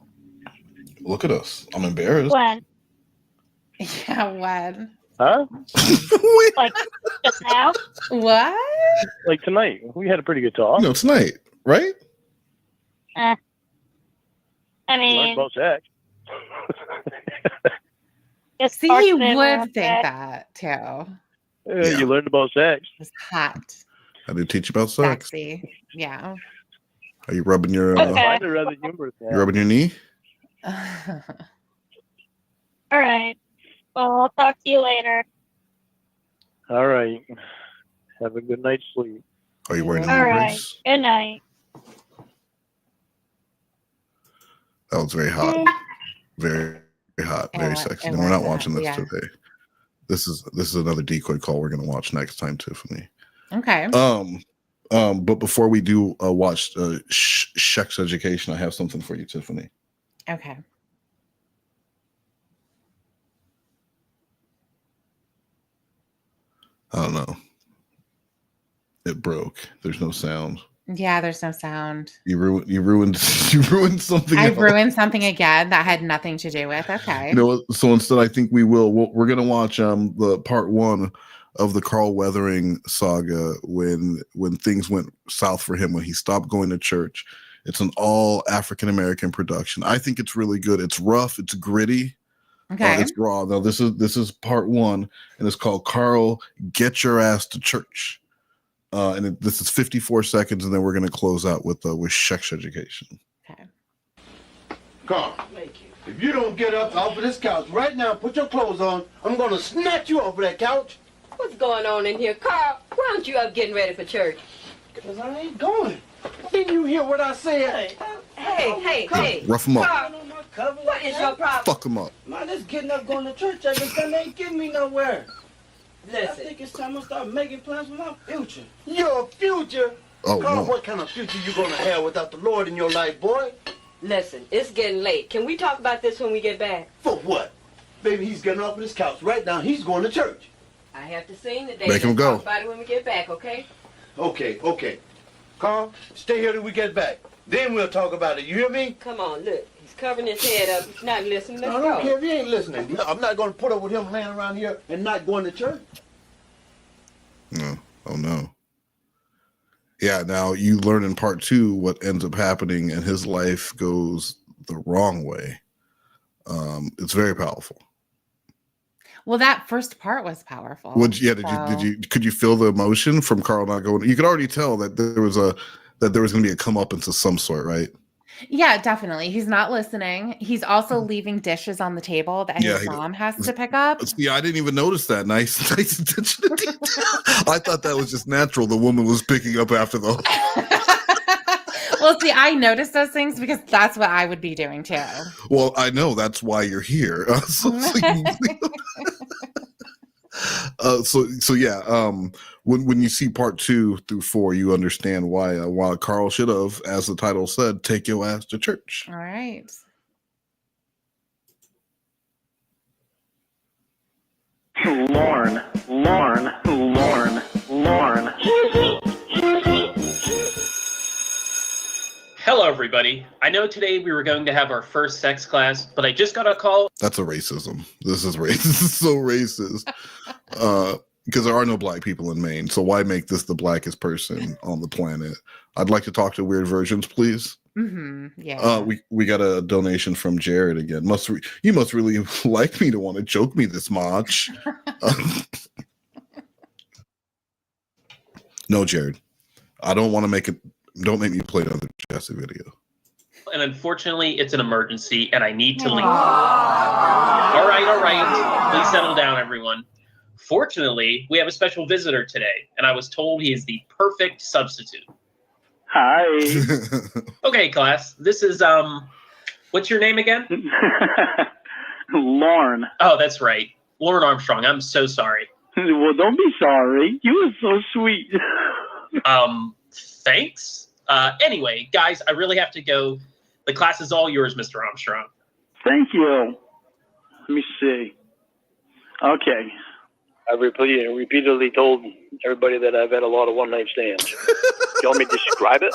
Look at us. I'm embarrassed. When? Yeah, when? Huh? Like just now? What? Like tonight. We had a pretty good talk. No, tonight, right? I mean, about sex. See, you would think that too. You learned about sex. It's hot. I did teach you about sex. Sexy. Yeah. Are you rubbing your? You rubbing your knee? All right. Well, I'll talk to you later. All right. Have a good night's sleep. Are you wearing all right. Good night. That was very hot. Very hot. Very sexy. And we're not watching this today. This is another decoy call we're gonna watch next time, Tiffany. Okay. But before we do watch Sex Education, I have something for you, Tiffany. Okay. I don't know. It broke. There's no sound. Yeah, there's no sound. You ruined something. I ruined something again that had nothing to do with. Okay. So instead, I think we're gonna watch the part 1 of the Carl Weathering saga when things went south for him, when he stopped going to church. It's an all African American production. I think it's really good. It's rough. It's gritty. Okay. It's raw. Now this is part 1, and it's called Carl Get Your Ass to Church. This is 54 seconds, and then we're going to close out with Sex Education. Okay. Carl, if you don't get up off of this couch right now, put your clothes on, I'm going to snatch you off of that couch. What's going on in here? Carl, why aren't you up getting ready for church? Because I ain't going. Didn't you hear what I said? Hey. Rough him up. Carl, what is your problem? Fuck him up. Man, this getting up going to church every Sunday ain't getting me nowhere. Listen. I think it's time I start making plans for my future. Your future? Oh, Carl, no. what kind of future you gonna have without the Lord in your life, boy? Listen, it's getting late. Can we talk about this when we get back? For what? Baby, he's getting off of this couch right now. He's going to church. I have to sing today. Make him go. Talk about it when we get back, okay? Okay. Carl, stay here till we get back. Then we'll talk about it. You hear me? Come on, look. He's covering his head up. He's not listening. Let's I don't go. care if he ain't listening. I'm not going to put up with him laying around here and not going to church. No. Oh, no. Yeah, now you learn in part 2 what ends up happening, and his life goes the wrong way. It's very powerful. Well, that first part was powerful. Could you feel the emotion from Carl not going? You could already tell that there was going to be a comeuppance of some sort, right? Yeah, definitely. He's not listening. He's also leaving dishes on the table that his mom has to pick up. Yeah, I didn't even notice that. Nice attention to detail. I thought that was just natural. The woman was picking up after the. Well, see, I noticed those things because that's what I would be doing too. Well, I know that's why you're here. When you see part 2 through 4, you understand why Carl should have, as the title said, take your ass to church. All right. Lorne. Hello, everybody. I know today we were going to have our first sex class, but I just got a call. That's a racism. This is racist. This is so racist. Because there are no black people in Maine, so why make this the blackest person on the planet? I'd like to talk to Weird Versions, please. Mm-hmm. Yeah. We got a donation from Jared again. You must really like me to want to joke me this much. No, Jared. I don't want to make it. Don't make me play another Jesse video. And unfortunately, it's an emergency, and I need to leave. All right. Please settle down, everyone. Fortunately, we have a special visitor today, and I was told he is the perfect substitute. Hi. Okay, class. This is, what's your name again? Lorne. Oh, that's right. Lorne Armstrong. I'm so sorry. Well, don't be sorry. You were so sweet. Thanks. Anyway, guys, I really have to go. The class is all yours, Mr. Armstrong. Thank you. Let me see. Okay. I've repeatedly told everybody that I've had a lot of one-night stands. Do you want me to describe it?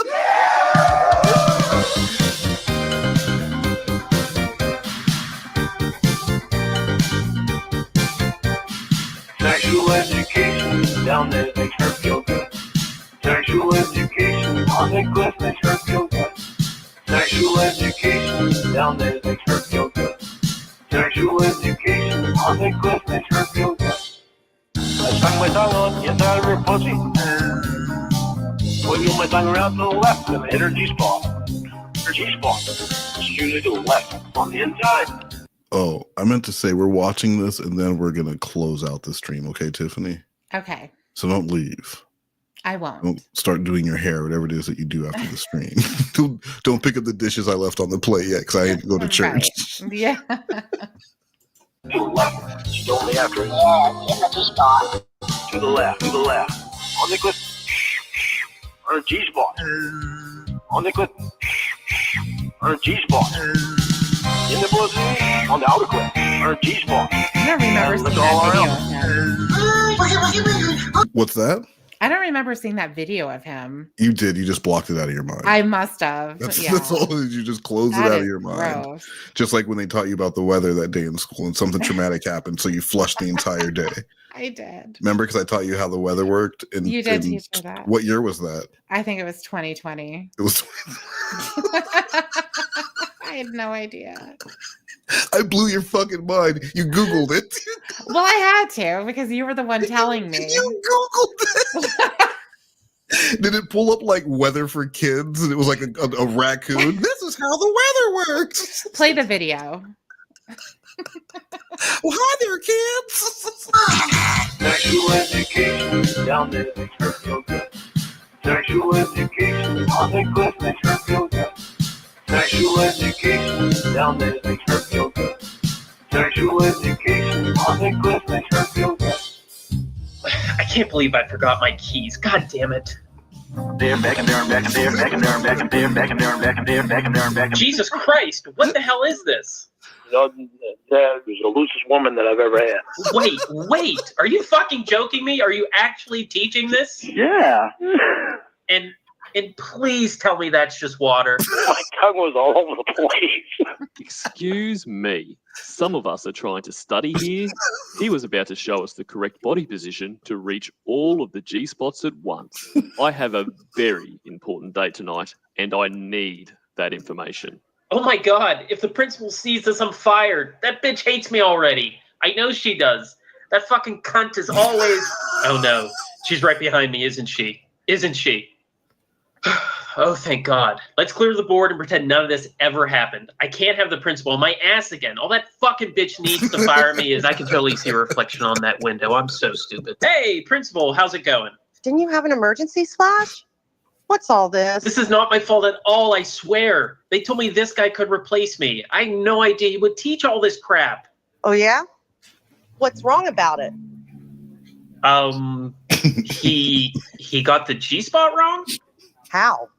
Sexual education down there makes her feel good. Sexual education on the cliff makes her feel good. Sexual education down there makes her feel good. Sexual education on the cliff makes her feel good. I stuck my tongue on the inside of her pussy. Wiggle my tongue around to the left and hit her G-spot. Her G-spot. It's usually to the left on the inside. Oh, I meant to say we're watching this and then we're going to close out the stream. Okay, Tiffany? Okay. So don't leave. I won't. Don't start doing your hair, whatever it is that you do after the stream. don't pick up the dishes I left on the plate yet because I ain't go to church. Right. Yeah. To the left. She's only after it. Yeah, in the G-spot. To the left. On the clip. On a G-spot. On the clip. On a G-spot. In the pussy. On the outer clip. On a G-spot. I don't remember seeing that video of him. What's that? I don't remember seeing that video of him. You did. You just blocked it out of your mind. I must have. That's all. You just close it out of your mind. Gross. Just like when they taught you about the weather that day in school and something traumatic happened, so you flushed the entire day. I did. Remember, because I taught you how the weather worked. And you did teach me that. What year was that? I think it was 2020. It was. I had no idea. I blew your fucking mind. You Googled it. Well, I had to because you were the one telling me. You Googled it. Did it pull up like weather for kids? And it was like a raccoon. This is how the weather works. Play the video. Well, hi there, kids. Sexual education down there makes her feel good. Sexual education on the cliff makes her feel good. Sexual education down there makes her feel good. Sexual education on the cliff makes her feel good. I can't believe I forgot my keys. God damn it. There, back and there, and back and there, back and there, and back and there, back and there, and back and there, back and there, and back and there. Jesus Christ, what the hell is this? That was the loosest woman that I've ever had. Wait. Are you fucking joking me? Are you actually teaching this? Yeah. And please tell me that's just water. My tongue was all over the place. Excuse me. Some of us are trying to study here. He was about to show us the correct body position to reach all of the G-spots at once. I have a very important date tonight, and I need that information. Oh my god, if the principal sees this, I'm fired. That bitch hates me already. I know she does. That fucking cunt is always... Oh no, she's right behind me, isn't she? Isn't she? Oh, thank God. Let's clear the board and pretend none of this ever happened. I can't have the principal on my ass again. All that fucking bitch needs to fire me is I can totally see a reflection on that window. I'm so stupid. Hey, principal, how's it going? Didn't you have an emergency, Slash? What's all this? This is not my fault at all, I swear. They told me this guy could replace me. I had no idea he would teach all this crap. Oh, yeah? What's wrong about it? He got the G-spot wrong? How?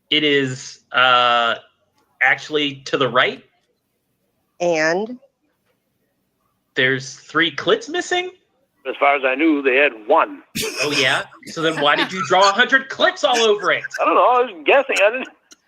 It is, actually to the right. And? There's 3 clits missing? As far as I knew, they had 1. Oh, yeah? So then why did you draw 100 clits all over it? I don't know. I was guessing.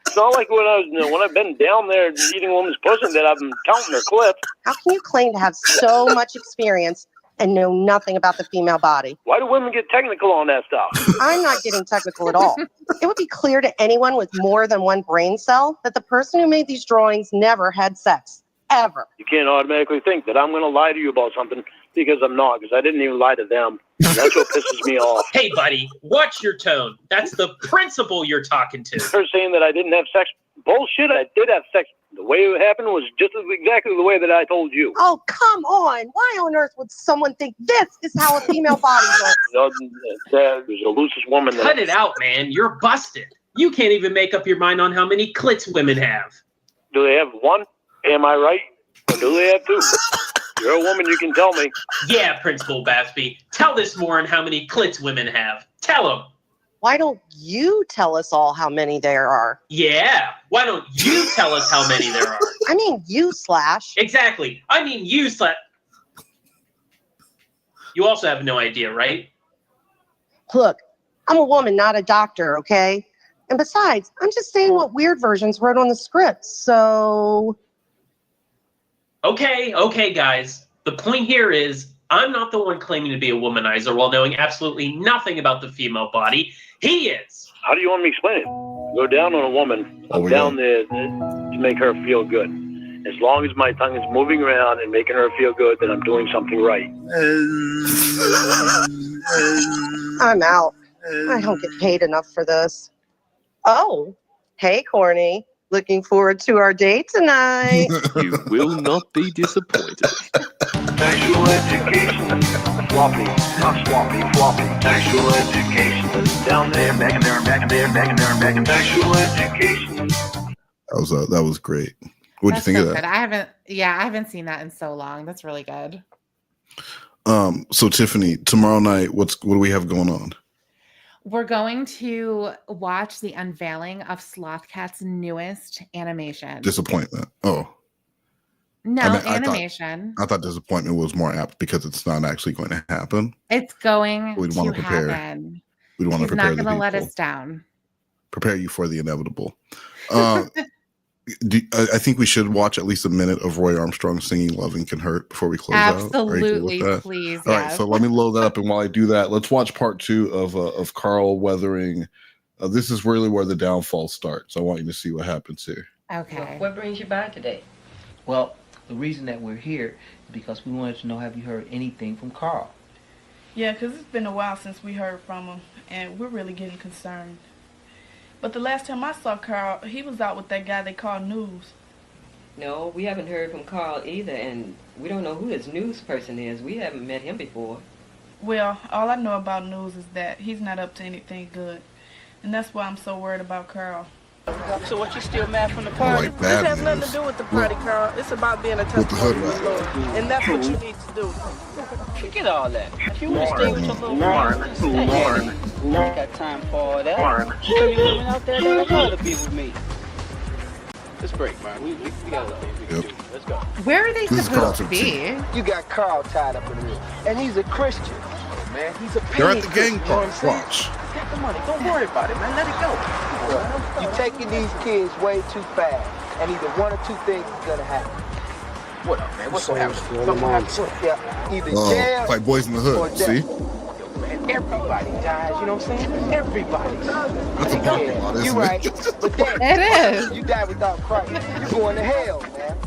It's not like when I've been down there eating a woman's pussy that I've been counting her clips. How can you claim to have so much experience and know nothing about the female body? Why do women get technical on that stuff? I'm not getting technical at all. It would be clear to anyone with more than one brain cell that the person who made these drawings never had sex. Ever. You can't automatically think that I'm going to lie to you about something because I'm not, because I didn't even lie to them. And that's what pisses me off. Hey, buddy, watch your tone. That's the principal you're talking to. Her saying that I didn't have sex. Bullshit, I did have sex. The way it happened was just exactly the way that I told you. Oh, come on. Why on earth would someone think this is how a female body works? That was the loosest woman. Cut it out, man. You're busted. You can't even make up your mind on how many clits women have. Do they have 1? Am I right? Or do they have 2? You're a woman, you can tell me. Yeah, Principal Bathby. Tell this moron how many clits women have. Tell him. Why don't you tell us all how many there are? Yeah. Why don't you tell us how many there are? I mean you, Slash. Exactly. I mean you, Slash. You also have no idea, right? Look, I'm a woman, not a doctor, okay? And besides, I'm just saying what weird versions wrote on the script, so... Okay, guys. The point here is, I'm not the one claiming to be a womanizer while knowing absolutely nothing about the female body. He is. How do you want me to explain it? Go down on a woman. I'm down there to make her feel good. As long as my tongue is moving around and making her feel good, then I'm doing something right. I'm out. I don't get paid enough for this. Oh, hey, Corny. Looking forward to our date tonight. You will not be disappointed. Sexual education, floppy, not sloppy, floppy. Sexual education, down there, back in there, back in there, back in there, back in there. Sexual education. That was great. What'd you think of that? Good. I haven't seen that in so long. That's really good. So Tiffany, tomorrow night, what do we have going on? We're going to watch the unveiling of Slothcat's newest animation. Disappointment. Oh. No, animation. I thought disappointment was more apt because it's not actually going to happen. It's going We'd to want to prepare. happen. We'd want to prepare. He's not going to let us down. Prepare you for the inevitable. I think we should watch at least a minute of Roy Armstrong singing "Loving Can Hurt" before we close out. Absolutely, please. All right, so let me load that up, and while I do that, let's watch part 2 of Carl weathering. This is really where the downfall starts. I want you to see what happens here. Okay. What brings you by today? Well, the reason that we're here is because we wanted to know, have you heard anything from Carl? Yeah, because it's been a while since we heard from him, and we're really getting concerned. But the last time I saw Carl, he was out with that guy they call News. No, we haven't heard from Carl either, and we don't know who this News person is. We haven't met him before. Well, all I know about News is that he's not up to anything good. And that's why I'm so worried about Carl. So what, you still mad from the party? Like This has bad nothing news. to do with the party, Carl. It's about being a With the hood testimony to the rap. Lord. And that's what you need to do. Forget all that. If you want to stay with your little friends, stay. You ain't got time for all that. There's plenty of women out there that would rather be with me. Let's break, man. We got a little things we can do. Let's go. Where are they This is supposed to Carlton, be? You got Carl tied up in the room, and he's a Christian. Oh, man, he's a They're paid at the gang Christian, you know what I'm park. saying? Watch. He's got the money. Don't worry about it, man. Let it go. You're taking these kids way too fast, and either one or two things is gonna happen. What up, man? What's gonna happen? Something happen? Yeah, either jail It's like Boys in the or Hood. death. See? Man, everybody dies, you know what I'm saying? Everybody. That's a parking lot, isn't You're right. But then, It is. you die without Christ. You're going to hell, man.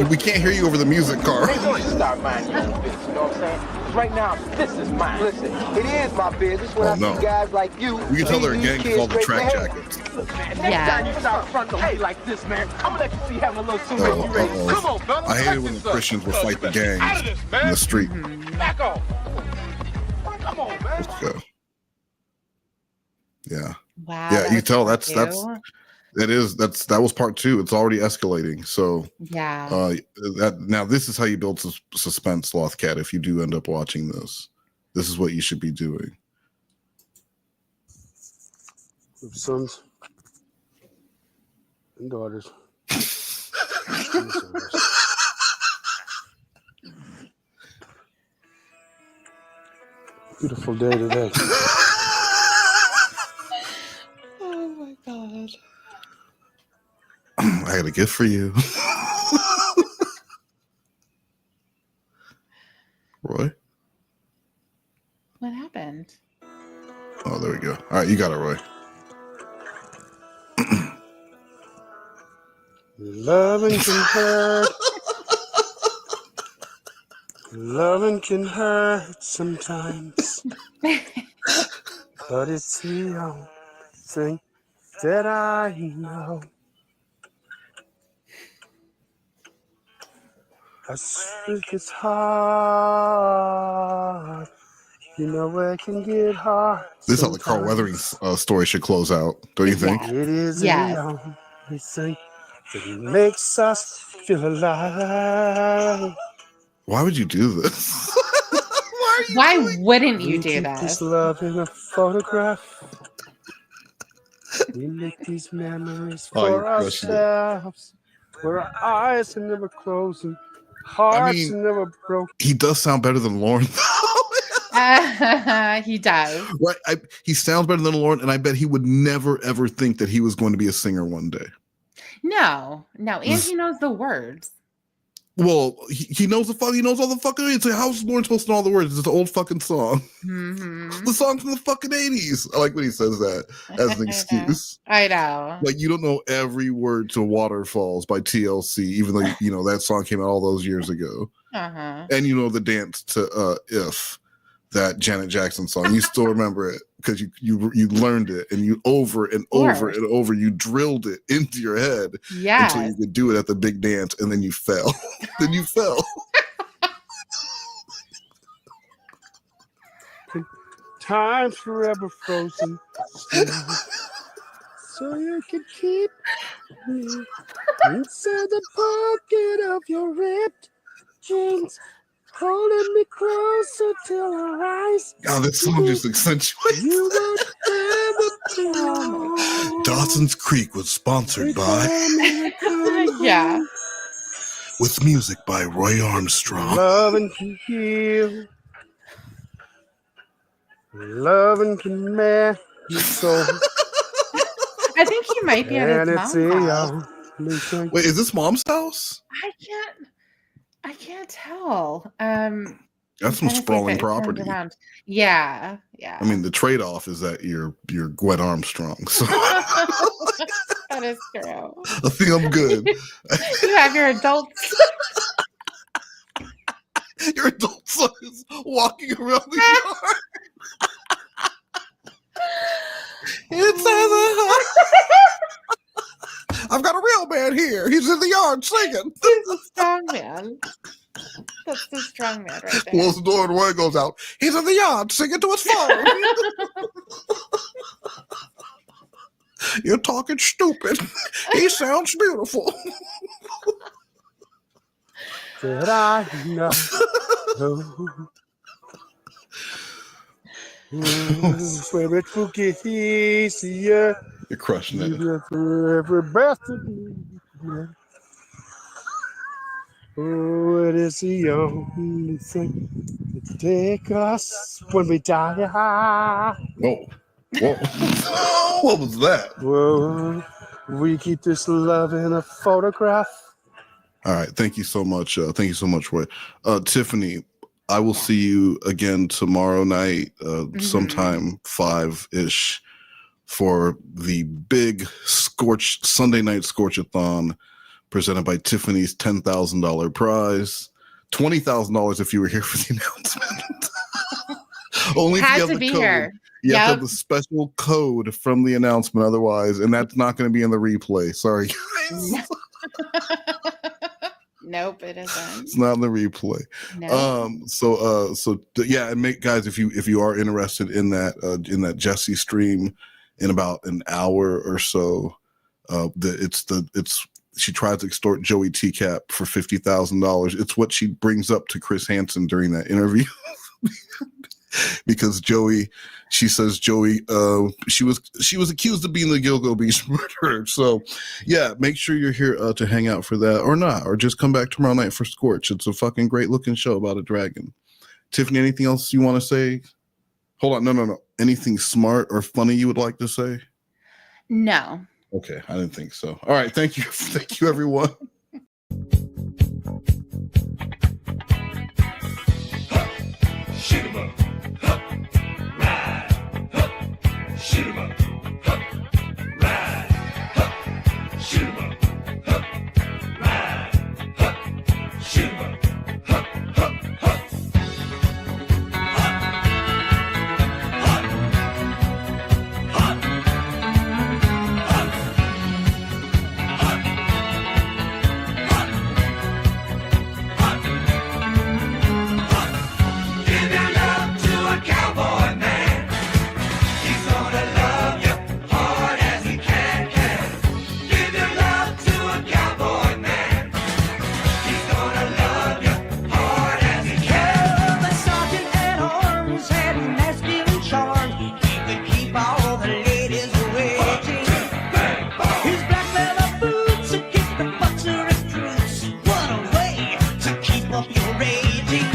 We can't hear you over the music, Carl. They going to start minding your own business, you know what I'm saying? 'Cause right now, this is mine. Listen, it is my business when I see guys like you. We can tell they're a leading gang these because all the kids track straight to jackets. hell. Next time you start front on me like this, man, I'm gonna let you see having a little too many race. Come on, brother. I hated when the Christians would fight the gangs in the street. Back off. Come on, man. Let's go. Yeah. Wow. Yeah, you can tell part that was part 2. It's already escalating. So Yeah. now this is how you build suspense, Slothcat. If you do end up watching this is what you should be doing. Sons and daughters. Beautiful day today. Oh my God. I got a gift for you. Roy? What happened? Oh, there we go. All right, you got it, Roy. Loving can hurt. Loving can hurt sometimes. But it's the only thing that I know. I think it's hard. You know it can get hard. This is how the Carl Weathering story should close out, don't you think? It is the only thing that makes us feel alive. Why would you do this? Why wouldn't you We do keep that? this love in a photograph. We make these memories for ourselves. Where our eyes are never closing, hearts are never broken. He does sound better than Lorne. He does. Right? He sounds better than Lorne, and I bet he would never ever think that he was going to be a singer one day. No, and he knows the words. Well, he knows he knows all the fucking words. How's Lorne supposed to know all the words? It's an old fucking song. Mm-hmm. The song from the fucking 80s. I like when he says that as an excuse. I know. Like, you don't know every word to Waterfalls by TLC, even though you know that song came out all those years ago. Uh-huh. And you know the dance to If, that Janet Jackson song. You still remember it because you learned it, and you over and over and over you drilled it into your head until you could do it at the big dance, and then you fell. Then you fell. Time's forever frozen still. So you can keep me inside the pocket of your ripped jeans, holding me closer till our eyes. God, that song just accentuates. You won't ever know. Dawson's Creek was sponsored by Yeah. with music by Roy Armstrong. Loving can heal. Loving can mend your soul. I think he might be at his mom's house. Wait, is this mom's house? I can't tell. That's some sprawling property. Yeah. I mean, the trade-off is that you're Gwen Armstrong. So That is true. I think I'm good. You have your adults. Your adult son is walking around the yard. I've got a real man here. He's in the yard singing. He's a strong man. That's the strong man right there. Close the door and Roy goes out. He's in the yard singing to his phone. You're talking stupid. He sounds beautiful. That I know. Where it will get easier You're crushing it. Every breath of me. Oh, it is the only thing that take us when we die. Whoa. What was that? Whoa. We keep this love in a photograph. All right. Thank you so much. Thank you so much, Roy. Tiffany, I will see you again tomorrow night, sometime 5-ish, for the big Sunday night Scorch-a-thon presented by Tiffany's $10,000 prize. $20,000 if you were here for the announcement. Only if you have the code. Here. You have to have the special code from the announcement, otherwise, and that's not going to be in the replay. Sorry, guys. Nope, it isn't. It's not in the replay. No. Yeah, and guys, if you are interested in that Jesse stream in about an hour or so, she tries to extort Joey Teacap for $50,000. It's what she brings up to Chris Hansen during that interview. Because she says Joey, she was accused of being the Gilgo Beach murderer. So, yeah, make sure you're here to hang out for that, or not, or just come back tomorrow night for Scorch. It's a fucking great looking show about a dragon. Tiffany, anything else you want to say? Hold on, no. Anything smart or funny you would like to say? No. Okay, I didn't think so. All right, thank you, everyone. Shoot 'em up. Shoot 'em up, ride, shoot 'em up, ride, shoot 'em up, Give your love to a cowboy man. He's gonna love you hard as he can. Give your love to a cowboy man. He's gonna love you hard as he can. The sergeant at arms had masculine charm. He could keep all the ladies waiting. His black leather boots would keep the butts of his troops. What a way to keep up your rating.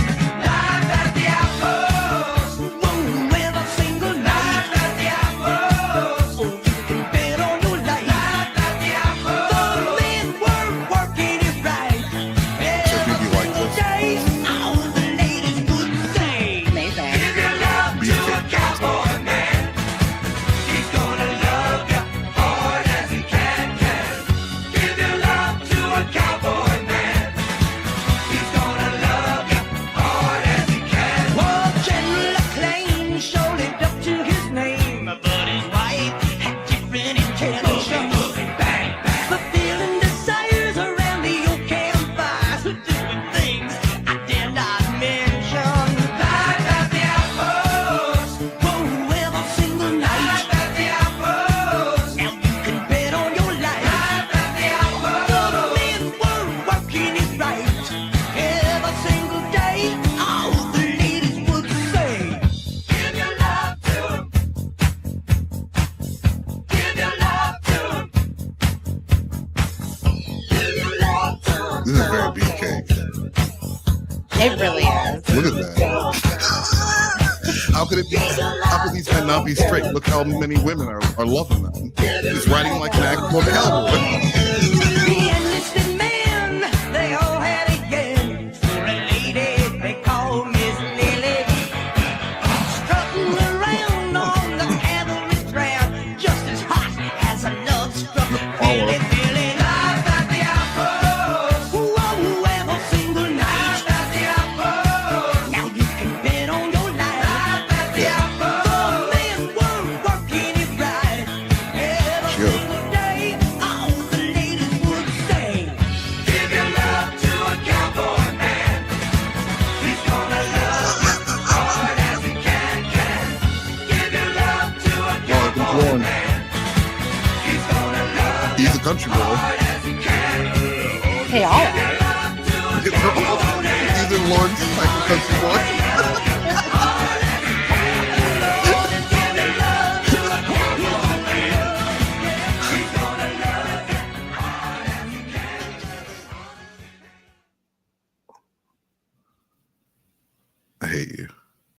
Live at the outpost. Whoa, with a single night. Live at the outpost. Oh, you can bet on your life. Live at the outpost. The men were working it right. Every single day, all the ladies would say. Amazing. Give your love to a cowboy man. He's gonna love you hard as he can. Give your love to a cowboy man. He's gonna love you hard as he can. Well, General Acclaim surely up to his name, but his wife had different intentions. Fulfilling desires around the old campfires, doing things I dare not mention. Live at the outpost. Whoa, every single night. Live at the outpost. Now you can bet on your life. Live at the outpost. The men were working it right. Every single day, all the ladies would say. Give your love to him. Give your love to him. Give your love to him. This is very beefcake. It really is. Look at that. How could these men not be straight? Look how many women are loving them. He's riding like an actual cowboy. The enlisted men, they all had a gun for a lady they called Miss Lily. Strutting around on the cavalry trail, just as hot as a love-struck Philly. Live at the outpost. Whoa, every single night. Live at the outpost. Now you can bet on your life. Live at the outpost. The men were working it right. Every Sure. single day, all the ladies would say. Give your love to a cowboy man. He's gonna love you hard as he can. Give your love to a cowboy Lorne. man. He's gonna love you He's a country boy. hard as he can. They all are. Give your love to a cowboy man. He's in Lorne's like a country boy.